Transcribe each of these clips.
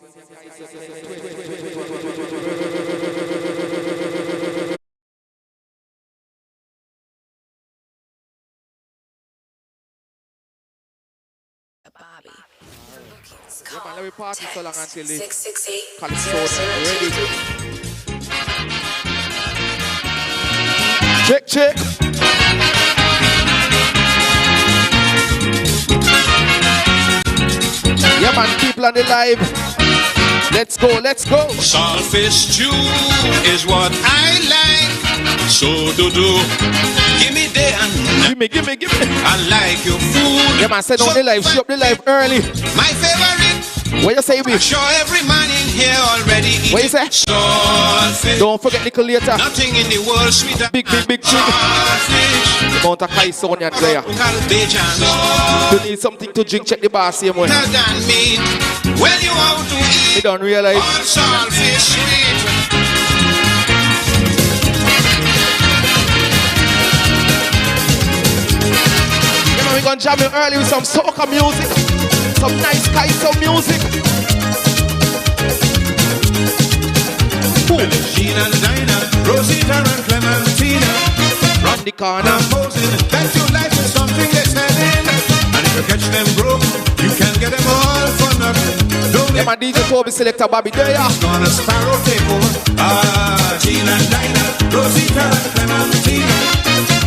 Yeah, man, let me party so long until the calypso ready. Check, check. Yeah, man, people on the live. Let's go, let's go. Saltfish stew is what I like. So do. Give me day and night. Give me. I like your food. Yeah, man, send on the live. Show up the live early. My favorite. What you say, we? I'm sure every man in here already eats. What you say? Saltfish. Don't forget little later. Nothing in the world sweeter. Big chicken. Saltfish. The amount of Kaiso on your there. You need something to drink, check the bar same way. Than meat. When you out to eat. You don't realize. All saltfish sweet. We're gonna jam you early with some soca music, some nice Kaiso music. Gina and Dinah, Rosita and Clementina, From the corner. Posing that your life is something they're selling. And if you catch them broke, you can get them all for nothing. Don't Yeah, my DJ Toby selector Bobby there. Gonna Sparrow take over. Gina and Dinah, Rosita and Clementina,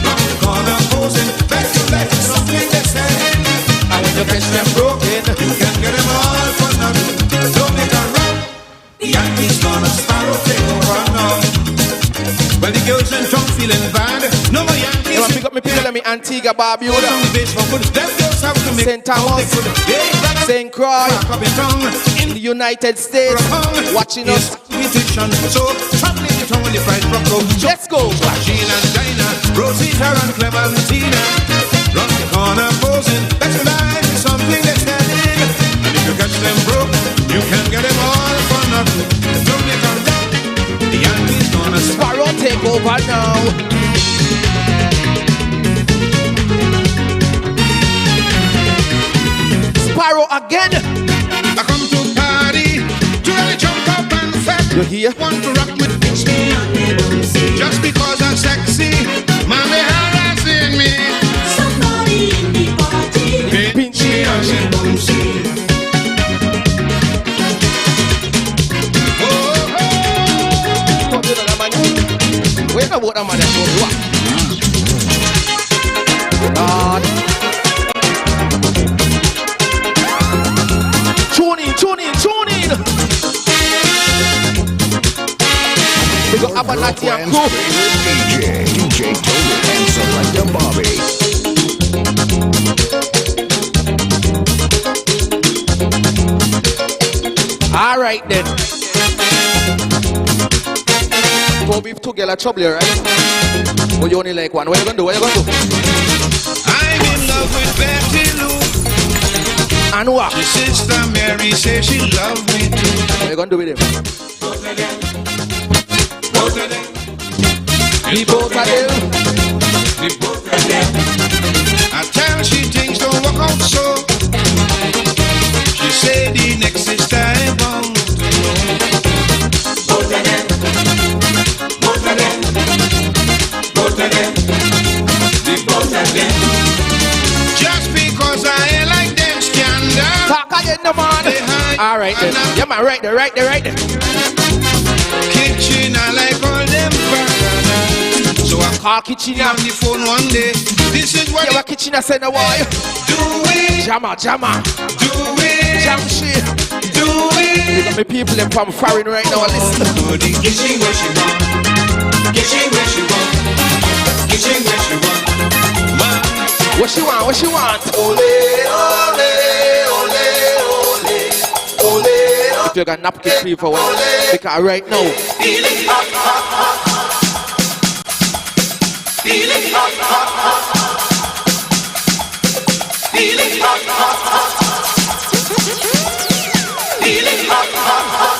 from the corner posing that your life is something they're selling. And when you catch them broken, you can get them all for nothing. Don't make a run. The Yankees gonna Sparrow take over now. Well, the girls in town feeling bad. No more Yankees. Yeah, man, pick up me people, let me Antigua, Barbuda, St. Thomas, St. Croix, in the United States, watching us. So, traveling the tongue when the price drop low. Let's go. Gina and Dinah, Rosita and Clementina, round the corner posing. That's your life is something they're selling. And if you catch them broke, you can get them all for nothing. Don't make a run. The Yankees gonna Sparrow take over now. Sparrow again. I come to party, to really jump up and fat. You hear? Want to rock with me, just because I'm sexy. Mommy harassing me. Somebody in the party. Pinchy and wait about that man that Lord. Tune in. We got Abanati and crew. DJ Toby and Selector Bobby. All right then. Toby together trouble, right? But you only like one. What you gonna do? I'm in love with Betty Lou. And what? Your sister Mary says she loves me too. What you gonna do with him? Both of them. We both are them. I tell she things don't work out so. She said the next is time bound to know. Both of them. The both of them. Just because I ain't like them scandal. Talk again, no man. All right then. Yeah, man, right there. Kitchen, I like all them burgers. So I Call kitchen on the phone one day. This is what yeah, kitchen I said, no boy. do it. Jammer. Do it. Jam shit. Do We it. got me people them from foreign right now. Listen. Do the kitchen where she want. Kitchen where she want. Kitchen where she want. Man. What she want? Ole, ole, ole, ole, ole. If you got napkin free for one, because right now, Feeling hot, hot, hot. Feeling hot, hot, hot. Feeling hot, hot, hot. Feeling hot, hot, hot.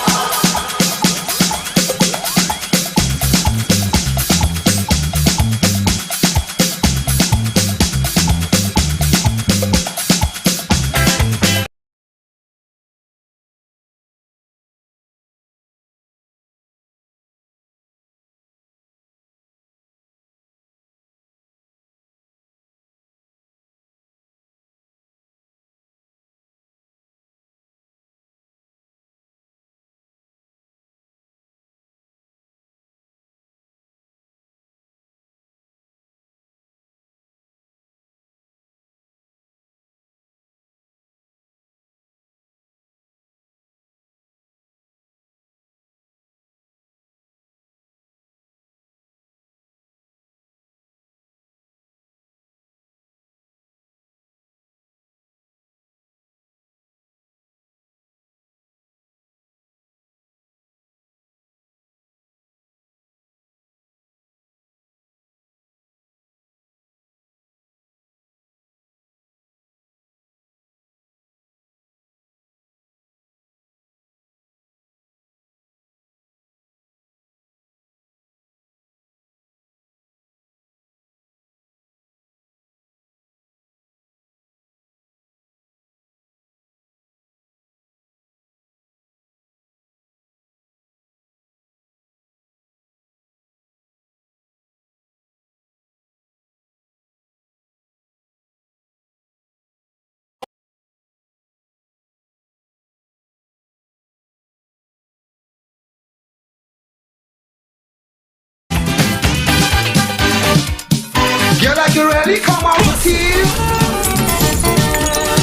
You ready? Come out to kill.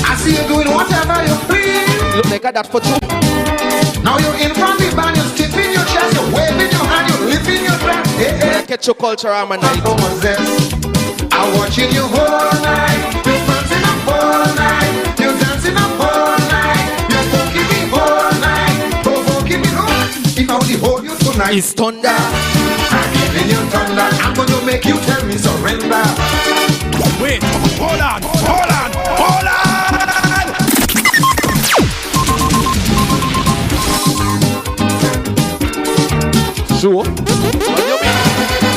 I see you doing whatever you feel. Look like that for two. Now you're in front of the band, you're stiffing your chest, you're waving your hand, you're lifting your breath. Hey, hey. Catch your Culturama night. I'm watching you all night. You're dancing up all night. You're dancing up all night. You're poking me all night. Provoking me. If I only hold you tonight, It's thunder. I'm giving you thunder. I'm going to make you tell me surrender. Wait, hold on, hold on, hold on. Sure. What you mean?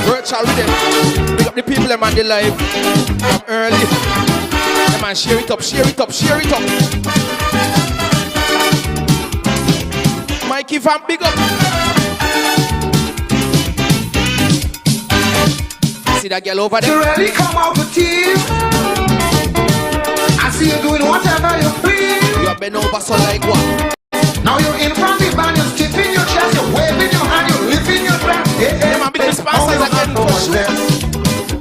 Virtual with them. Pick up the people them on the live from early. Come on, share it up, share it up, share it up. Mikey Van, big up. See that girl over there? You ready? Come out to team. I see you doing whatever you feel. You have been over so like what? Now you're in front of the band, you're stiffing your chest, you're waving your hand, you're lifting your breath. Hey, hey. Them a big sponsors again for sure.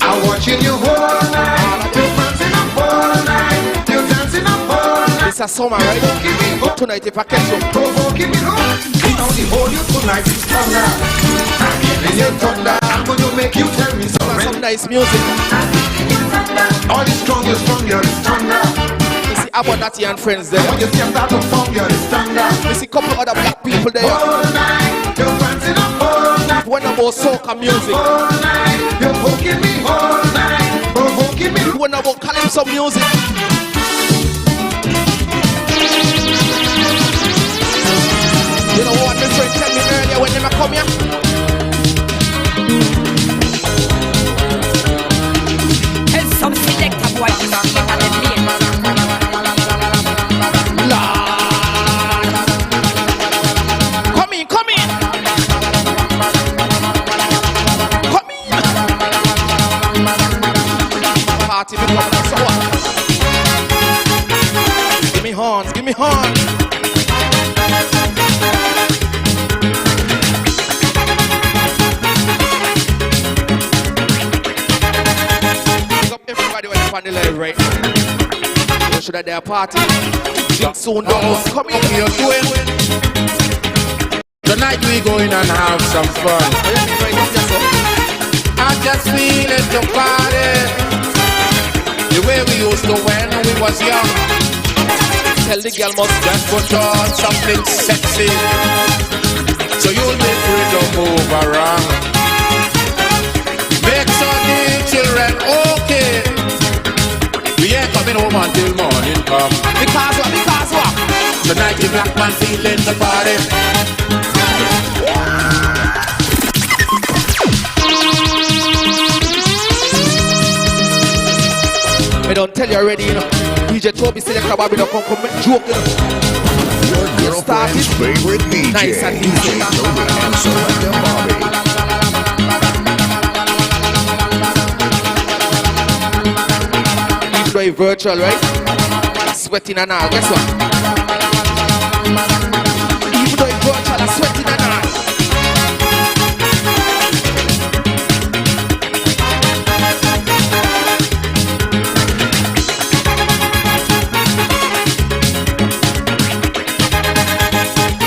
I'm watching you all night. You're dancing up all night. You're dancing up all night. It's a summer, right? Tonight if I catch you. Provoking me, I only hold you tonight. It's thunder. I'm giving you thunder. I'm going to make you tell me Some something. nice music. All is strong, you're thunder. You see about that and friends there. When you step out of form, you're thunder. You see couple other black people there. All night, you're dancing up all night. One about soca music. All night, you're poking me all night. Provoking me. One about calypso music. You know what my friend tell me earlier when they come here? And some selector boy is on the lane. Come in, come in. Come in. Party big up, so what? Give me horns, give me horns. Pick up everybody when you're on the live right now. You should have their party. Soon don't come in. Tonight we going and have some fun. I just feel it to party. The way we used to when we was young. Tell the girl must Just put on something sexy, so you'll be free to move around. Make sure the children okay. We ain't coming home until morning come. because what? Tonight the black man feeling the party. I don't tell you already, you know. DJ Toby Selector Bobby don't come make joke, you know. Your girlfriend's favorite DJ, Nice and easy. DJ Toby and Selector Bobby. Even though it's virtual, right? Sweating and all, guess what? Even though it's virtual, I'm sweating and all.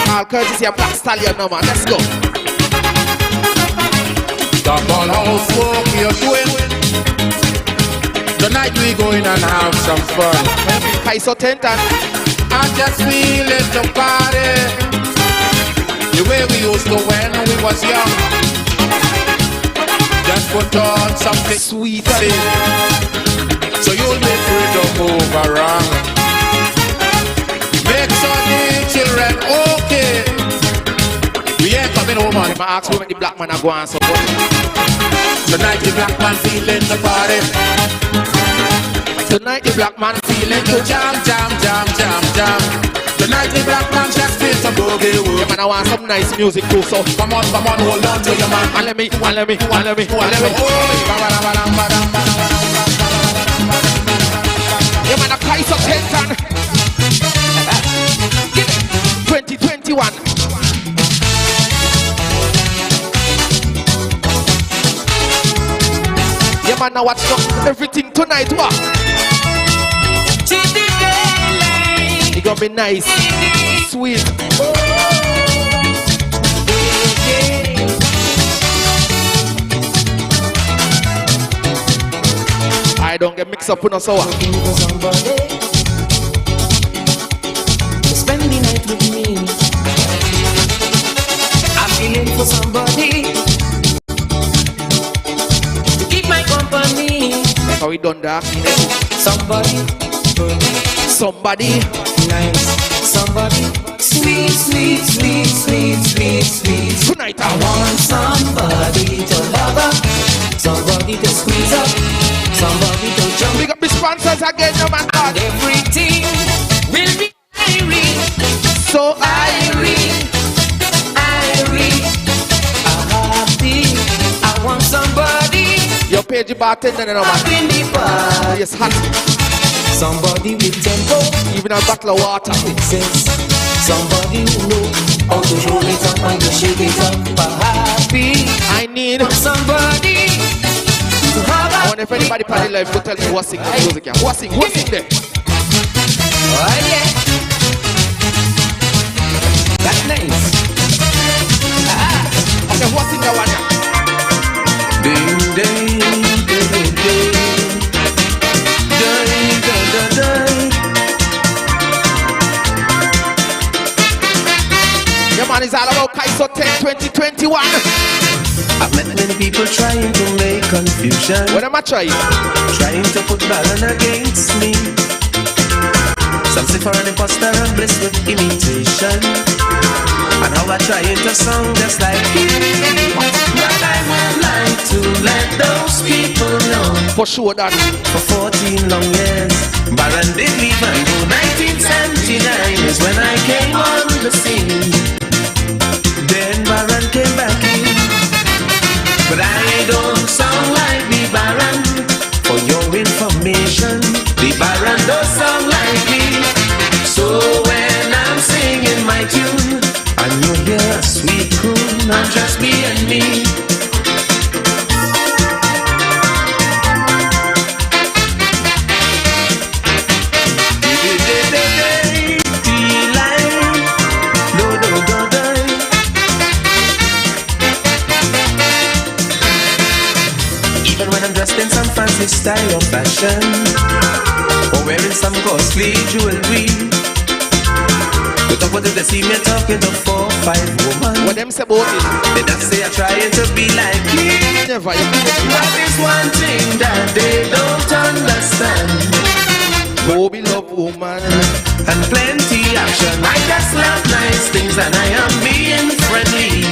All courtesy of Black Stallion, no man, let's go. The ball house work you're doing. Tonight we going and have some fun. Kaiso tent and I just feel it to party. The way we used to when we was young. Just put on something sweet. so you'll be free to move around. Make sure the children okay. We ain't coming home on. I ask who make the black man a go on so but Tonight the black man feeling the party. tonight the black man feeling To to jam. jam. Tonight the black man just feels a boogie Yeah, woo. man, I want some nice music too, so Come on, hold on to your man. and let me. Yeah, man, a Kaiso tent and 2021. Yeah, man, now watch everything tonight, what? It gonna be nice, sweet. I don't get mixed up with no sour. Spend the night with me. I'm feeling for somebody to keep my company. Like how we done that. Somebody nice. Somebody sweet, sweet, sweet, sweet, sweet, sweet. Tonight I want somebody to love up, somebody to squeeze up, somebody to jump. We got the sponsors again, no man. And everything will be Irene. So Irene, happy. I want somebody. you paid your bartender, no man. Up in the bar. Yes, hot. Somebody with tempo. Even a bottle of water. Sense. Somebody who know how to roll it up and to shake it up. Happy. I need somebody to have I want if anybody party life to tell me what's sing the music. What's sing there? Oh yeah. That's nice. Okay, what's sing that one? Ding ding ding ding ding. Your man is all about Kaiso 10 2021. I've met many people trying to make confusion. What am I trying? Trying to put balance against me. Some say for an imposter and blessed with imitation. And how I trying to sound just like you. But I would like to let those people know. For sure that For 14 long years Baron did leave and go. 1979 is when I came on the scene. Then Baron came back in. But I don't sound like the Baron. For your information, the Baron don't sound like me. So when I'm singing my tune and you hear a sweet croon, I'm just me and me. Dressed in some fancy style of fashion, or wearing some costly jewelry. The top of they see me talking to 4 or 5 women. what them say about it? They just say I'm trying to be like you. Never. That is one thing that they don't understand. Go be love woman. And plenty action. I just love nice things and I am being friendly.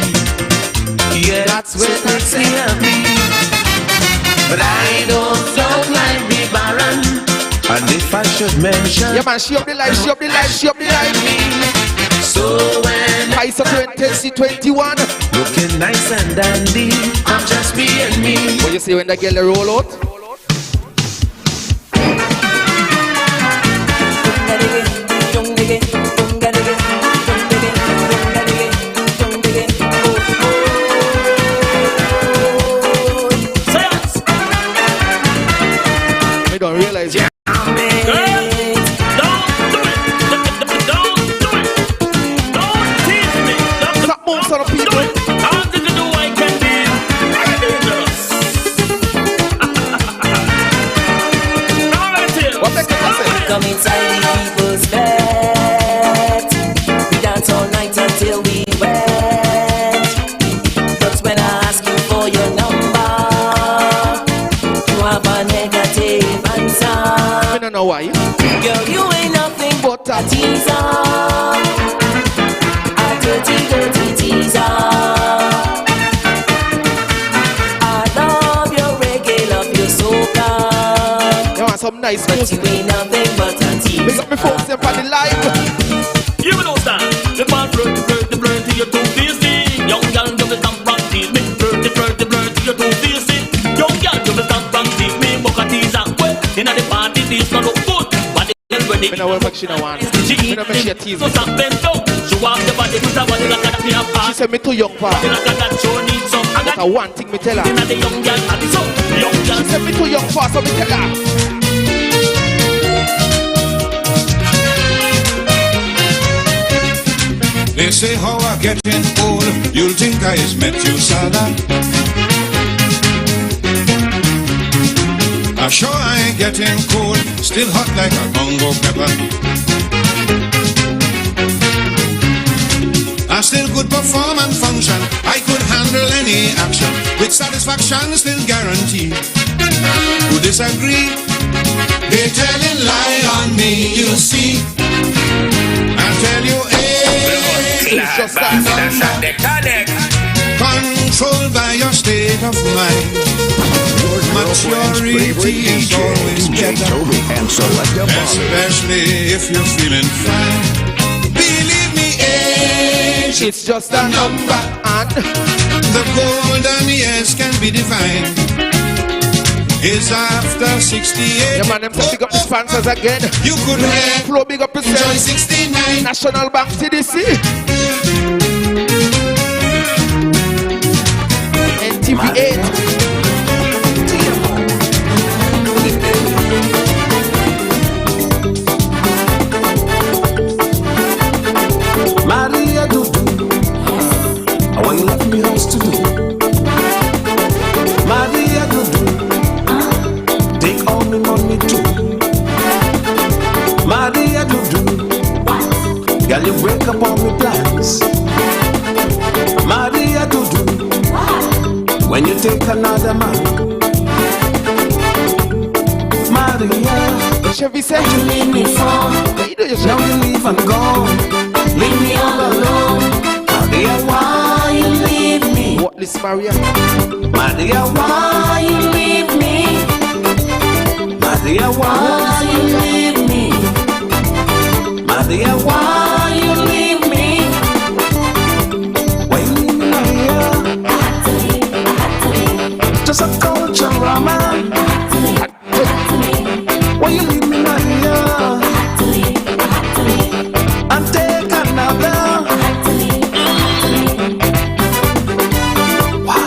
Yeah, That's what makes me happy. But I don't talk like the Baron. And if I should mention, Yeah man, she up the life, she up the life, she up the life. so when Kaiso 2021. looking nice and dandy, I'm just being me. What you say when the girl roll out? I don't realize it. Stop most of the people. What make it say? Come inside the people's bed. We dance all night until we wet. But when I ask you for your number, you have a negative answer. I don't know why. Girl, you ain't nothing But a teaser. A dirty, dirty teaser. I love your reggae, love your soca. you want some nice But music. you ain't nothing but a teaser. Big up me folks them for the live. You know that. The man flirty, to your two-faced. Young girl, you will stamp and tease me. Flirty, to your two-faced. Young girl, you will stamp and tease me. Book a teaser. Well, in the party, this no look good. But the girl the I will make she no want. she I eat don't make she a it. tease So me. stop bend down. Show off the body, put her body like a clear She pass. said me too young for her. Like that show needs some. I But got I one thing me tell her. in the young girl, and it's up. Young girl. She said me too young for her, so me tell her. They say how I getting old, you'll think I is Methuselah. I sure I ain't getting cold, still hot like a Congo pepper. I still could perform and function, I could handle any action, with satisfaction still guaranteed. Who disagree? They telling lie on me, you see. I tell you, It's just that controlled by your state of mind. Maturity is always better, and Selecta Bobby. especially if you're feeling fine. Believe me, age, it's just a number and the golden years can be defined. It's after 68. yeah man, them pick up the sponsors again. You could have Flow big up enjoy yourself. 69. National Bank TDC. NTV8. Maria do I want you left me house to do. Maria do take all the money too. Maria do girl you break up all my plans. Maria do when you take another man. Maria, Chevy said, You leave me for, what you do now yourself? you leave and go. leave me all alone. Maria, Why you leave me? What this Maria? Maria, Why you leave me? Maria, Why you leave me? Maria, Why you leave me? why you leave me, Maria? I had to leave, I had to leave, Just a Culturama. I had to leave, I had to leave, Why you leave me, Maria? I had to leave, I had to leave, And take another. I had to leave, I had to leave. Why?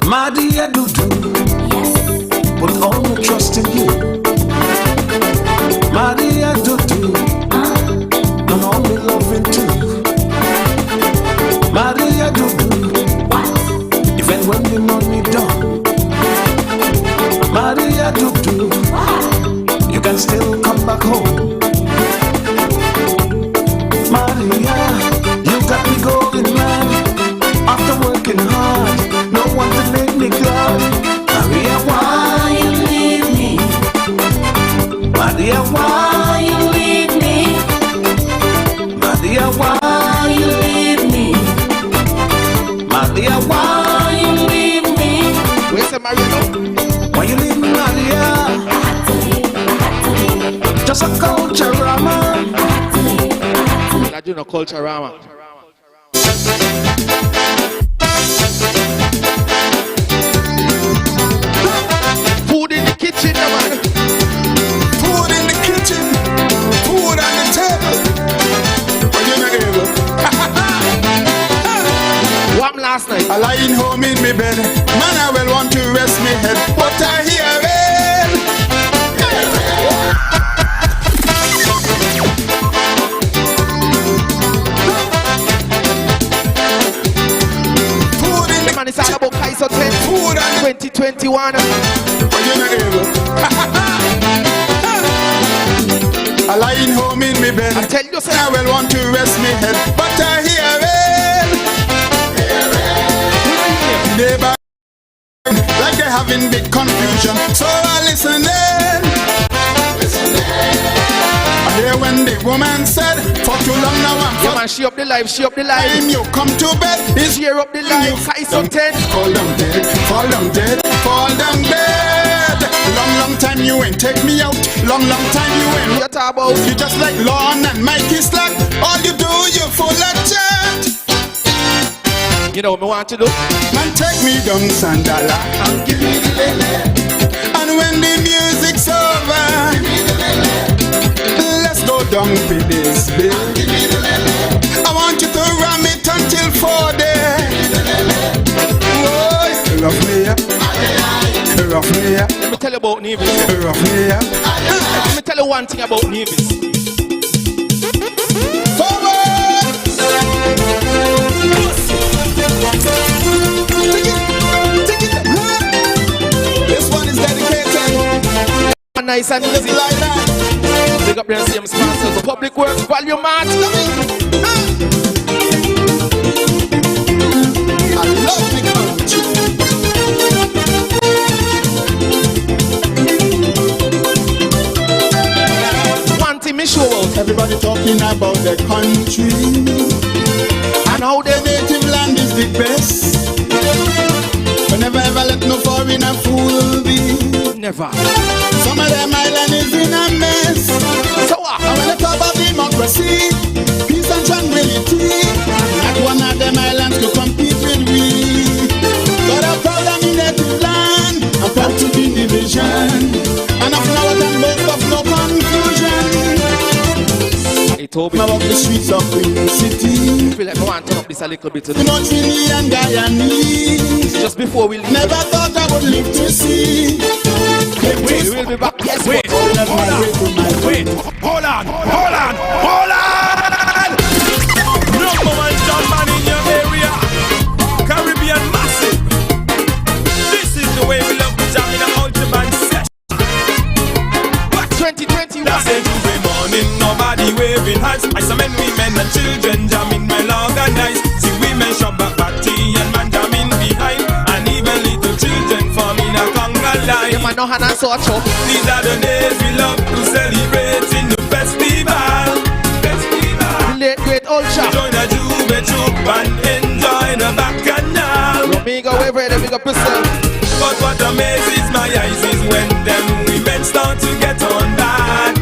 Maria do put all my trust in you. Maria do and all my loving too. Maria do even when the money done. Maria do you can still come back home. Maria, you got me going mad after working hard. No one to make me glad. Maria, Why you leave me? Maria, Why you leave me? Maria, Why you leave me? Maria, Why you leave me? Where's the Maria now? why you leave me, Maria? I had to leave, I had to leave, Just a Culturama. I had to leave, I had to leave. I do no Culturama. Food in the kitchen, yeah, man. Food in the kitchen, food on the table. But you're not able. What last night? I lying home in me bed. Man, I will want to rest me head. But I hear it. Food in the Man, it's all about Kaiso 10 food and 2021. but you're not able. I lying home in me bed. I tell you, sir. I will want to rest me head. But I hear it. Neighbor, like they're having big confusion. So I listening. I hear when the woman said, for too long now I'm Yeah, man, she up the life, she up the life. time you come to bed, is Cheer up the life, Kaiso 10. fall down dead, fall down dead, fall down dead. Long time you ain't take me out. Long time you ain't. What about? You just like Lon and Mikey Slack. All you do, you full of chat. You know what I want to do? Man, take me down Sandala and give me the lele. And when the music's over, give me the lele. Let's go down for this bill. Give me the lele. I want you to ram it until 4 days. Give me the lele. Oh, rough me up. Rough me up. Let me tell you about Nevis. Rough me up. Let me tell you one thing about Nevis. Forward! This one is dedicated. Nice and easy. Like that. Big up their same sponsors. Public Works Value Mart. I love the country. One thing me show out. Everybody talking about the country and how the native land is the best. But never ever let no foreigner fool me. Never. Some of them island is in a mess. So what? And when they talk about democracy, peace and tranquility, not one of them islands could compete with we. But I'm proud of my native land. I'm proud to be division. And I'm proud and boast of no confusion. Hey Toby. I walk the streets of Queen City. I feel like I want to turn up this a little bit. You know Trini and Guyanese. Just before we leave. Never thought I would live to see. We will be back. Yes, Wait, hold on. Number one sound man in your area, Caribbean massive. This is the way we love to jam in a ultimate session. 2021. That's it, Tuesday morning, nobody waving hands. I saw men, women and children jamming well organized. See women shop back party and man jamming behind. And even little children forming a conga line. Yeah, man, no hand and sword chop. These are the days we love to celebrate in the festival. Late great ultra. Join a Juve troop and enjoy the bacchanal. Romega, wherever they big up yourself. But what amazes my eyes is when them women start to get on bad.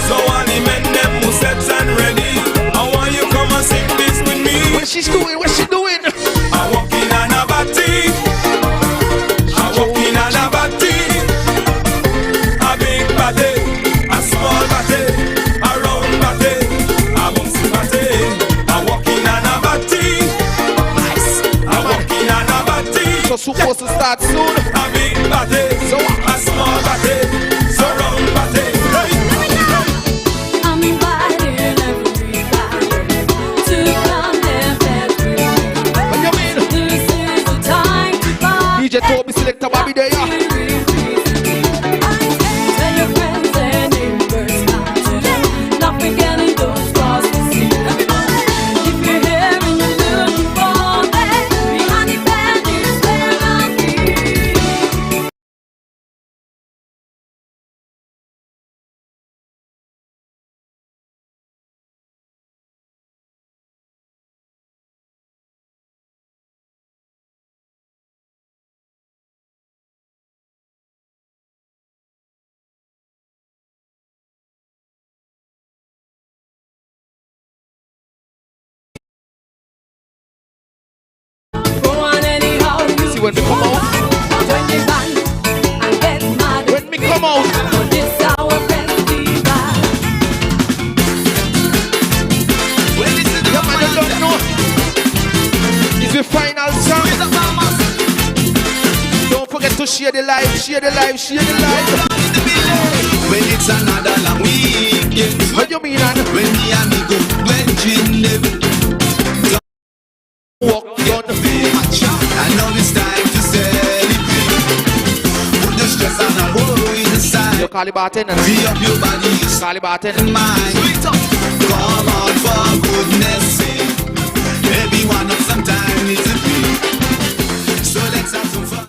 So all the men them who set and ready, I want you come and sing this with me. What she's doing? What she doing? I walk in on a body. I walk in on a body. A big body, a small body, a round body, a bouncy body. I walk in on a body. Nice. I walk in on a body. So supposed to start soon. A big body, so a small body, so round body. Hey, hey. I'm inviting everybody to come and dance with me. What you mean? This is the time to party. DJ Toby selector Bobby there. Tell your friends and neighbors not to not forgetting those cross to see. If you're here and you're looking for that, behind the band is where I'll be. Go on anyhow, you See when we come out. join the band and get mad. When we come out. For this our festival. Well, listen, yeah, man, you don't know. It's the final song. Don't forget to share the live, share the live, share the live. When it's another long weekend, What you mean, Anna? when me and me go drenching them, Walk on the field. I know it's time to celebrate. Put the stress and the worry aside. You call the bartender. Free up your body Call the bartender. and mind. Come on, for goodness sake. Everyone of some time needs a break. So let's have some fun.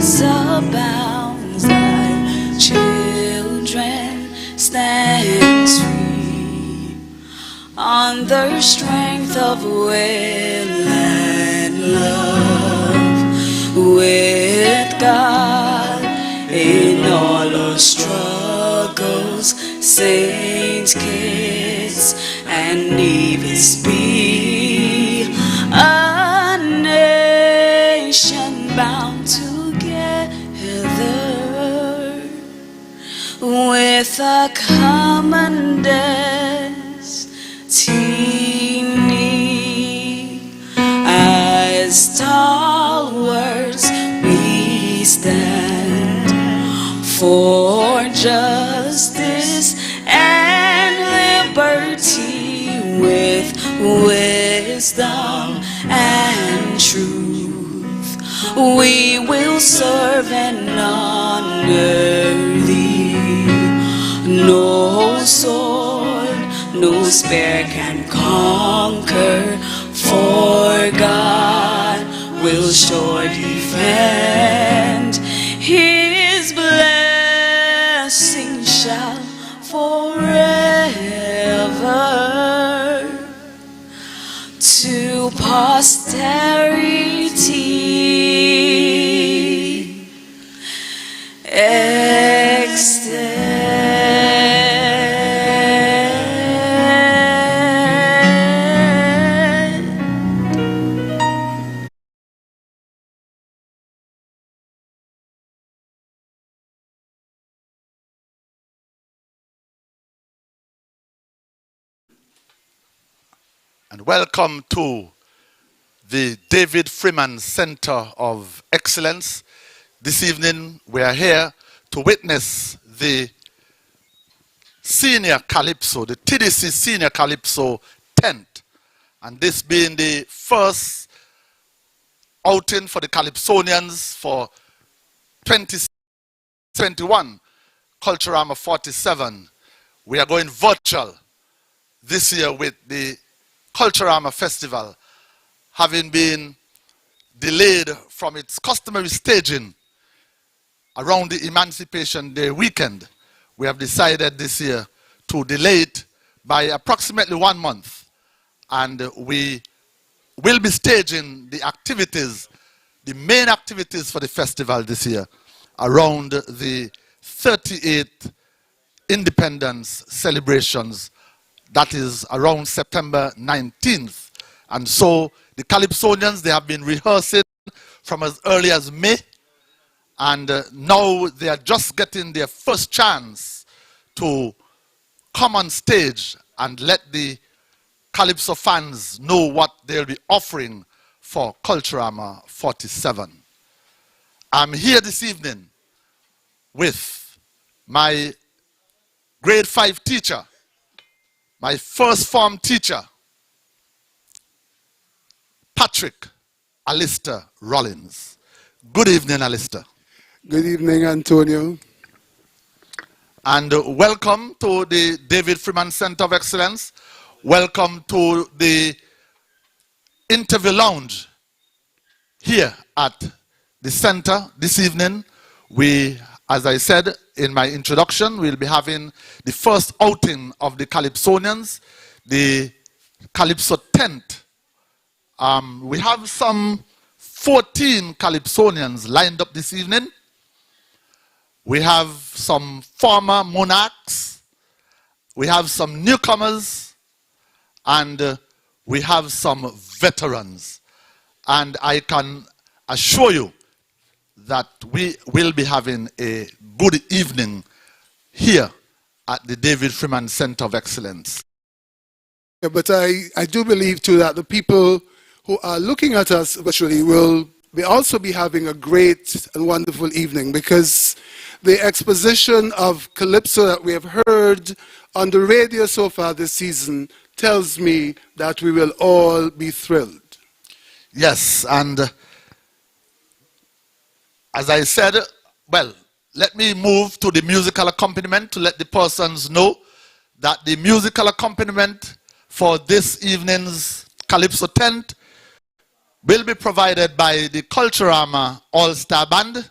peace abounds, thy children stands free on the strength of will and love with God in all our struggles. Saints kiss and Nevis be a nation bound together with a common destiny. As stalwarts we stand for justice and liberty with wisdom and truth. We will serve and honor thee. No sword, no spear can conquer, for God will sure defend. His blessing shall forever to posterity extend. And welcome to the David Freeman Center of Excellence. This evening we are here to witness the Senior Calypso, the TDC Senior Calypso tent. And this being the first outing for the Calypsonians for 2021, Culturama 47. We are going virtual this year with the Culturama Festival, having been delayed from its customary staging around the Emancipation Day weekend. We have decided this year to delay it by approximately 1 month, and we will be staging the activities, the main activities for the festival this year around the 38th Independence celebrations. That is around September 19th. And so the Calypsonians, they have been rehearsing from as early as May. And now they are just getting their first chance to come on stage and let the Calypso fans know what they'll be offering for Culturama 47. I'm here this evening with my grade 5 teacher, my first form teacher, Patrick Alistair Rollins. Good evening, Alistair. Good evening, Antonio. And welcome to the David Freeman Center of Excellence. Welcome to the interview lounge here at the center this evening. We, as I said in my introduction, we'll be having the first outing of the Calypsonians, the Calypso tent. We have some 14 Calypsonians lined up this evening. We have some former monarchs, we have some newcomers, and we have some veterans. And I can assure you that we will be having a good evening here at the David Freeman Center of Excellence. Yeah, but I do believe too that the people who are looking at us virtually will also be having a great and wonderful evening, because the exposition of Calypso that we have heard on the radio so far this season tells me that we will all be thrilled. Yes, and as I said, well, let me move to the musical accompaniment to let the persons know that the musical accompaniment for this evening's Calypso tent will be provided by the Culturama All-Star Band.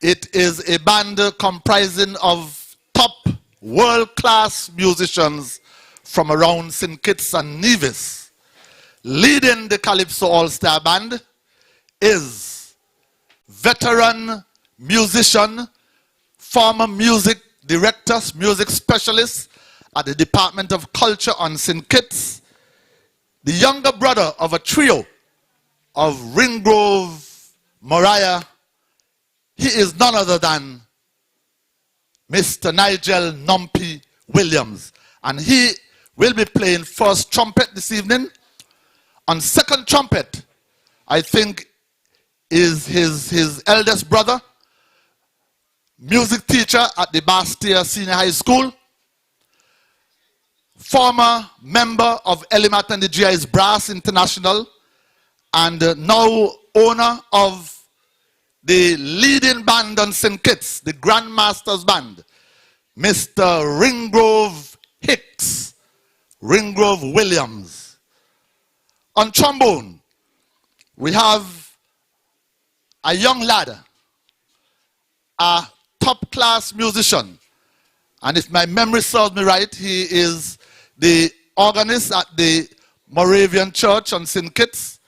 It is a band comprising of top world-class musicians from around St. Kitts and Nevis. Leading the Calypso All-Star Band is veteran musician, former music director, music specialist at the Department of Culture on St. Kitts, the younger brother of a trio of Ringgrove Mariah. He is none other than Mr. Nigel Numpy Williams. And he will be playing first trumpet this evening. On second trumpet, I think, is his eldest brother, music teacher at the Bastia Senior High School, former member of Elimat and the GI's Brass International, and now owner of the leading band on St. Kitts, the Grandmasters Band, Mr. Ringgrove Hicks, Ringgrove Williams. On trombone, we have a young lad, a top-class musician, and if my memory serves me right, he is the organist at the Moravian Church on St. Kitts,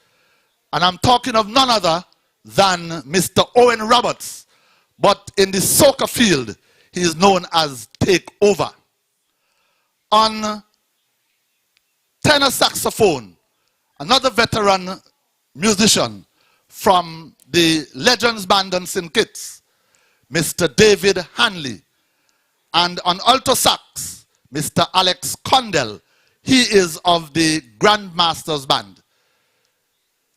and I'm talking of none other than Mr. Owen Roberts, but in the soca field, he is known as Take Over. On tenor saxophone, another veteran musician from the Legends Band on St. Kitts, Mr. David Hanley. And on alto sax, Mr. Alex Condell. He is of the Grandmasters Band.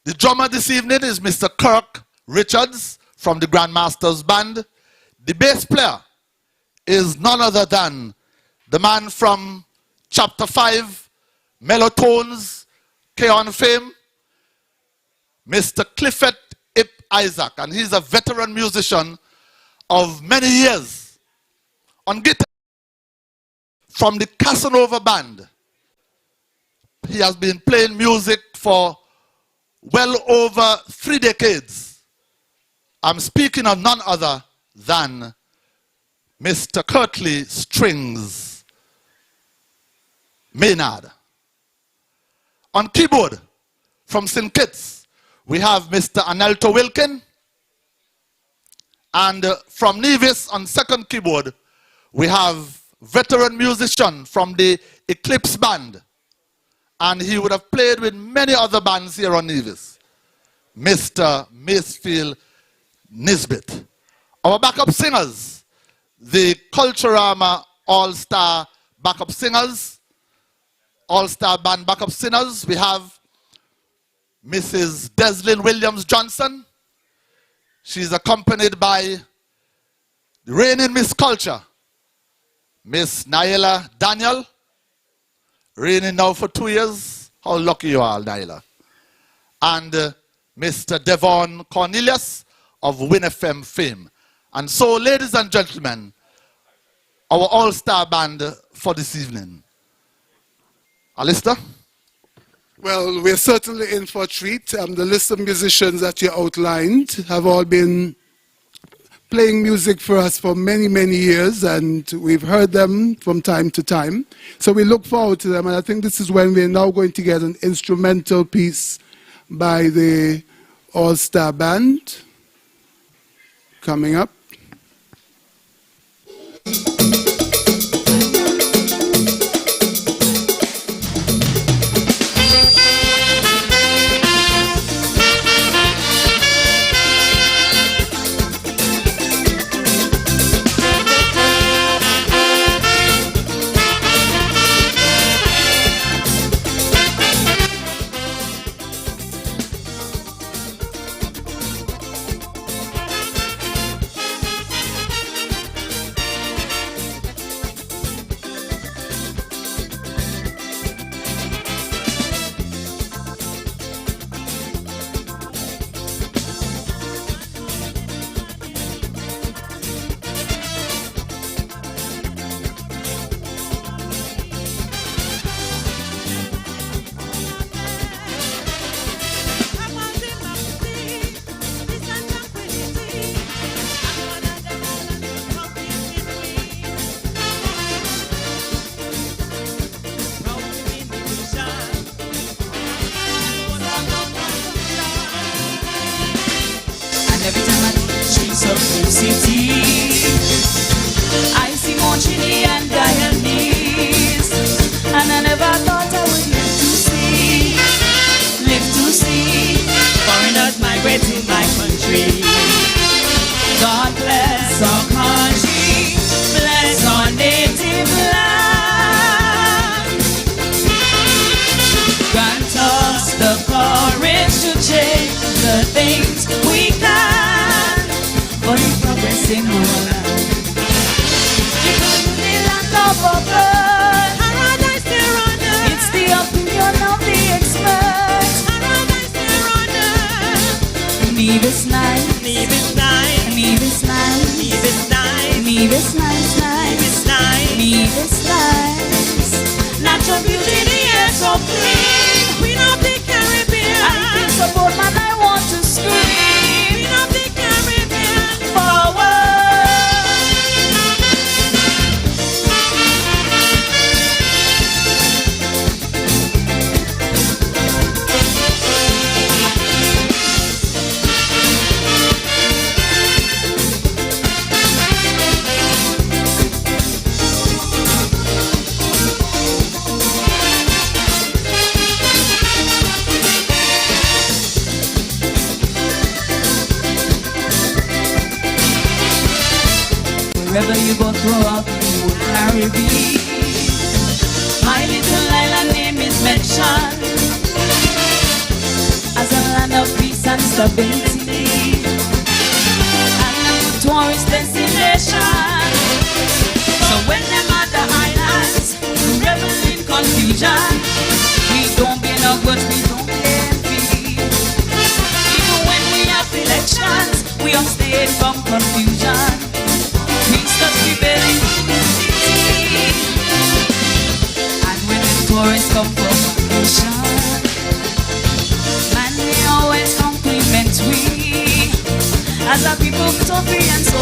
The drummer this evening is Mr. Kirk Richards from the Grandmasters Band. The bass player is none other than the man from Chapter 5, Mellotones, K-On fame, Mr. Clifford Ip Isaac. And he's a veteran musician of many years. On guitar, from the Casanova Band, he has been playing music for well over 3 decades. I'm speaking of none other than Mr. Kirtley Strings Maynard. On keyboard, from St. Kitts, we have Mr. Anelto Wilkin. And from Nevis, on second keyboard, we have veteran musician from the Eclipse Band. And he would have played with many other bands here on Nevis, Mr. Macefield Nisbet. Our backup singers, the Culturama All-Star backup singers, All-Star Band backup singers, we have Mrs. Deslyn Williams Johnson. She's accompanied by the reigning Miss Culture, Miss Naila Daniel, reigning now for 2 years. How lucky you are, Naila. And Mr. Devon Cornelius of WinFM fame. And so, ladies and gentlemen, our all-star band for this evening. Alistair? Well, we're certainly in for a treat. The list of musicians that you outlined have all been playing music for us for many, many years, and we've heard them from time to time. So we look forward to them, and I think this is when we're now going to get an instrumental piece by the All-Star Band coming up. every time I see the streets of the city, I see more Chile and Guyanese, and I never thought I would live to see foreigners migrate to my country. God bless our country, bless our native land. Grant us the courage to change the things we can for the progress in our land. Because the land of our birth, paradise there on earth. It's the opinion of the experts. Paradise there on earth. Leave us nice, leave us nice, leave us nice, leave us nice, leave us nice, leave us nice, leave us nice. Natural beauty, the air so clean. Queen of the Caribbean. I feel so bold, man, I want to scream. Queen of the Caribbean. Forward. Wherever you go throughout the whole Caribbean, my little island name is mentioned as a land of peace and stability, and a good tourist destination. So when them other islands revel in confusion, we don't be no good, we don't envy. Even when we have elections, we abstain from confusion. And when the tourists come from ocean, man, they always compliment we as a people so free and so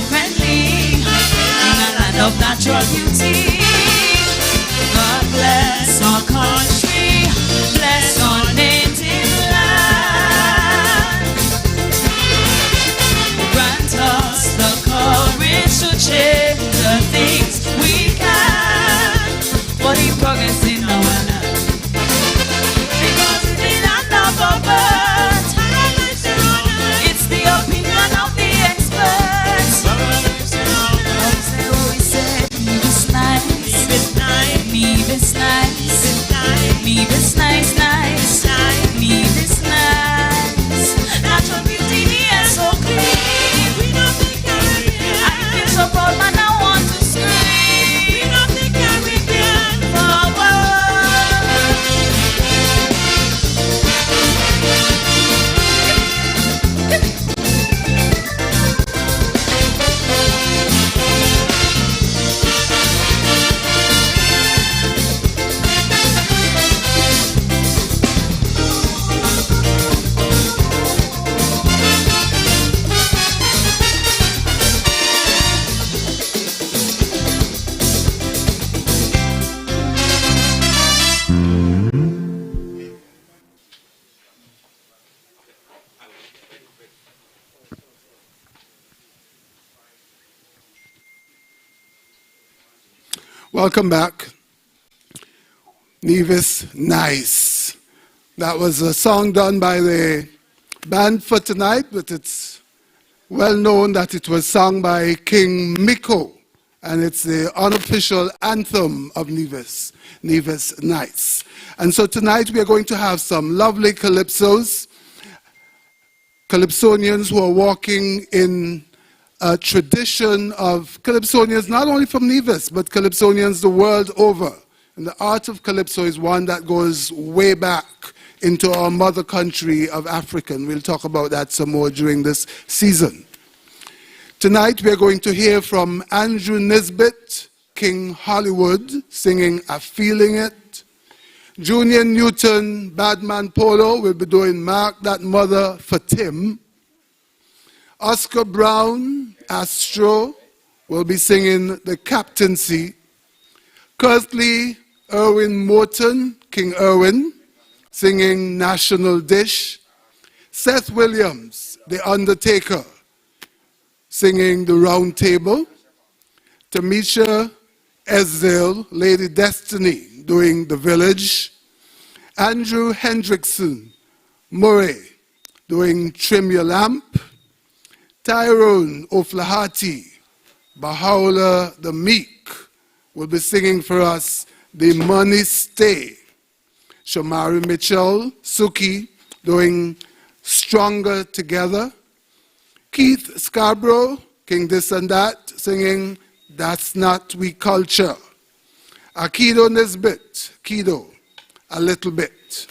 friendly, in a land of natural beauty. God bless our country, bless our native land. Grant us the courage to change the things we can for the progress in our land. Because it's the land of our birth, it's the opinion of the experts. We say, leave us nice, leave us nice, leave us nice, leave us nice, nice, leave us nice. Natural beauty, the air so clean. I feel so proud, man, I want to scream. Queen of the Caribbean, forward. Welcome back. Nevis Nice. That was a song done by the band for tonight, but it's well known that it was sung by King Miko, and it's the unofficial anthem of Nevis, Nevis Nice. And so tonight we are going to have some lovely calypsos, calypsonians who are walking in a tradition of calypsonians, not only from Nevis, but calypsonians the world over. And the art of calypso is one that goes way back into our mother country of Africa. And we'll talk about that some more during this season. Tonight we're going to hear from Andrew Nisbet, King Hollywood, singing "I'm Feeling It." Junior Newton, Bad Man Polo, will be doing "Mark That Mother" for Tim. Oscar Brown, Astro, will be singing "The Captaincy." Curtly Irwin Morton, King Irwin, singing "National Dish." Seth Williams, the Undertaker, singing The Round Table. Tamisha Esdale, Lady Destiny, doing The Village. Andrew Hendrickson, Murray, doing Trim Your Lamp. Tyrone O'Flaherty, Baha'u'llah the Meek, will be singing for us The Money Stay. Shamari Mitchell, Suki, doing Stronger Together. Keith Scarborough, King This and That, singing That's Not We Culture. Kido Nisbet, Kido, A Little Bit.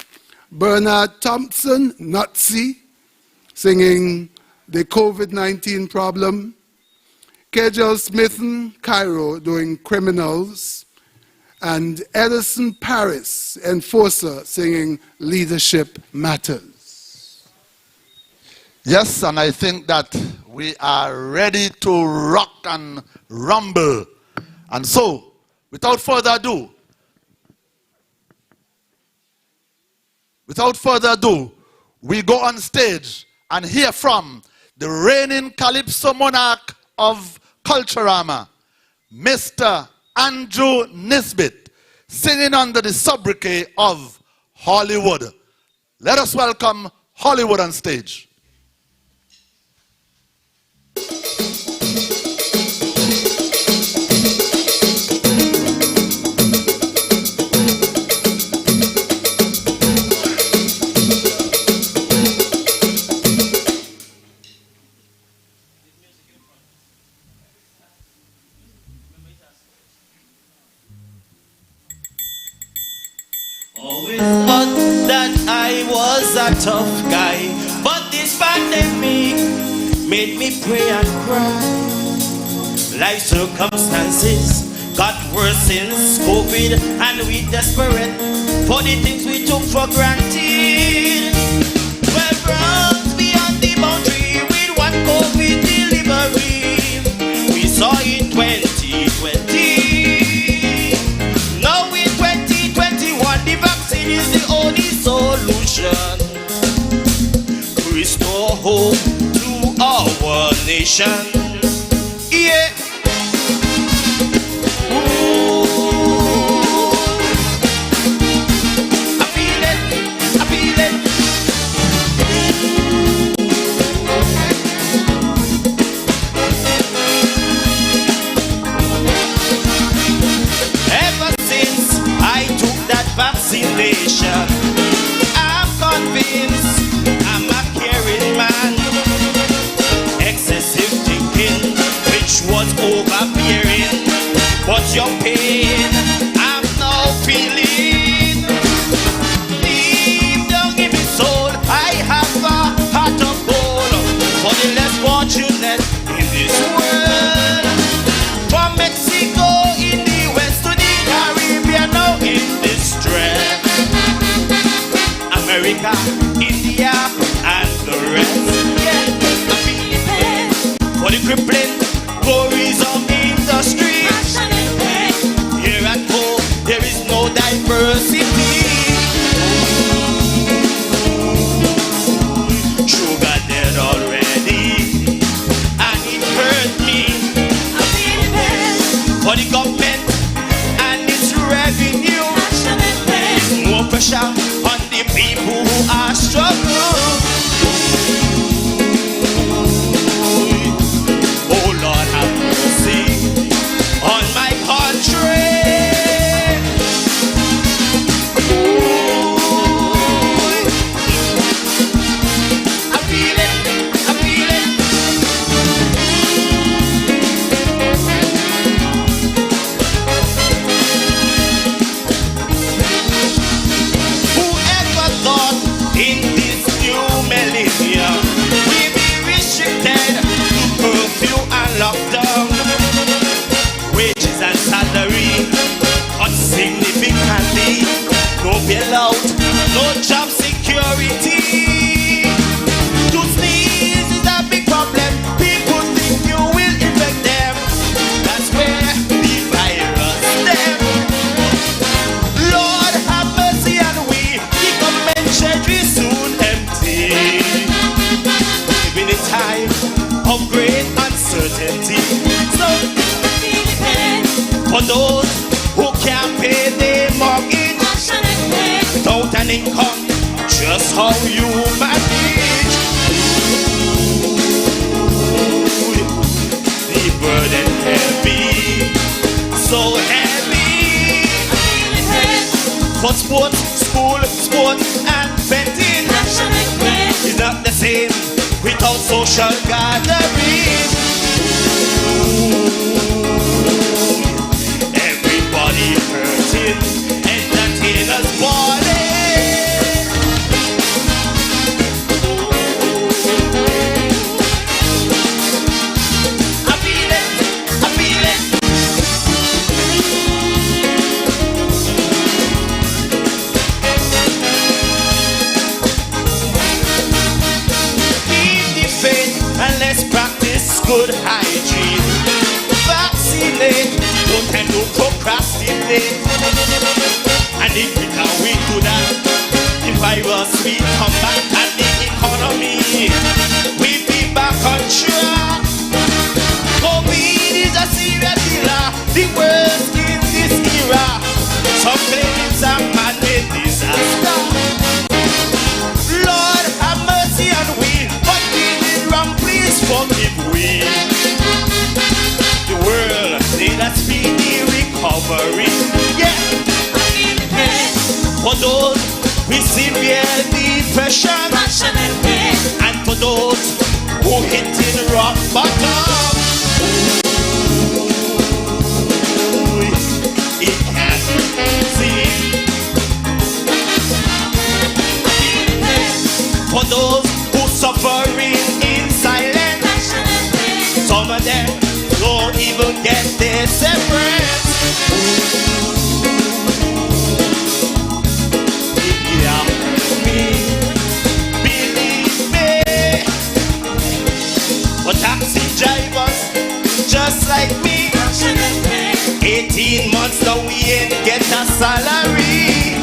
Bernard Thompson, Nutsy, singing The COVID-19 Problem. Kejel Smithen, Cairo, doing Criminals. And Edison Paris, Enforcer, singing Leadership Matters. Yes, and I think that we are ready to rock and rumble. And so, without further ado, we go on stage and hear from the reigning calypso monarch of Culturama, Mr. Andrew Nisbet, singing under the sobriquet of Hollywood. Let us welcome Hollywood on stage. Always thought that I was a tough guy, but this pandemic made me pray and cry. Life circumstances got worse since COVID, and we desperate for the things we took for granted. 12 rounds beyond the boundary with one COVID delivery we saw in 2020. The vaccine is the only solution to restore hope to our nation. Yeah. Ooh. I feel it, I feel it. Ever since I took that vaccination, I'm convinced I'm a caring man. Excessive thinking same without social gathering. Everybody hurting, entertainers balling. I feel it, I feel it. Keep the faith and let's practice good hygiene. Vaccinate, don't tend to procrastinate. And if we can wait to that, the virus will come back and the economy will be back on track. COVID is a serious killer, the worst in this era. Some claim it's a man-made disaster. Lord have mercy on we, but we did wrong, please forgive we. The world need a speedy recovery. Yeah. For those with severe depression, and for those who hit in rock bottom, it can't be easy. For those who suffering in silence, some of them don't even get their severance. Yeah, believe me. But taxi drivers, just like me, 18 months now we ain't get a salary.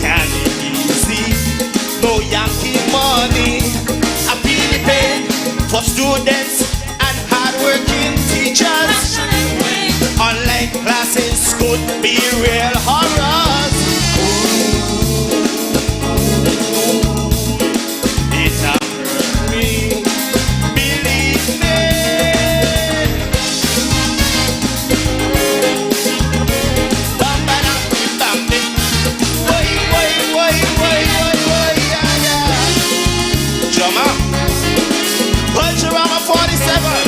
Can't be easy, no Yankee money. I feel the pain for students and hard-working teachers. Online classes could be real horrors. It hurt me, believe me. Bam-ba-dam-bam-bam. Boy, boy, boy, boy, boy, boy, yeah, yeah. Drummer, Culturama 47.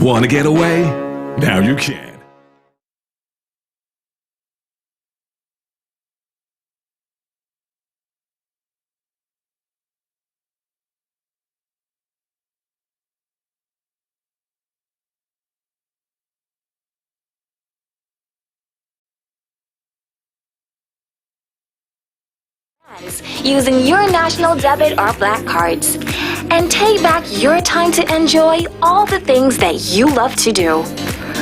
Want to get away? Now you can. Using your national debit or black cards. And take back your time to enjoy all the things that you love to do.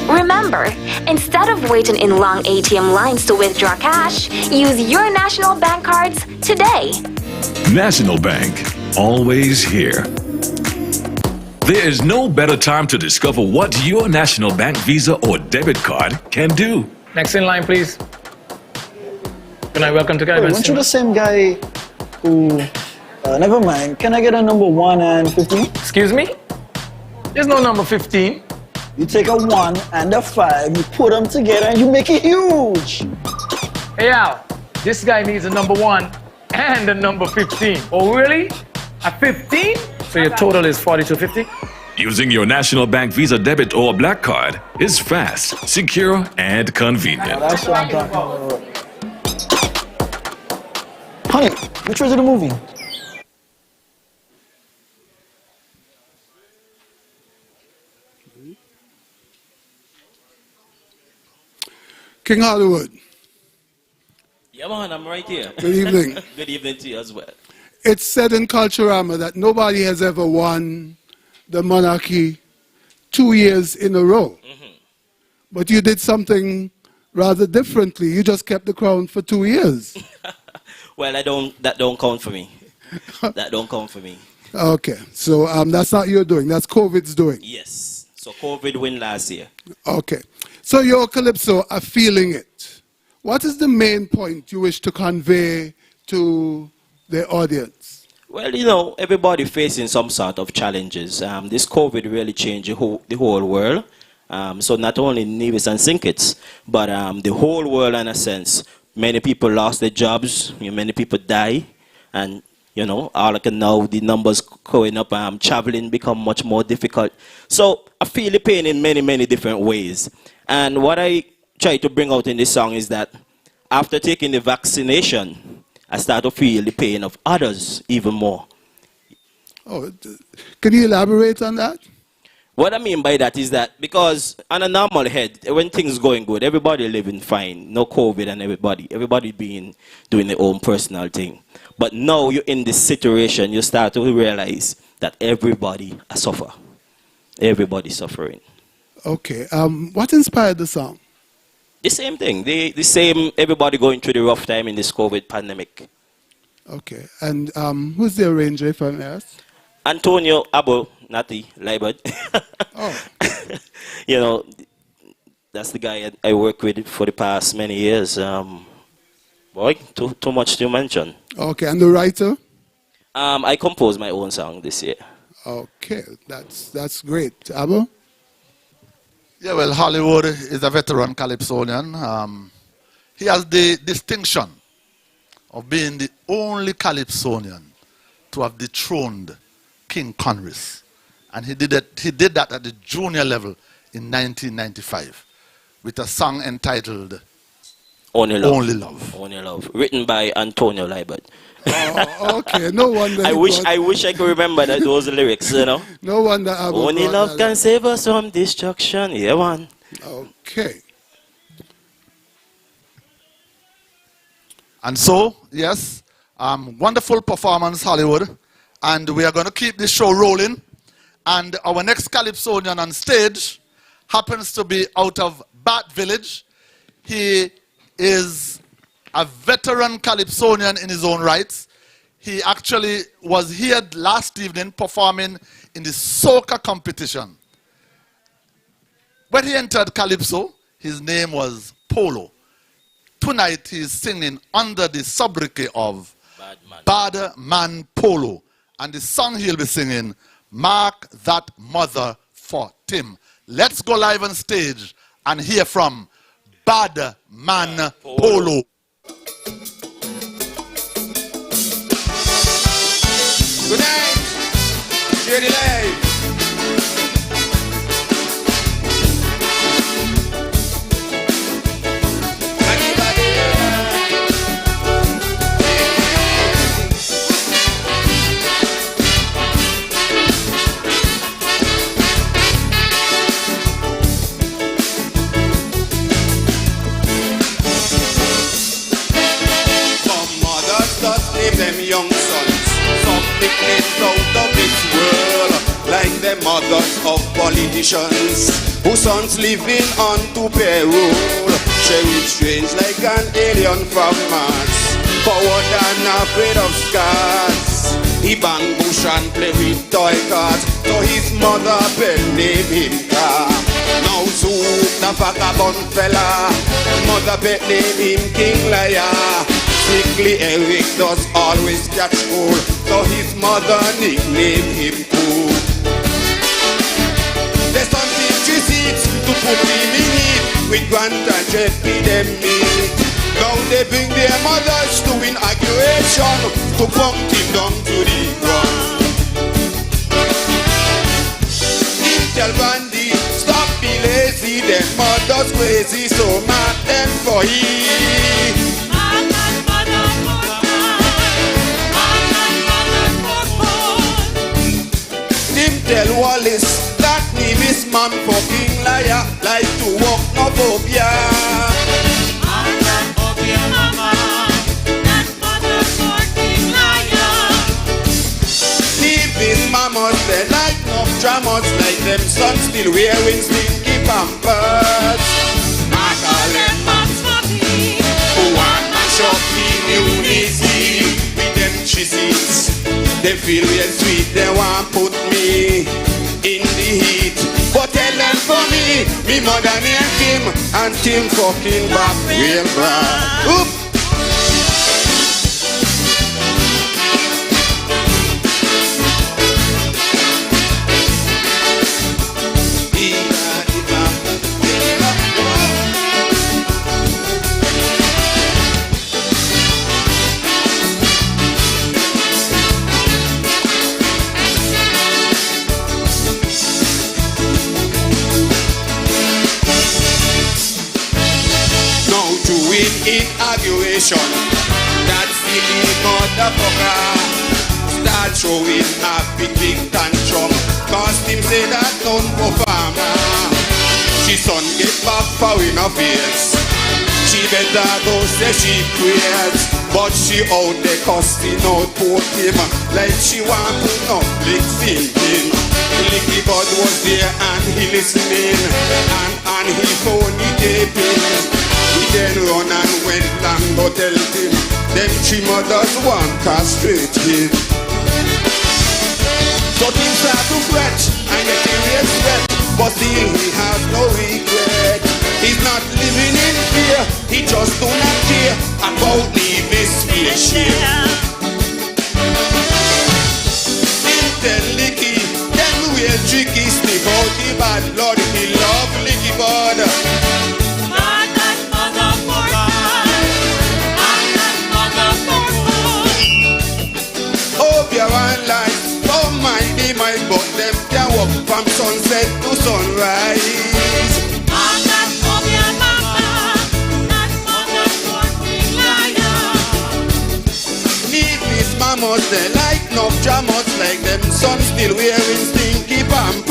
Remember, instead of waiting in long ATM lines to withdraw cash, use your national bank cards today. National Bank, always here. There is no better time to discover what your National Bank Visa or debit card can do. Next in line, please. Good night, welcome to Cairo. Weren't you the same guy who... never mind. Can I get a number 1 and 15? Excuse me? There's no number 15. You take a 1 and a 5, you put them together and you make it huge. Hey Al, this guy needs a number 1 and a number 15. Oh really? A 15? So your total is 4250? Using your National Bank Visa debit or black card is fast, secure, and convenient. That's what I'm talking about. Honey, which was the movie? King Hollywood. Yeah, man, I'm right here. Good evening. Good evening to you as well. It's said in Culturama that nobody has ever won the monarchy 2 years in a row. But you did something rather differently. You just kept the crown for 2 years. Well, that don't count for me. That don't count for me. Okay, so that's not your doing. That's COVID's doing. Yes. So COVID win last year. Okay. So your Calypso are feeling it. What is the main point you wish to convey to the audience? Well, you know, everybody facing some sort of challenges. This COVID really changed the whole world. So not only Nevis and Sinkits, but the whole world in a sense. Many people lost their jobs, many people die, and you know, all I can know, the numbers going up, traveling become much more difficult. So I feel the pain in many, many different ways. And what I try to bring out in this song is that after taking the vaccination, I start to feel the pain of others even more. Oh, can you elaborate on that? What I mean by that is that because on a normal head, when things going good, everybody living fine, no COVID and everybody doing their own personal thing. But now you're in this situation, you start to realize that everybody suffer. Everybody suffering. Okay. What inspired the song? The same thing. The same, everybody going through the rough time in this COVID pandemic. Okay. And who's the arranger, if I may ask? Antonio Abo Nati Libert. Oh. You know, that's the guy I work with for the past many years. Boy, too much to mention. Okay, and the writer? I composed my own song this year. Okay, that's great. Abo? Yeah, well, Hollywood is a veteran calypsonian. He has the distinction of being the only calypsonian to have dethroned King Conris. And he did that at the junior level in 1995 with a song entitled Only Love. Only Love. Only Love. Written by Antonio Libert. Oh, okay, no wonder. I wish I could remember those lyrics, you know. No wonder. Only love can save us from destruction. Yeah, man. Okay. And so, yes, wonderful performance, Hollywood. And we are going to keep this show rolling. And our next calypsonian on stage happens to be out of Bat Village. He is a veteran calypsonian in his own rights. He actually was here last evening performing in the soca competition. When he entered calypso, his name was Polo. Tonight he is singing under the sobriquet of Bad Man Polo. And the song he'll be singing, Mark That Mother for Tim. Let's go live on stage and hear from Bad Man Polo. Good night, Shady Live. Them young sons, some nicknames out of this world, like the mothers of politicians, whose sons living on to payroll, showing strange like an alien from Mars, forward and afraid of scars. He bang bush and play with toy cars, so his mother pen name him car. Now Zook the vagabond fella, mother pet name him King Liar. Sickly Eric does always catch cold, so his mother nicknamed him Cool. There's something she seeks to put him in it, with Grant and Jeffy them meet. Now they bring their mothers to inauguration, to pump him down to the ground. Him tell Bandy, stop be lazy, them mothers crazy, so mad them for him. Tell Wallace that Nevis man fucking liar, like to walk no phobia. Nevis mamas, they like no dramas, like them sons still wearing stinky pampers. I call them moms for me, who want my shop in Unity, with them cheesies. They feel real sweet, they want put me in the heat. But tell them for me, me mother named Tim, and Tim fucking back real bad. Oop. inauguration. That silly motherfucker start showing a big tantrum, cause him say that none performer. She son get back for in her face. She better go say she prayers, but she out there cussing out poor him like she want to public singing. Licky Bud was there and he listening, and he phone he taping. He then run and went and go tell him them three mothers want castrate him. So things start to fret and get real sweat, but still he has no regret. He's not living in fear, he just do not care about leaving spaceship. Him tell Licky, them real tricky, sniff out the bad blood, he love Licky Bud. Hope you're online. Oh my day, my but them can walk from sunset to sunrise. Need Miss Mammals, they like no jammers, like them sons still wearing stinky pampers.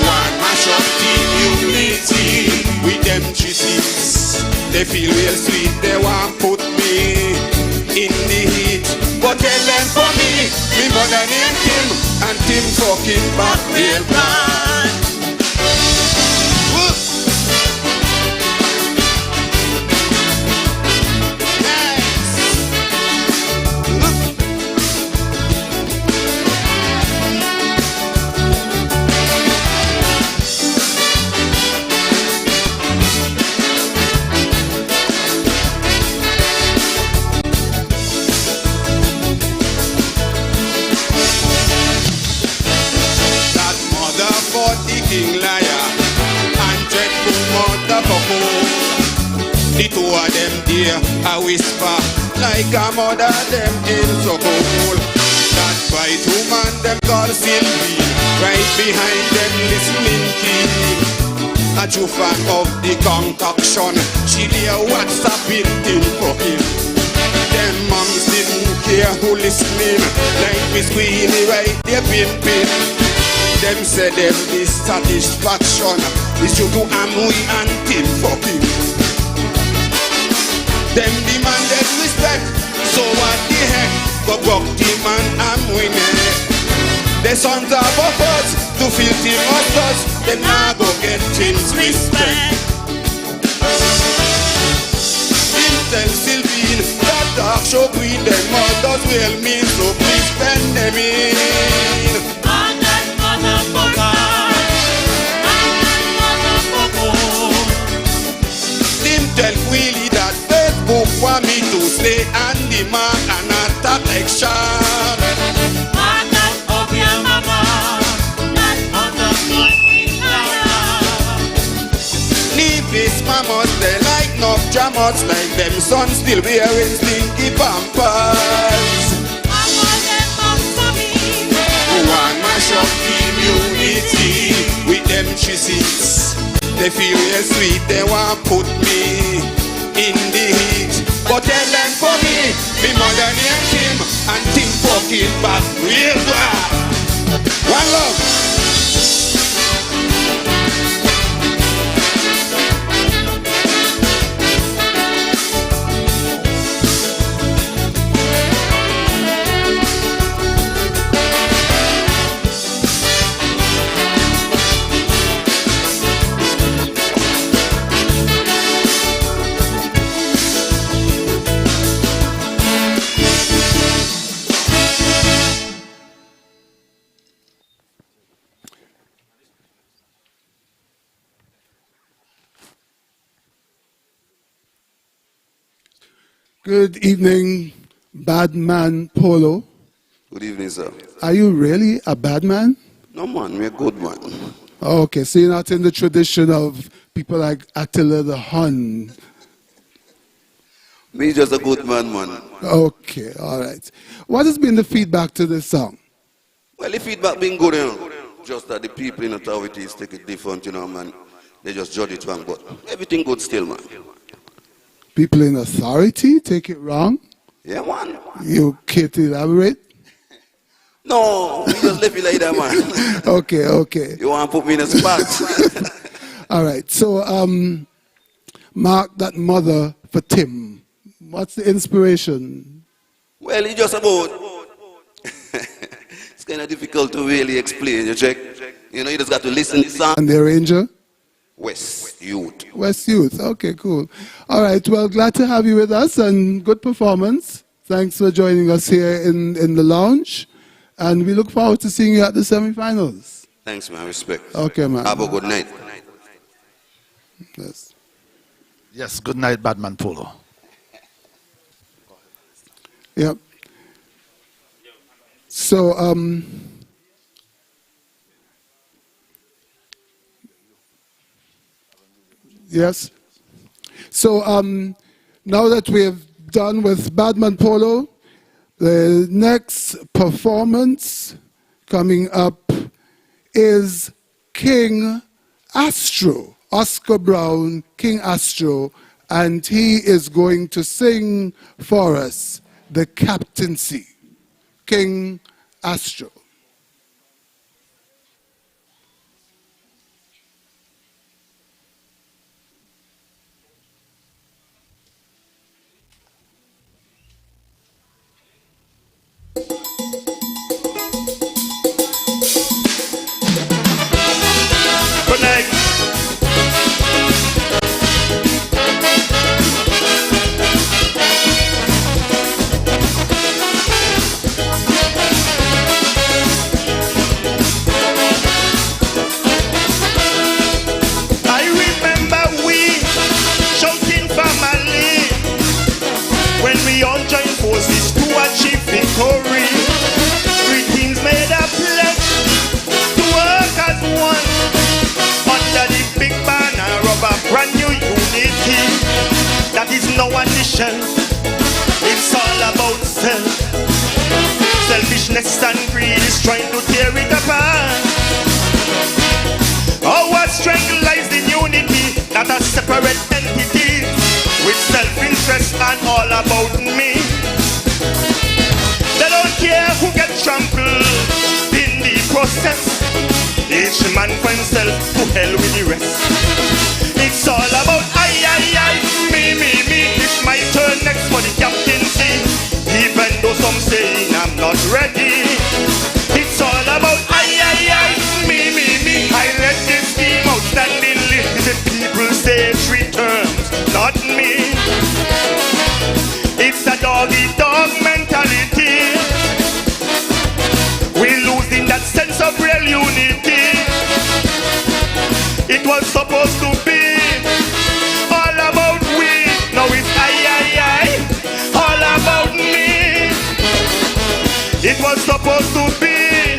One mash up team unity with them cheesies. They feel real sweet, they want put me in the heat. But tell them for me mother named Tim, and Tim fucking back real blind. Liar and dreadful motherfucker. The two of them dear, I whisper like a mother them in so cool. That bright woman them call Sylvie, right behind them listening key. A true fan of the concoction, she dear WhatsApping him for him. Them moms didn't care who listening, like Miss Queenie right there pin. Them say them dissatisfaction is due to Amui and Tim fucking. Them demanded respect, so what the heck? Go broke Tim and Amui neck. The sons of buffers to filthy monsters, them now go get Tim's respect. Tim tell Sylvine that dark show queen, them mothers will mean, so please spend them in. Tim tell Willie that Facebook for me to slay and demand an attack action. Leave this mammals, they like no jammers, like them sons still wearing stinky pampers. One mash up immunity with them cheesies. They feel real sweet, they want put me in the heat. But tell them for me mother named Tim, and Tim fucking back real bad. One love. Good evening, bad man Polo. Good evening, sir. Are you really a bad man? No, man, we're good, man. Okay, so you're not in the tradition of people like Attila the Hun. Me just a good man, man. Okay, all right. What has been the feedback to this song? Well, the feedback been good, you know. Just that the people in authorities take it different, you know, man. They just judge it wrong, but everything good still, man. People in authority take it wrong? Yeah, man. You care to elaborate? No, we just left it like that, man. Okay. You want to put me in a spot? All right, so Mark, that mother for Tim. What's the inspiration? Well, it's just about... It's kind of difficult to really explain, you check? You know, you just got to listen to the song. And the arranger? West Youth. West Youth, okay, cool. All right, well, glad to have you with us and good performance. Thanks for joining us here in the lounge. And we look forward to seeing you at the semifinals. Thanks, man. Respect. Okay, man. Have a good night. Yes. Yes, good night, Man Polo. Yep. So, yes. So, now that we have done with Man Polo, the next performance coming up is King Astro, Oscar Brown, King Astro, and he is going to sing for us the captaincy. King Astro. Good night. I remember we shouting family when we all joined forces to achieve victory. Three teams made a pledge to work as one under the big banner of a brand new unity. That is no addition, it's all about self. Selfishness and greed is trying to tear it apart. Our strength lies in unity, not a separate entity with self-interest and all about me. They don't care who gets trampled in the process. Each man for himself, to hell with the rest. It's all about I, me. It's my turn next for the captaincy. Even though some saying I'm not ready. It's all about I, me. I let this team outstandingly. The people say 3 terms, not me. It's a dog-eat-dog mentality. We're losing that sense of real unity. It was supposed to be all about we. Now it's I, all about me. It was supposed to be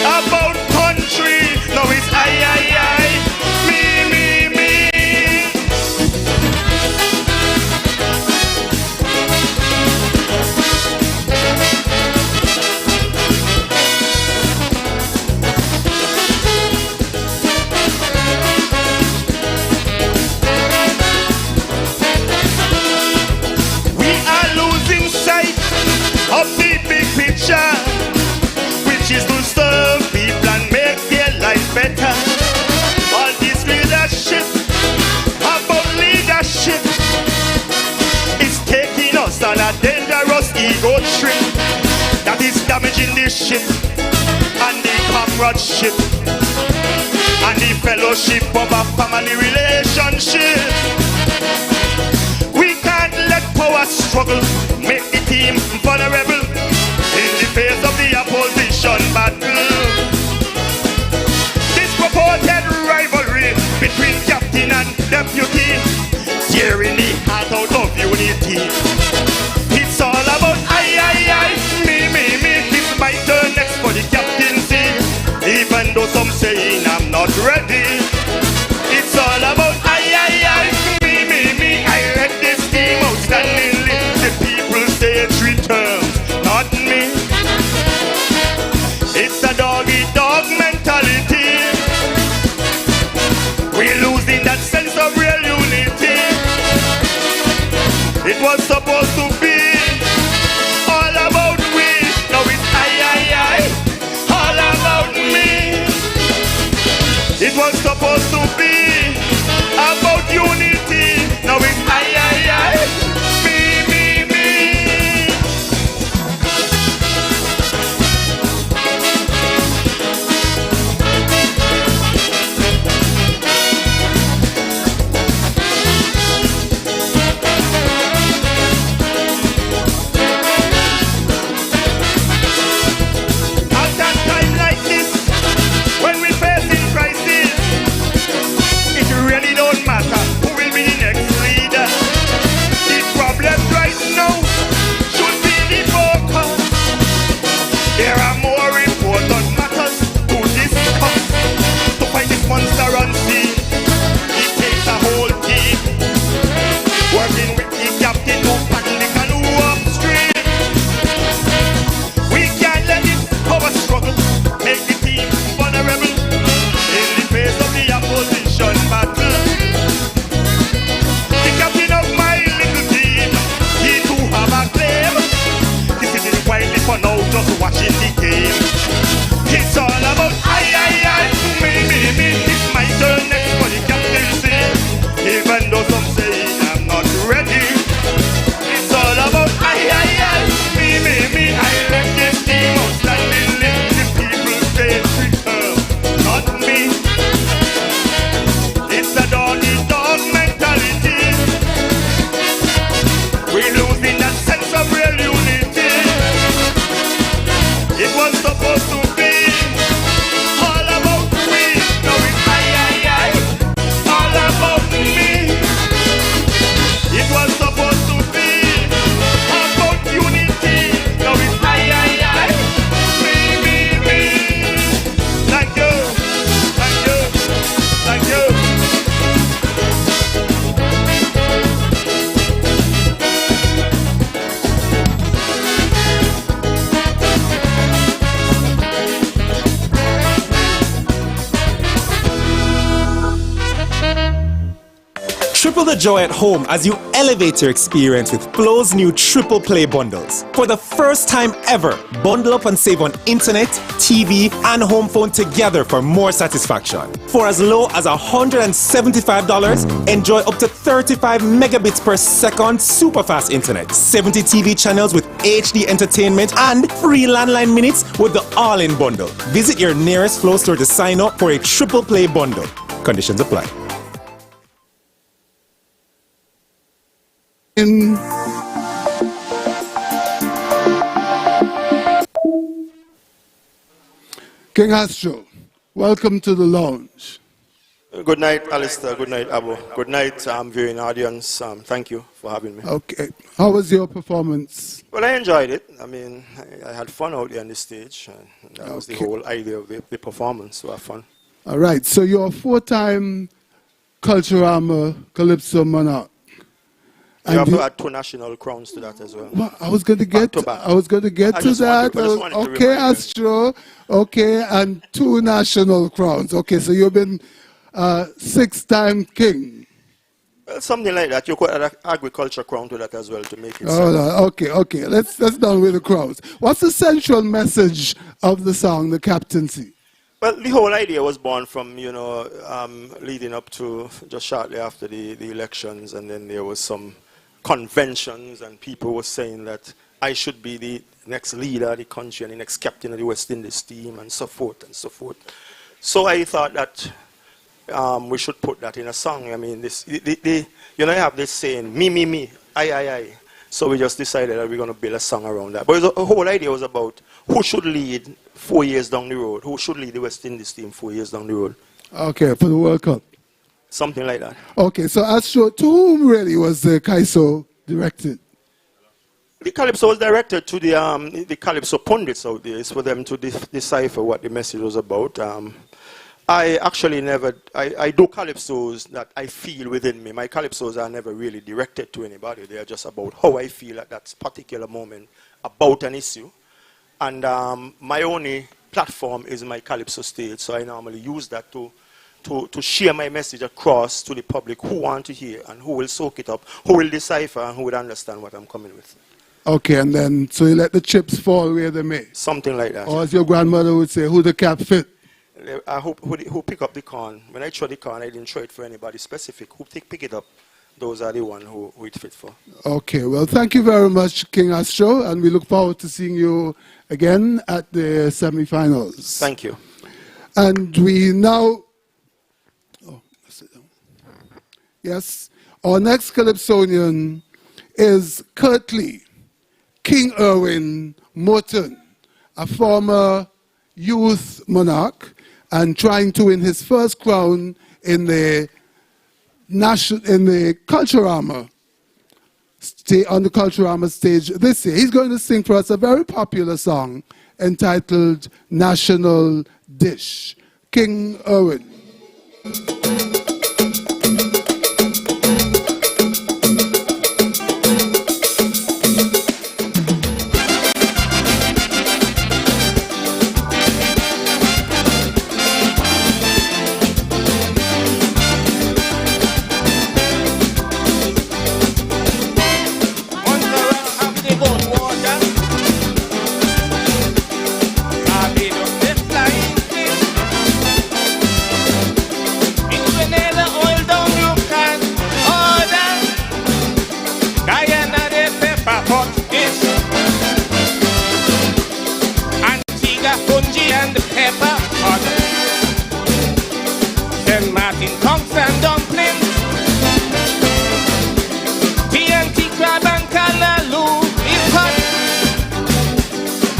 about country. Now it's I, me. We are losing sight of the big picture, which is to serve people and make their life better. All this leadership, about leadership, is taking us on a dangerous ego trip that is damaging this ship and the comradeship and the fellowship of a family relationship. We can't let power struggle make the team vulnerable in the face of the opposition battle. This purported rivalry between captain and deputy, tearing the heart out of unity. It's all about I, me. It's my turn next for the captaincy. Even though some saying I'm not ready. It's all about I, me. I let this team outstandingly. The people just watching the game. It's all about I, me. It's my turn next for the captaincy. Even though some say I'm not ready. It's all about I, me. I left this team outstanding. Let the people say not me. It's a dog mentality. We're losing that sense of real unity. It was supposed to be all about we. Now it's I, all about me. It was supposed to be about unity. Now it's I, me. Thank you. Triple the joy at home as you elevate your experience with Flo's new Triple Play bundles. For the first time ever, bundle up and save on internet, TV, and home phone together for more satisfaction. For as low as $175, enjoy up to 35 megabits per second super fast internet, 70 TV channels with HD entertainment, and free landline minutes with the all-in bundle. Visit your nearest Flo store to sign up for a Triple Play bundle. Conditions apply. King Astro, welcome to the lounge. Good night, Alistair. Good night, Abu. Good night, viewing audience. Thank you for having me. Okay. How was your performance? Well, I enjoyed it. I mean, I had fun out there on the stage. That was the whole idea of the performance, to have fun. All right. So you're a 4-time Culturama Calypso monarch. You have to add 2 national crowns to that as well. Well, I was going to get to that. Okay, Astro. Okay, and 2 national crowns. Okay, so you've been 6-time king. Well, something like that. You could add an agriculture crown to that as well to make it. Okay. Let's done with the crowns. What's the central message of the song, The Captaincy? Well, the whole idea was born from, leading up to just shortly after the elections, and then there was some conventions, and people were saying that I should be the next leader of the country and the next captain of the West Indies team, and so forth and so forth. So I thought that we should put that in a song. I mean, you have this saying, me, I. So we just decided that we're going to build a song around that. But the whole idea was about who should lead 4 years down the road, who should lead the West Indies team 4 years down the road. Okay, for the World Cup. Something like that. Okay, so Astro, to whom really was the Kaiso directed? The Calypso was directed to the Calypso pundits out there. It's for them to decipher what the message was about. I actually I do Calypsos that I feel within me. My Calypsos are never really directed to anybody. They are just about how I feel at that particular moment about an issue. And my only platform is my Calypso stage, so I normally use that to share my message across to the public who want to hear and who will soak it up, who will decipher, and who will understand what I'm coming with. Okay, and then, so you let the chips fall where they may? Something like that. Or as your grandmother would say, who the cap fit? I hope who pick up the corn. When I throw the corn, I didn't throw it for anybody specific. Who pick it up, those are the ones who it fit for. Okay, well, thank you very much, King Astro, and we look forward to seeing you again at the semi-finals. Thank you. And we now... Yes, our next Calypsonian is curtly King Irwin Morton, a former youth monarch and trying to win his first crown in the Culturama on the Culturama stage this year. He's going to sing for us a very popular song entitled National Dish. King Irwin. and the pepper pot. St. Martin conchs and dumplings. TNT crab and callaloo is hot.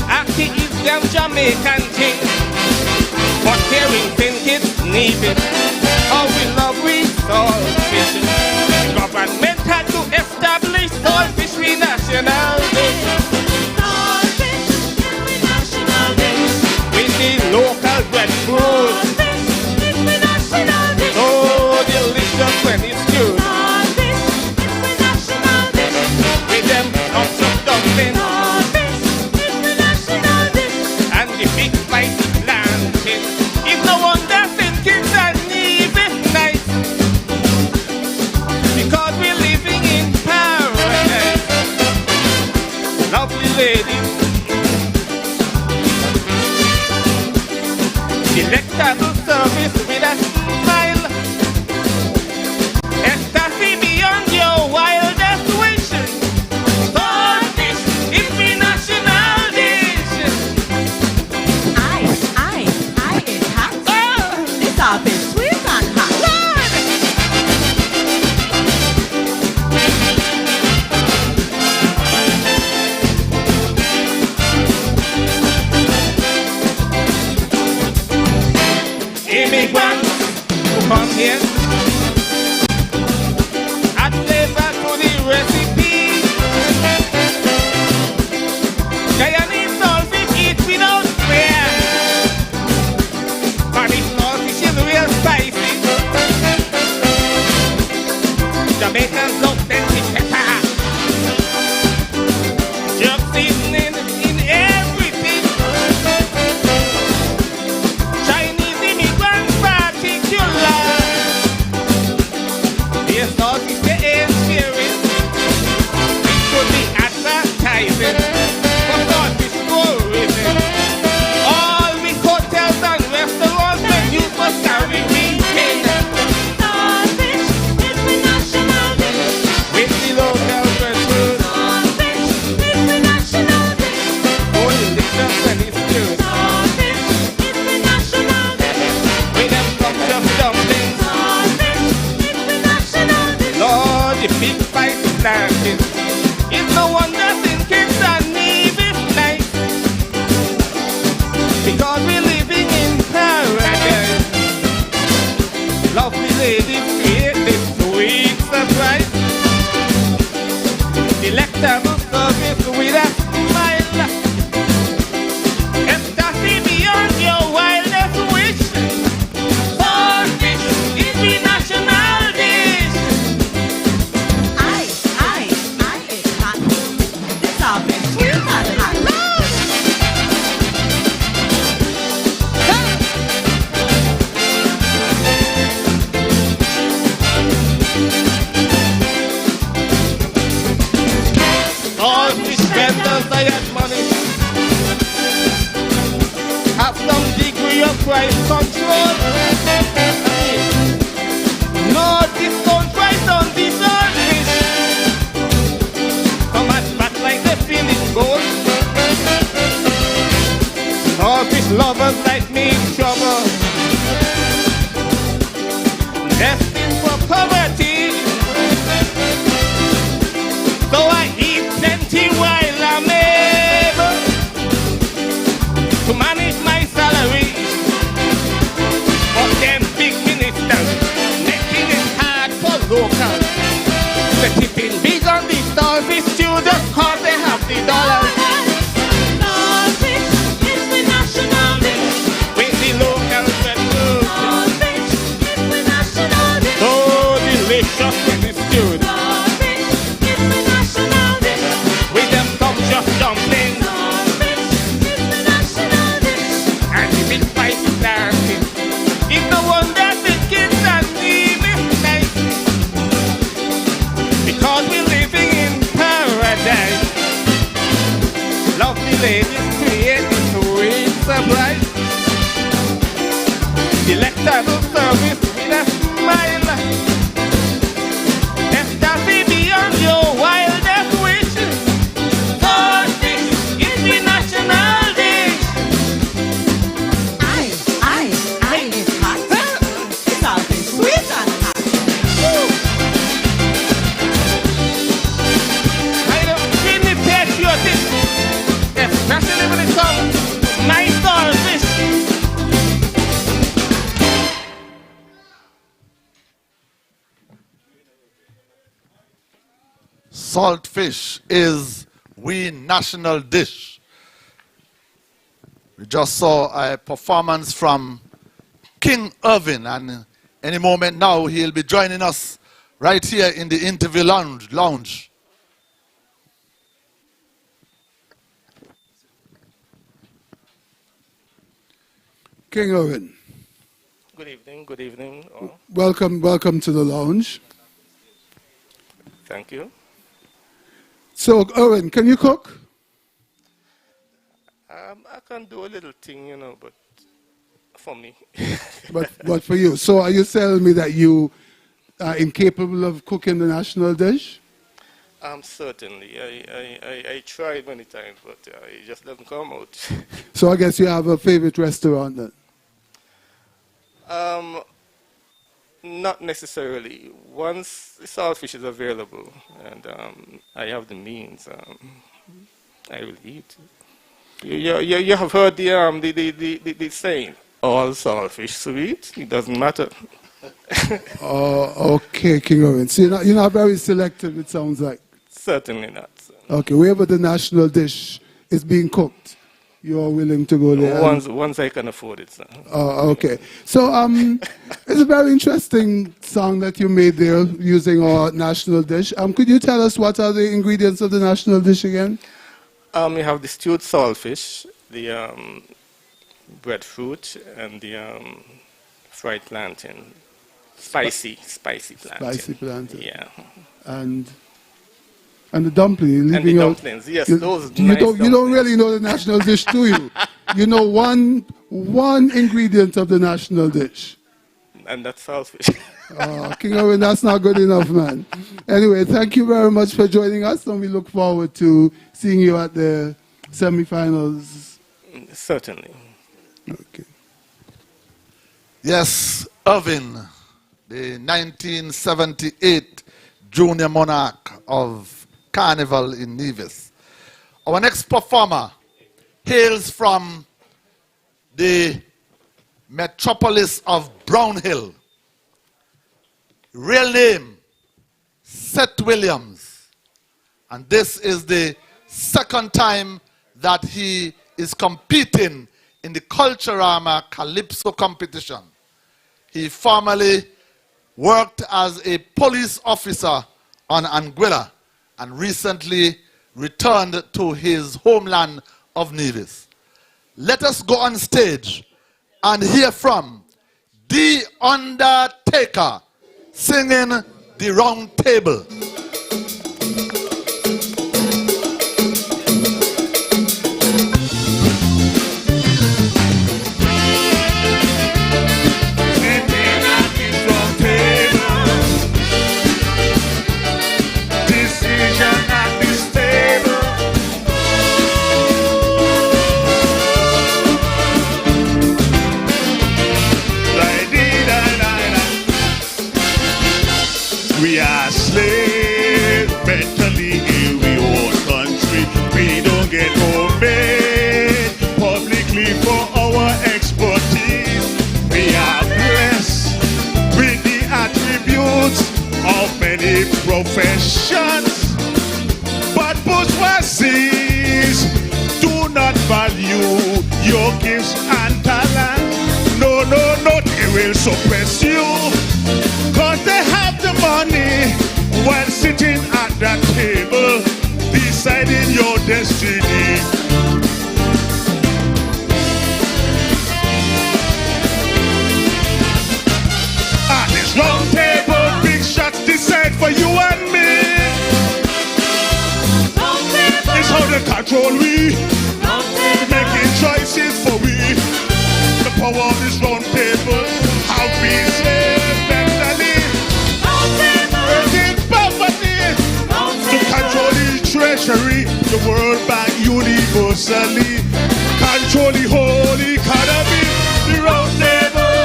Aki is them Jamaican thing. But Carrington kids need it. How we love we saltfish. Government had to establish saltfish national day. Saltfish national day. With the local breadfruit. Saltfish national day. So delicious when it's good. Saltfish national day. With them lumps of dumplings. Saltfish national day. And the big spicy plantain. It's no wonder thinking that leave it nice. Because we're living in paradise. Lovely ladies. Delectable service with a smile. Ecstasy beyond your wildest wishes. Saltfish is the national dish. I is hot. This saltfish sweet and hot. Immigrants who come here add flavor to the recipe. Guyanese saltfish eat without fear. Spanish saltfish is real spicy. Jamaicans love plenty pepper. Jerk seasoning in everything. Chinese immigrants particular. Their saltfish they ain't sharing. It could be advertising for saltfish tourism. All the hotels and restaurants menus for Caribbean. Saltfish is the national dish. With the local breadfruit. Saltfish is the national dish. Oh, delicious when it's good. Saltfish is the national dish. With them clumps of dumplings. Saltfish is the national dish. Lord, the big spicy plantain. It's no wonder thinkings and leave it nice. Because we're living in paradise. Lovely ladies create this sweet surprise. Delectable service with a smile. Ecstasy beyond your wildest wish. Saltfish is the national dish. I is hot. This saltfish sweet and hot. Saltfish vendors I admonish. Have some degree of price control. No discount price on the saltfish. Come at back like they feel it gold. Saltfish lovers like me in trouble. Destined for poverty. So I eat plenty while I'm able to manage my salary. But them big ministers making it hard for locals. They're tipping big on the saltfish stew just cause they have the dollars. Saltfish is the national dish. With the local breadfruit. Saltfish is the national dish. So delicious when it's stewed. Saltfish is the national dish. With them sumptuous dumplings. Saltfish is the national dish. And the big spicy plantain. It's no wonder the kids and leave it nice. Because we're living in paradise. Lovely ladies create this sweet surprise. Delectable service with a smile. Ecstasy beyond your wildest wishes. Saltfish is the national dish. National with the song, my saltfish. Saltfish is we national dish. We just saw a performance from King Irwin, and any moment now he'll be joining us right here in the interview lounge. King Irwin. Good evening, good evening. All. Welcome to the lounge. Thank you. So, Irwin, can you cook? I can do a little thing, you know, but for me. but for you. So are you telling me that you are incapable of cooking the national dish? Certainly. I tried many times, but it just doesn't come out. So I guess you have a favorite restaurant then? Not necessarily. Once the saltfish is available and I have the means, I will eat. You have heard the saying, all saltfish sweet, it doesn't matter. Okay, King Irwin. So you're not very selective, it sounds like. Certainly not. Okay, wherever the national dish is being cooked, you're willing to go there? Once I can afford it, sir. Okay. So it's a very interesting song that you made there using our national dish. Could you tell us what are the ingredients of the national dish again? We have the stewed saltfish, the breadfruit, and the fried plantain. Spicy plantain. Spicy plantain. Yeah. And the dumpling. And the dumplings, yes, those you don't really know the national dish, do you? You know one ingredient of the national dish. And that's saltfish. King Irwin, that's not good enough, man. Anyway, thank you very much for joining us, and we look forward to seeing you at the semifinals. Certainly. Okay. Yes, Irwin, the 1978 junior monarch of Carnival in Nevis. Our next performer hails from the metropolis of Brownhill. Real name, Seth Williams. And this is the second time that he is competing in the Culturama Calypso competition. He formerly worked as a police officer on Anguilla and recently returned to his homeland of Nevis. Let us go on stage and hear from the Undertaker singing The Round Table. We are slaves mentally in we own country. We don't get obeyed publicly for our expertise. We are blessed with the attributes of many professions, but bourgeoisies do not value your gifts and talent. No, they will suppress you, 'cause they have the money while sitting at that table, deciding your destiny. At this round table, big shots decide for you and me. It's how they control we, making choices for we. The power of this round table, how we slave mentally, urging poverty to control the treasury, the World Bank universally, control the whole economy, the round table,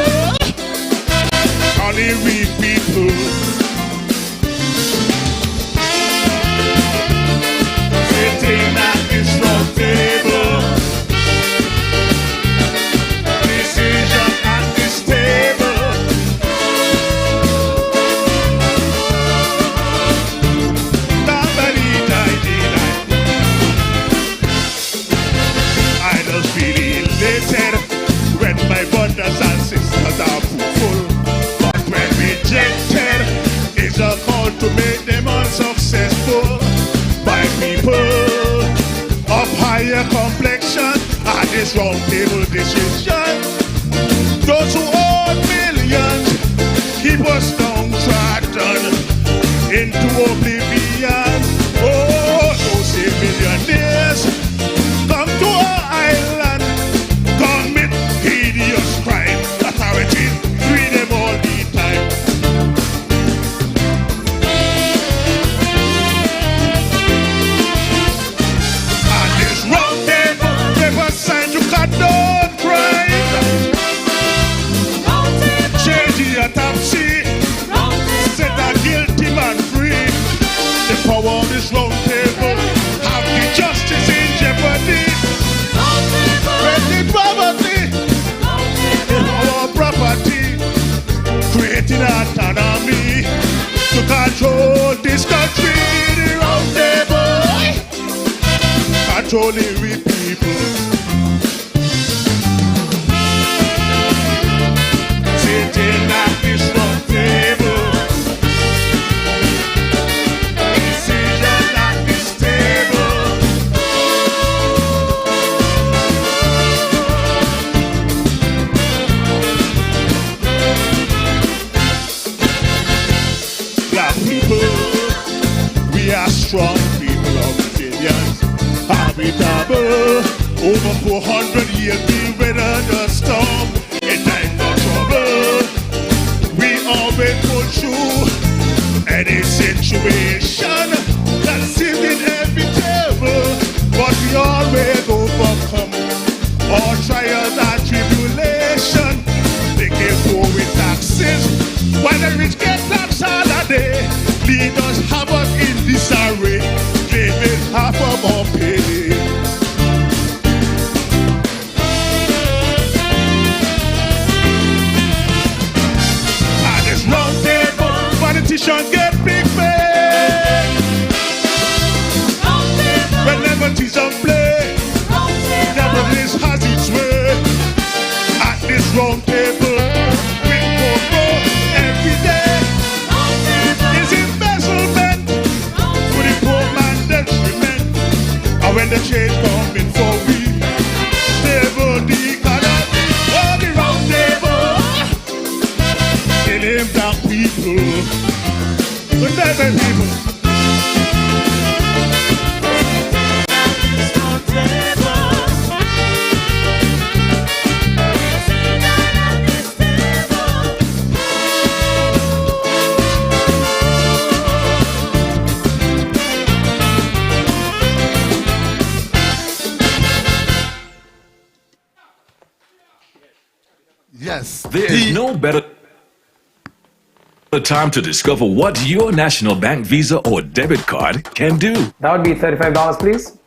only we people. Sitting at this round table. just feel elated when my brothers and sisters are fruitful. But when rejected, it's a call to make them unsuccessful. By people of higher complexion at this round table decision. Those who own millions keep us downtrodden into oblivion. Oh, those millionaires come to our island, commit hideous crime. Authorities free them all the time. At this round table, paper signed to cut down crime. Change the autopsy, set a guilty man free. The power of this round table have the justice in jeopardy. Creating poverty in our property, creating autonomy to control this country. The round table controlling we people. Sitting at this round table. Strong people of opinions, habitable. Over 400 years we weathered the storm. In time of trouble, we always pull through any situation that seems inevitable. But we always overcome all trials and tribulation. They can go with taxes while the rich get tax holiday. Leaders have us in disarray, claiming half of our pay. At this round table, politicians get big pay. When nepotism play, nevertheless has its way. At this round table, we go every day. And when the change coming for we, table the color of the round table, killing black people, good night people. Yes. There is no better time to discover what your National Bank Visa or debit card can do. That would be $35, please.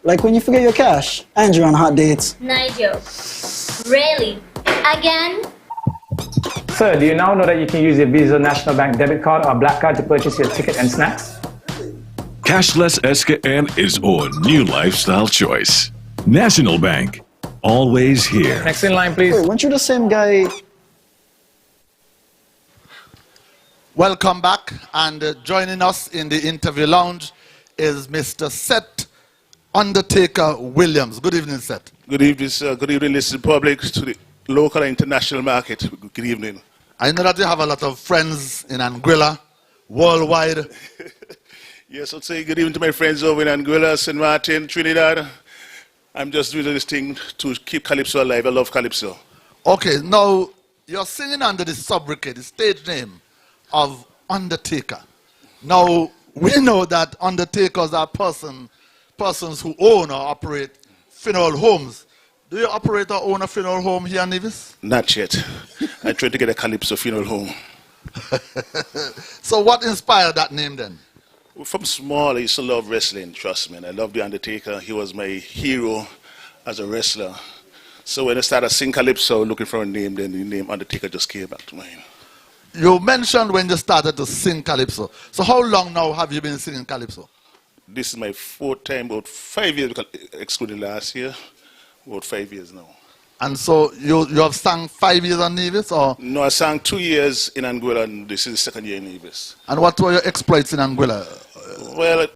Like when you forget your cash and you're on hot dates. Nigel, really? Again? Sir, do you now know that you can use your Visa National Bank debit card or black card to purchase your ticket and snacks? Cashless SKN is our new lifestyle choice. National Bank, always here. Next in line, please. Wait, weren't you the same guy? Welcome back, and joining us in the interview lounge is Mr. Seth Undertaker Williams. Good evening, Seth. Good evening, sir. Good evening, listening public, to the local and international market. Good evening. I know that you have a lot of friends in Anguilla, worldwide. Yes, I'd say good evening to my friends over in Anguilla, St. Martin, Trinidad. I'm just doing this thing to keep calypso alive. I love calypso. Okay, now you're singing under the sobriquet, the stage name of Undertaker. Now, we know that undertakers are persons who own or operate funeral homes. Do you operate or own a funeral home here in Nevis? Not yet. I tried to get a calypso funeral home. So what inspired that name then? From small, I used to love wrestling, trust me. And I loved the Undertaker. He was my hero as a wrestler. So when I started singing calypso, looking for a name, then the name Undertaker just came back to mind. You mentioned when you started to sing calypso. So how long now have you been singing calypso? this is my fourth time, about 5 years, excluding last year, about 5 years now. And so you have sung 5 years on Nevis, or? No, I sang 2 years in Anguilla, and this is the second year in Nevis. And what were your exploits in Anguilla? Well,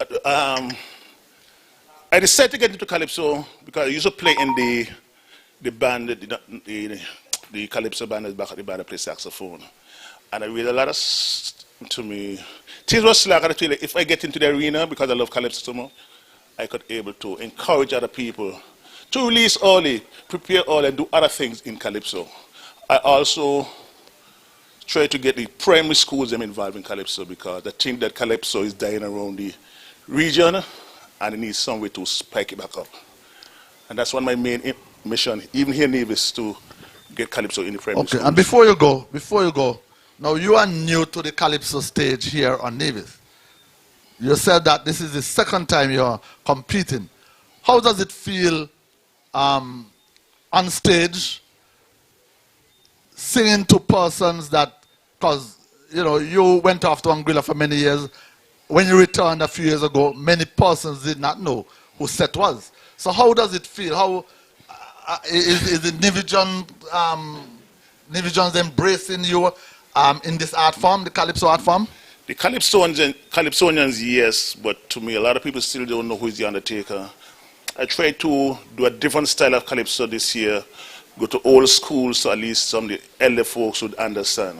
I decided to get into calypso because I used to play in the band, the calypso band is back at the band. I play saxophone, and I read a lot of to me. Things was slack. I feel like if I get into the arena because I love calypso so much, I could able to encourage other people to release early, prepare early, and do other things in calypso. I also try to get the primary schools them involved in calypso because I think that calypso is dying around the region and it needs some way to spike it back up. And that's one of my main mission, even here in Nevis, to get calypso in the primary schools. And before you go, now you are new to the calypso stage here on Nevis. You said that this is the second time you're competing. How does it feel on stage, singing to persons that, because you went off to Anguilla for many years. When you returned a few years ago, many persons did not know who Seth was. So how does it feel? How is the Nivijans embracing you in this art form, the calypso art form? The calypsonians, yes, but to me, a lot of people still don't know who is the Undertaker. I tried to do a different style of calypso this year, go to old schools so at least some of the elder folks would understand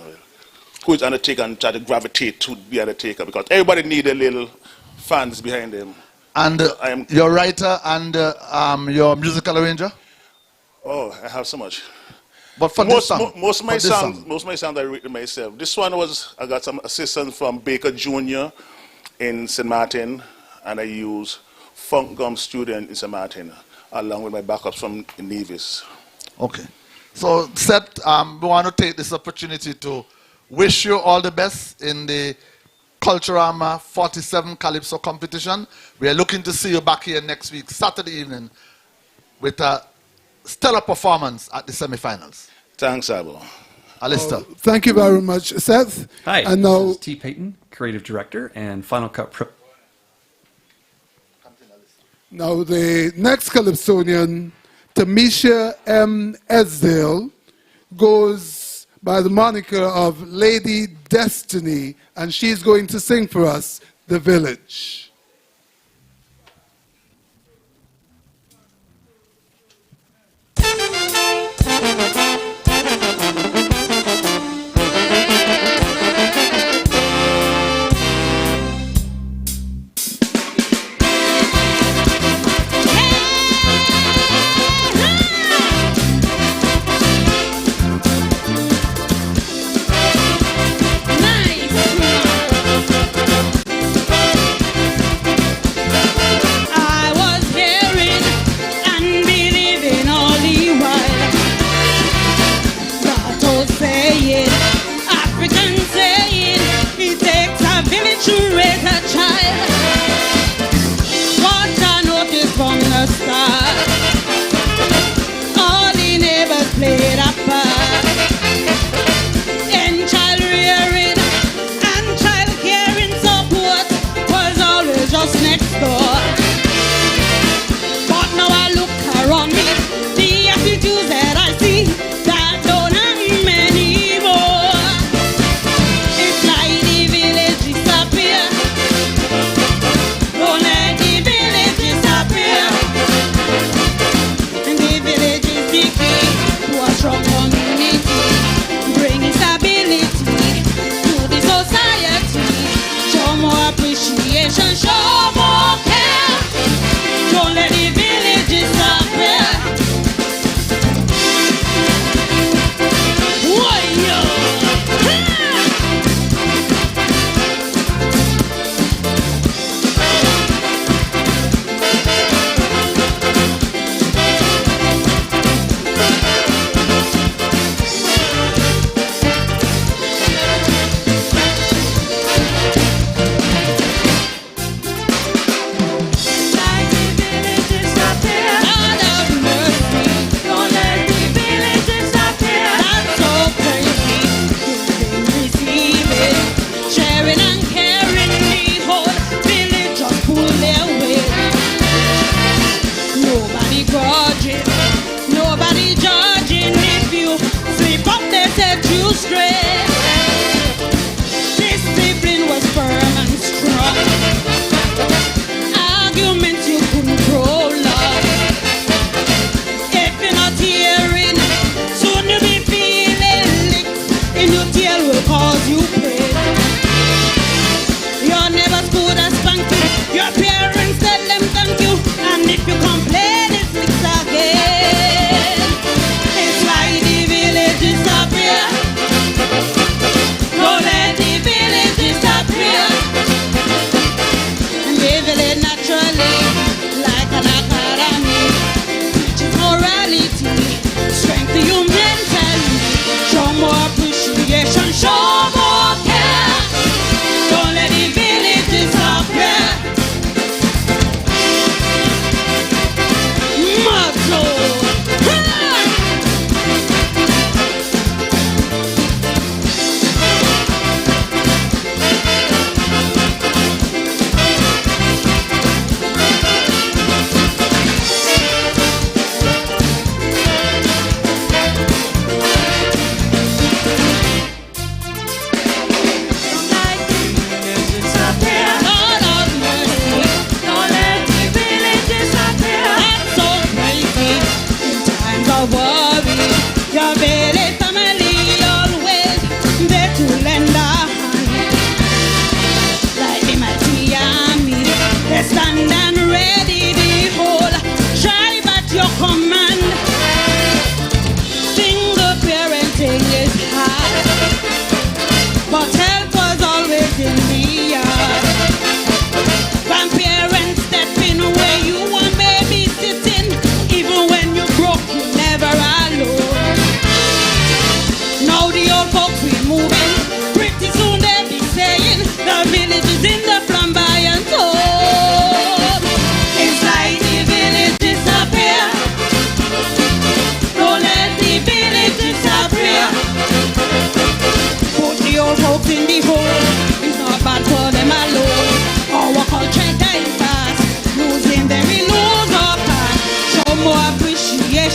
who is Undertaker and try to gravitate to the Undertaker because everybody needs a little fans behind them. And you're a writer and you're a musical arranger? Oh, I have so much. But for most of my songs I written myself. This one I got some assistance from Baker Jr. in St. Martin, and I use Funk Gum Studio in St. Martin, along with my backups from Nevis. Okay. So, Seth, we want to take this opportunity to wish you all the best in the Culturama 47 Calypso competition. We are looking to see you back here next week, Saturday evening, with a stellar performance at the semifinals. Thanks, Abo. Alistair. Thank you very much, Seth. Hi, and now, this is T. Payton, Creative Director and Final Cut Pro. Now the next Calypsonian, Tamisha M. Esdale, goes by the moniker of Lady Destiny, and she's going to sing for us, The Village.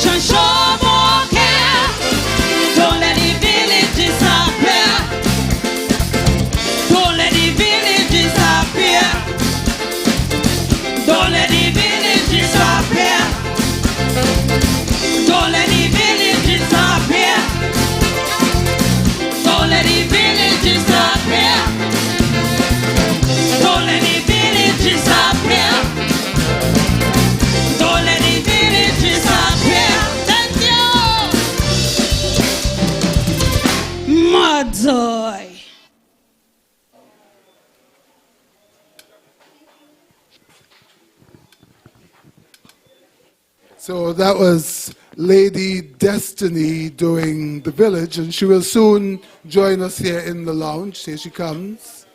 nation show more care. Don't let the village disappear. Don't let the village disappear. Don't let the village disappear. Don't let the village disappear. Don't let the village disappear. Don't let the village disappear. Don't let the village disappear. Thank you. Mother. So that was Lady Destiny doing The Village, and she will soon join us here in the lounge. Here she comes.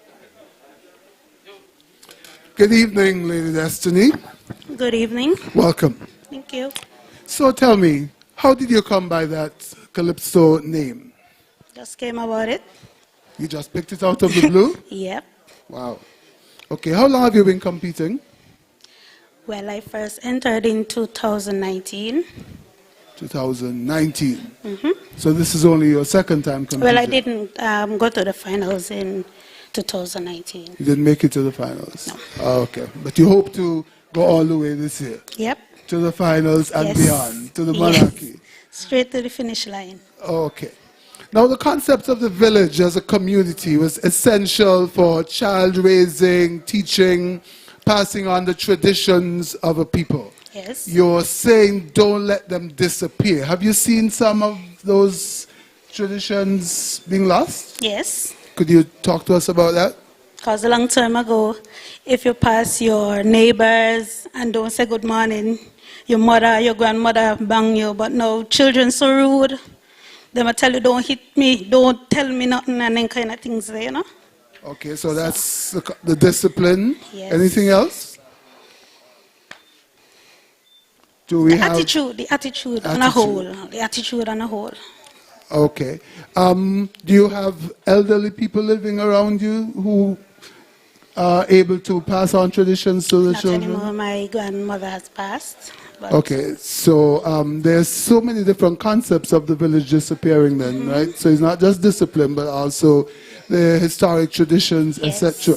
Good evening, Lady Destiny. Good evening. Welcome. Thank you. So tell me, how did you come by that calypso name? Just came about it. You just picked it out of the blue? Yep. Wow. Okay, how long have you been competing? Well, I first entered in 2019. 2019. hmm So this is only your second time competing? Well, I didn't go to the finals in 2019. You didn't make it to the finals? No. Oh, okay. But you hope to go all the way this year? Yep. To the finals and Yes. beyond, to the Yes. monarchy? Straight to the finish line. Okay. Now, the concept of the village as a community was essential for child raising, teaching, passing on the traditions of a people. Yes. You're saying don't let them disappear. Have you seen some of those traditions being lost? Yes. Could you talk to us about that? Because a long time ago, if you pass your neighbors and don't say good morning, your mother, your grandmother bang you. But now children so rude. They might tell you, don't hit me, don't tell me nothing, and then kind of things there, you know? Okay, so that's the discipline. Yes. Anything else? Do we The have attitude on a whole. The attitude on a whole. Okay. Do you have elderly people living around you who are able to pass on traditions to the Not children? anymore. My grandmother has passed. But Okay, so there's so many different concepts of the village disappearing then, right? So it's not just discipline, but also the historic traditions, etc.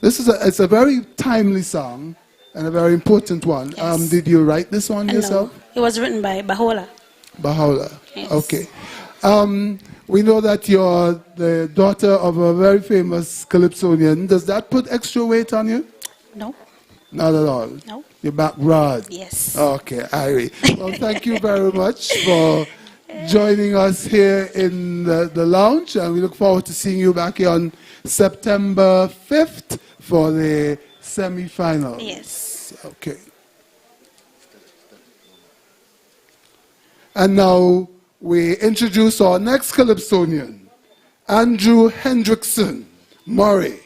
It's a very timely song and a very important one. Yes. Did you write this one yourself? It was written by Baha'u'llah. Baha'u'llah. Yes. Okay. We know that you're the daughter of a very famous calypsonian. Does that put extra weight on you? No. Not at all? No. You're back broad? Yes. Okay, Irwin. Well, thank you very much for joining us here in the lounge, and we look forward to seeing you back here on September 5th for the semi-finals. Yes. Okay. And now we introduce our next calypsonian, Andrew Hendrickson Murray,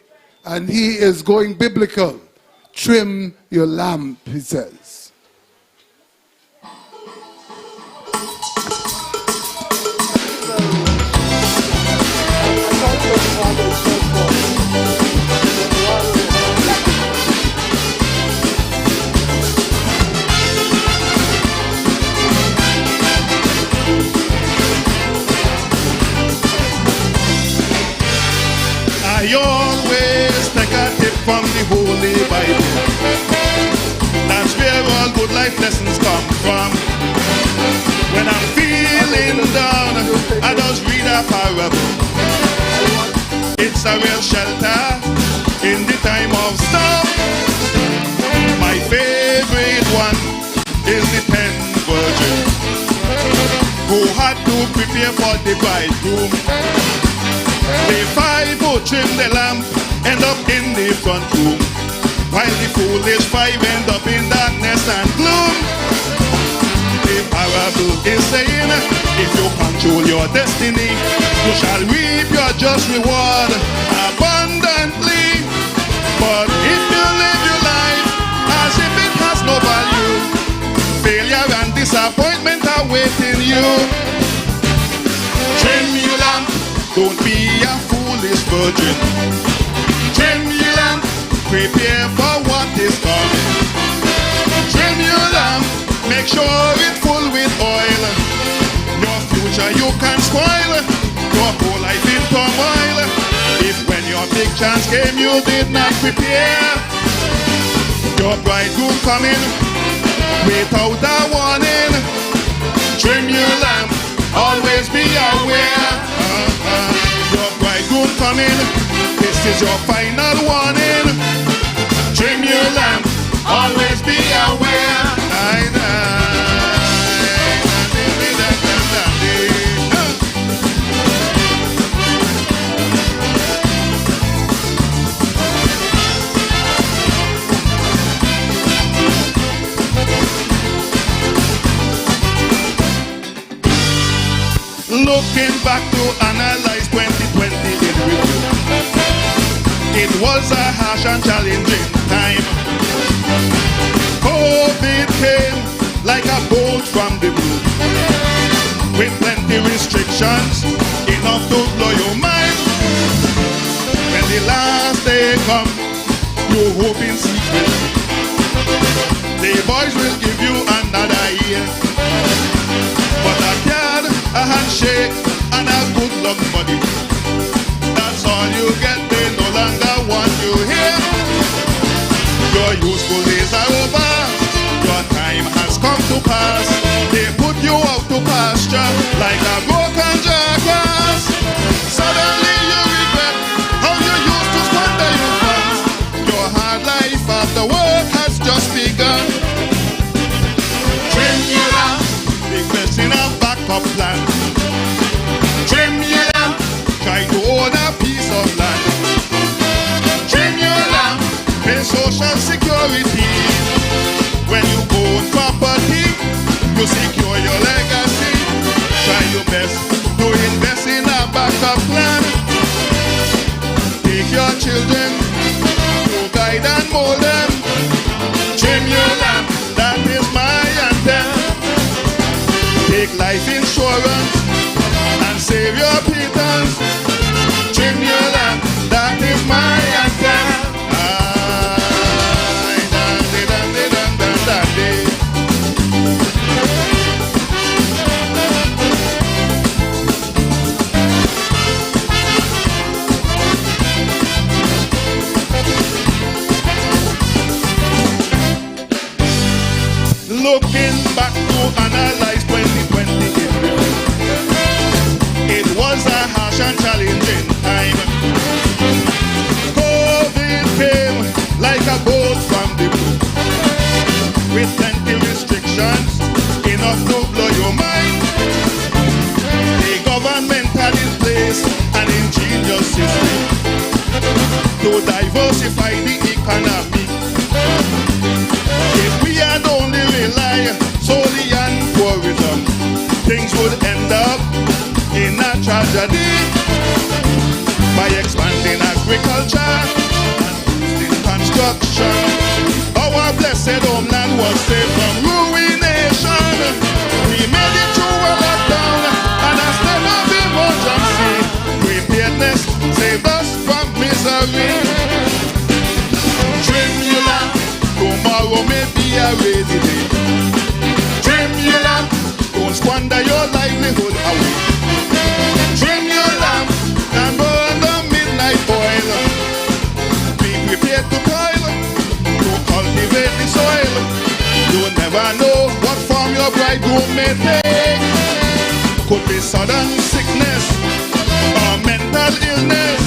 and he is going biblical. Trim your lamp, he says. I always take a tip from the Holy Bible. That's where all good life lessons come from. When I'm feeling down, I just read a parable. It's a real shelter in the time of storm. My favorite one is the 10 virgins who had to prepare for the bridegroom. The 5 who trim the lamp end up in the front room, while the foolish 5 end up in darkness and gloom. The parable is saying, if you control your destiny, you shall reap your just reward abundantly. But if you live your life as if it has no value, failure and disappointment are waiting you. Trim your lamp, don't be a foolish virgin. Trim your lamp, prepare for what is coming. Trim your lamp, make sure it's full with oil. chance came, you did not prepare. Your bridegroom coming without a warning. Trim your lamp, always be aware. Your bridegroom coming, this is your final warning. Trim your lamp, always be aware. Looking back to analyze 2020 in review, it was a harsh and challenging time. COVID came like a bolt from the blue, with plenty restrictions, enough to blow your mind. When the last day come, you hope in secret the boys will give you another year. But a card, a handshake, and a good luck buddy, that's all you get, they no longer want you here. Your useful days are over, your time has come to pass. They put you out to pasture like a broken jackass. Suddenly you regret how you used to squander your funds. Your hard life after work has just begun. Trim your lamp, big mess in a backup plan. Trim your lamp, try to own a piece of land. Trim your lamp, pay social security. When you own property, you secure your legacy. Try your best to invest in a backup plan. Take your children to guide and mold them. Trim your lamp, that is my anthem. Take life insurance and save your pittance. Trim your lamp, that is my anthem. Looking back to analyze 2020 in review, it was a harsh and challenging time. COVID came like a bolt from the blue, with plenty restrictions, enough to blow your mind. The government had in place an ingenious system to diversify the economy. If we had only rely solely on tourism, things would end up in a tragedy. By expanding agriculture and boosting construction, our blessed homeland was saved from ruination. We made it through a lockdown and a state of emergency. Preparedness saved us from misery. Trim your lamp, tomorrow may be a rainy day. Trim your lamp, don't squander your livelihood away. Trim your lamp and burn the midnight oil. Be prepared to toil, to cultivate the soil. You never know what form your bridegroom may take. Could be sudden sickness or mental illness.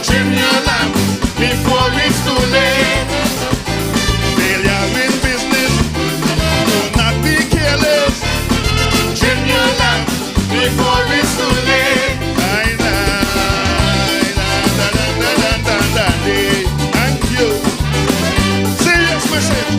Trim your lamp before it's too late. Failure in business, do not be careless. Trim your lamp before it's too late. Thank you. Serious message.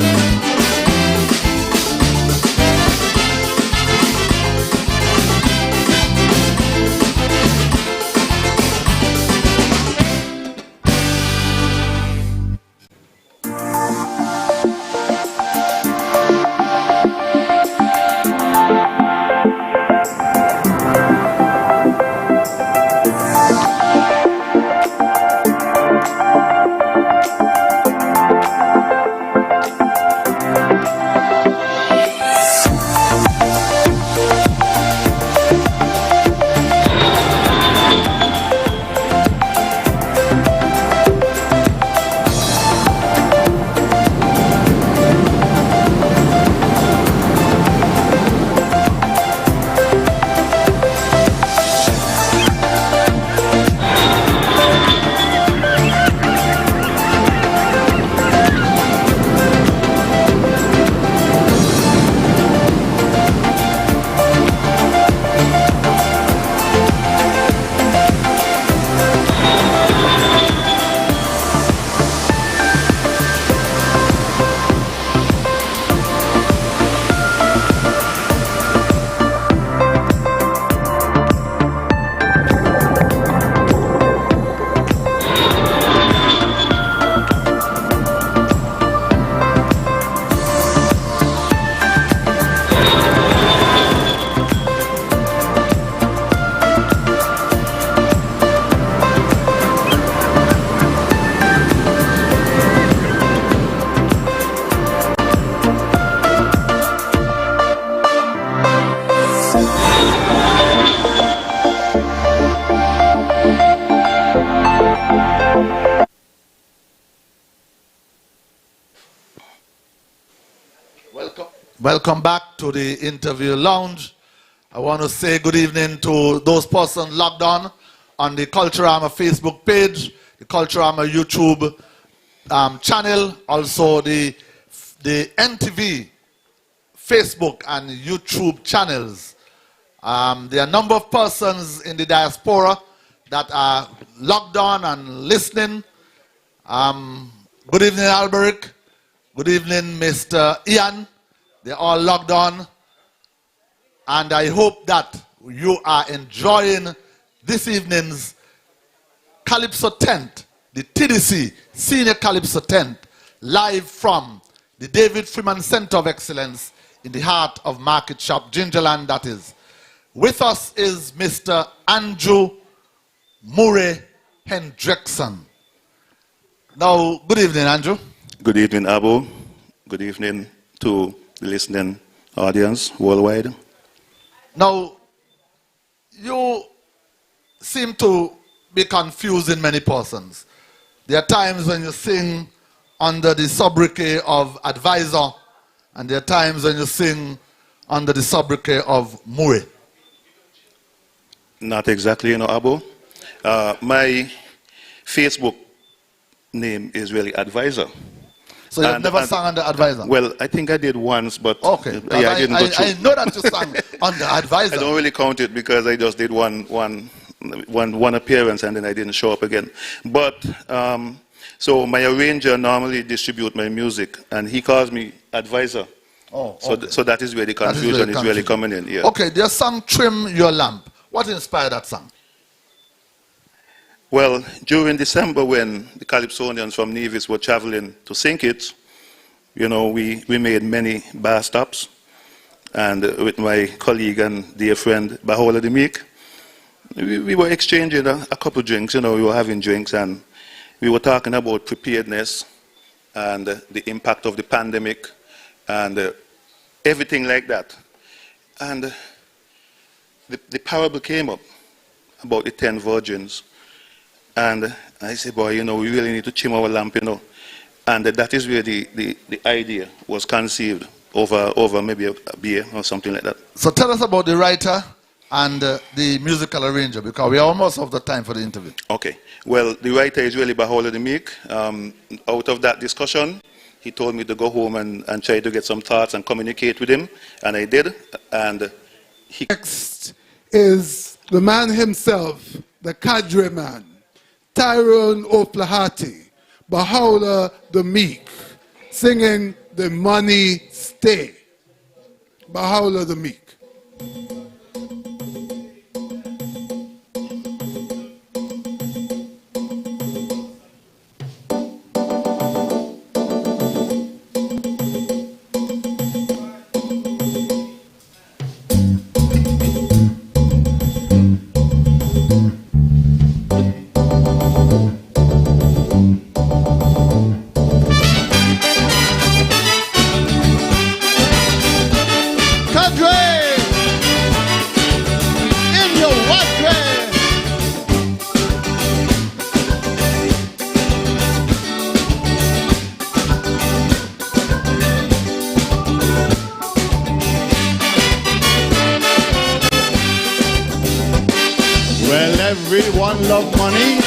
Welcome back to the interview lounge. I want to say good evening to those persons logged on the Culturama Facebook page, the Culturama YouTube channel, also the NTV Facebook and YouTube channels. There are a number of persons in the diaspora that are logged on and listening. Good evening, Alberic. Good evening, Mr. Ian. They're all logged on. And I hope that you are enjoying this evening's Calypso tent, the TDC Senior Calypso tent, live from the David Freeman Center of Excellence in the heart of Market Shop, Gingerland, that is. With us is Mr. Andrew Murray Hendrickson. Now, good evening, Andrew. Good evening, Abu. Good evening to the listening audience worldwide. Now, you seem to be confusing many persons. There are times when you sing under the sobriquet of advisor, and there are times when you sing under the sobriquet of Murray. Not exactly, Abu. My Facebook name is really Advisor. So you've never sung under Advisor? Well, I think I did once, but okay. Yeah, I didn't go through. I know that you sang under Advisor. I don't really count it because I just did one appearance and then I didn't show up again. But so my arranger normally distribute my music, and he calls me Advisor. Oh, okay. So that is where the confusion is really coming in. Yeah. Okay, their song "Trim Your Lamp." What inspired that song? Well, during December, when the Calypsonians from Nevis were traveling to sink it, we made many bar stops, and with my colleague and dear friend Baha'u'llah the Meek, we were exchanging a couple drinks. We were having drinks, and we were talking about preparedness and the impact of the pandemic and everything like that. And the parable came up about the 10 virgins. And I said, boy, we really need to trim our lamp, And that is where the idea was conceived over maybe a beer or something like that. So tell us about the writer and the musical arranger, because we are almost off the time for the interview. Okay. Well, the writer is really Baha'u'llah the Meek. Out of that discussion, he told me to go home and try to get some thoughts and communicate with him. And I did. And he... Next is the man himself, the cadre man, Tyrone O'Flaherty, Baha'u'llah the Meek, singing "The Money Stay." Baha'u'llah the Meek. Everyone love money,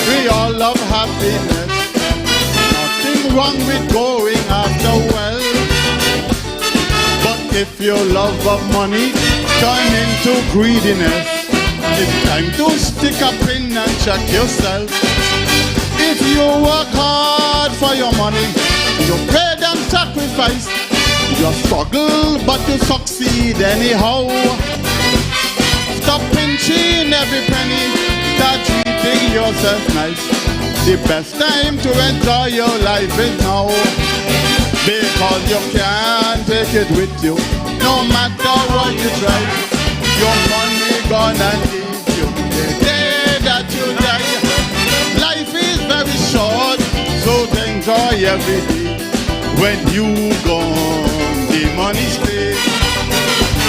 we all love happiness. Nothing wrong with going after wealth. But if your love of money turn into greediness, it's time to stick a pin and check yourself. If you work hard for your money, you pay them sacrifice. You struggle but you succeed anyhow. Stop pinching every penny, start treating yourself nice. The best time to enjoy your life is now, because you can't take it with you. No matter what you try, your money gonna leave you the day that you die. Life is very short, so enjoy every day. When you gone, the money stay.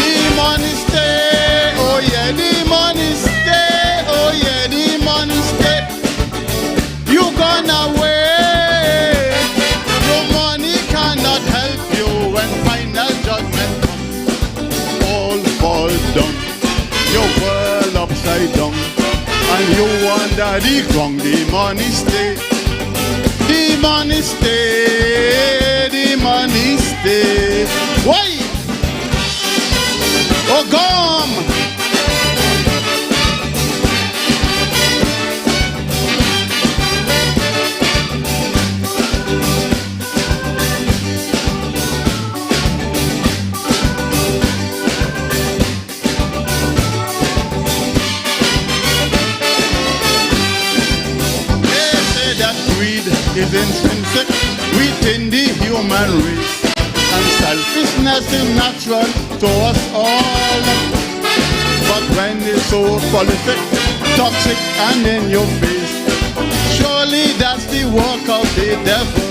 The money stay. Oh yeah, the money stay. Oh yeah, the money stay. You gonna wait. Your money cannot help you when final judgment under the ground, the money stay. The money stay, the money stay. Why? Oh, come! Is intrinsic within the human race, and selfishness is natural to us all. But when it's so prolific, toxic, and in your face, surely that's the work of the devil.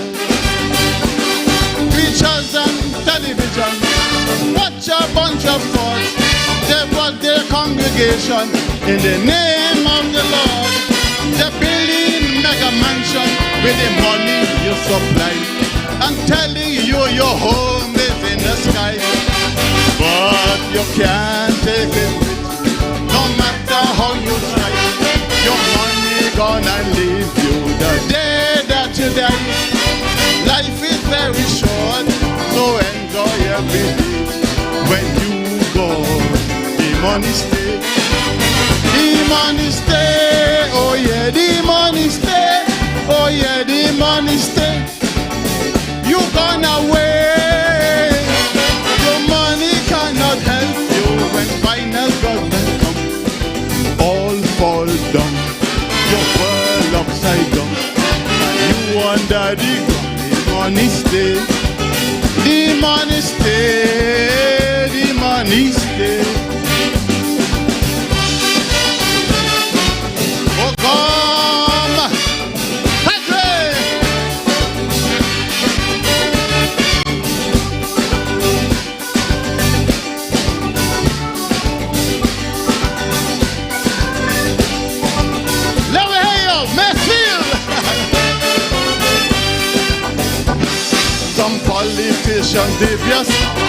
Preachers and television, watch a bunch of thoughts. They brought their congregation in the name of the Lord. They're building mega mansion with the money you supply, and telling you your home is in the sky. But you can't take it with you, no matter how you try. Your money gonna leave you the day that you die. Life is very short, so enjoy every day. When you go, the money stay. The money stay, oh yeah, the money stay. Oh yeah, the money stay. You gonna wait. Your money cannot help you when final judgment come. All fall down, your world upside down, and you under the ground. The money stay. The money stay. The money stay. Oh come, Padre. Let me hear you, Mansfield. Some politicians devious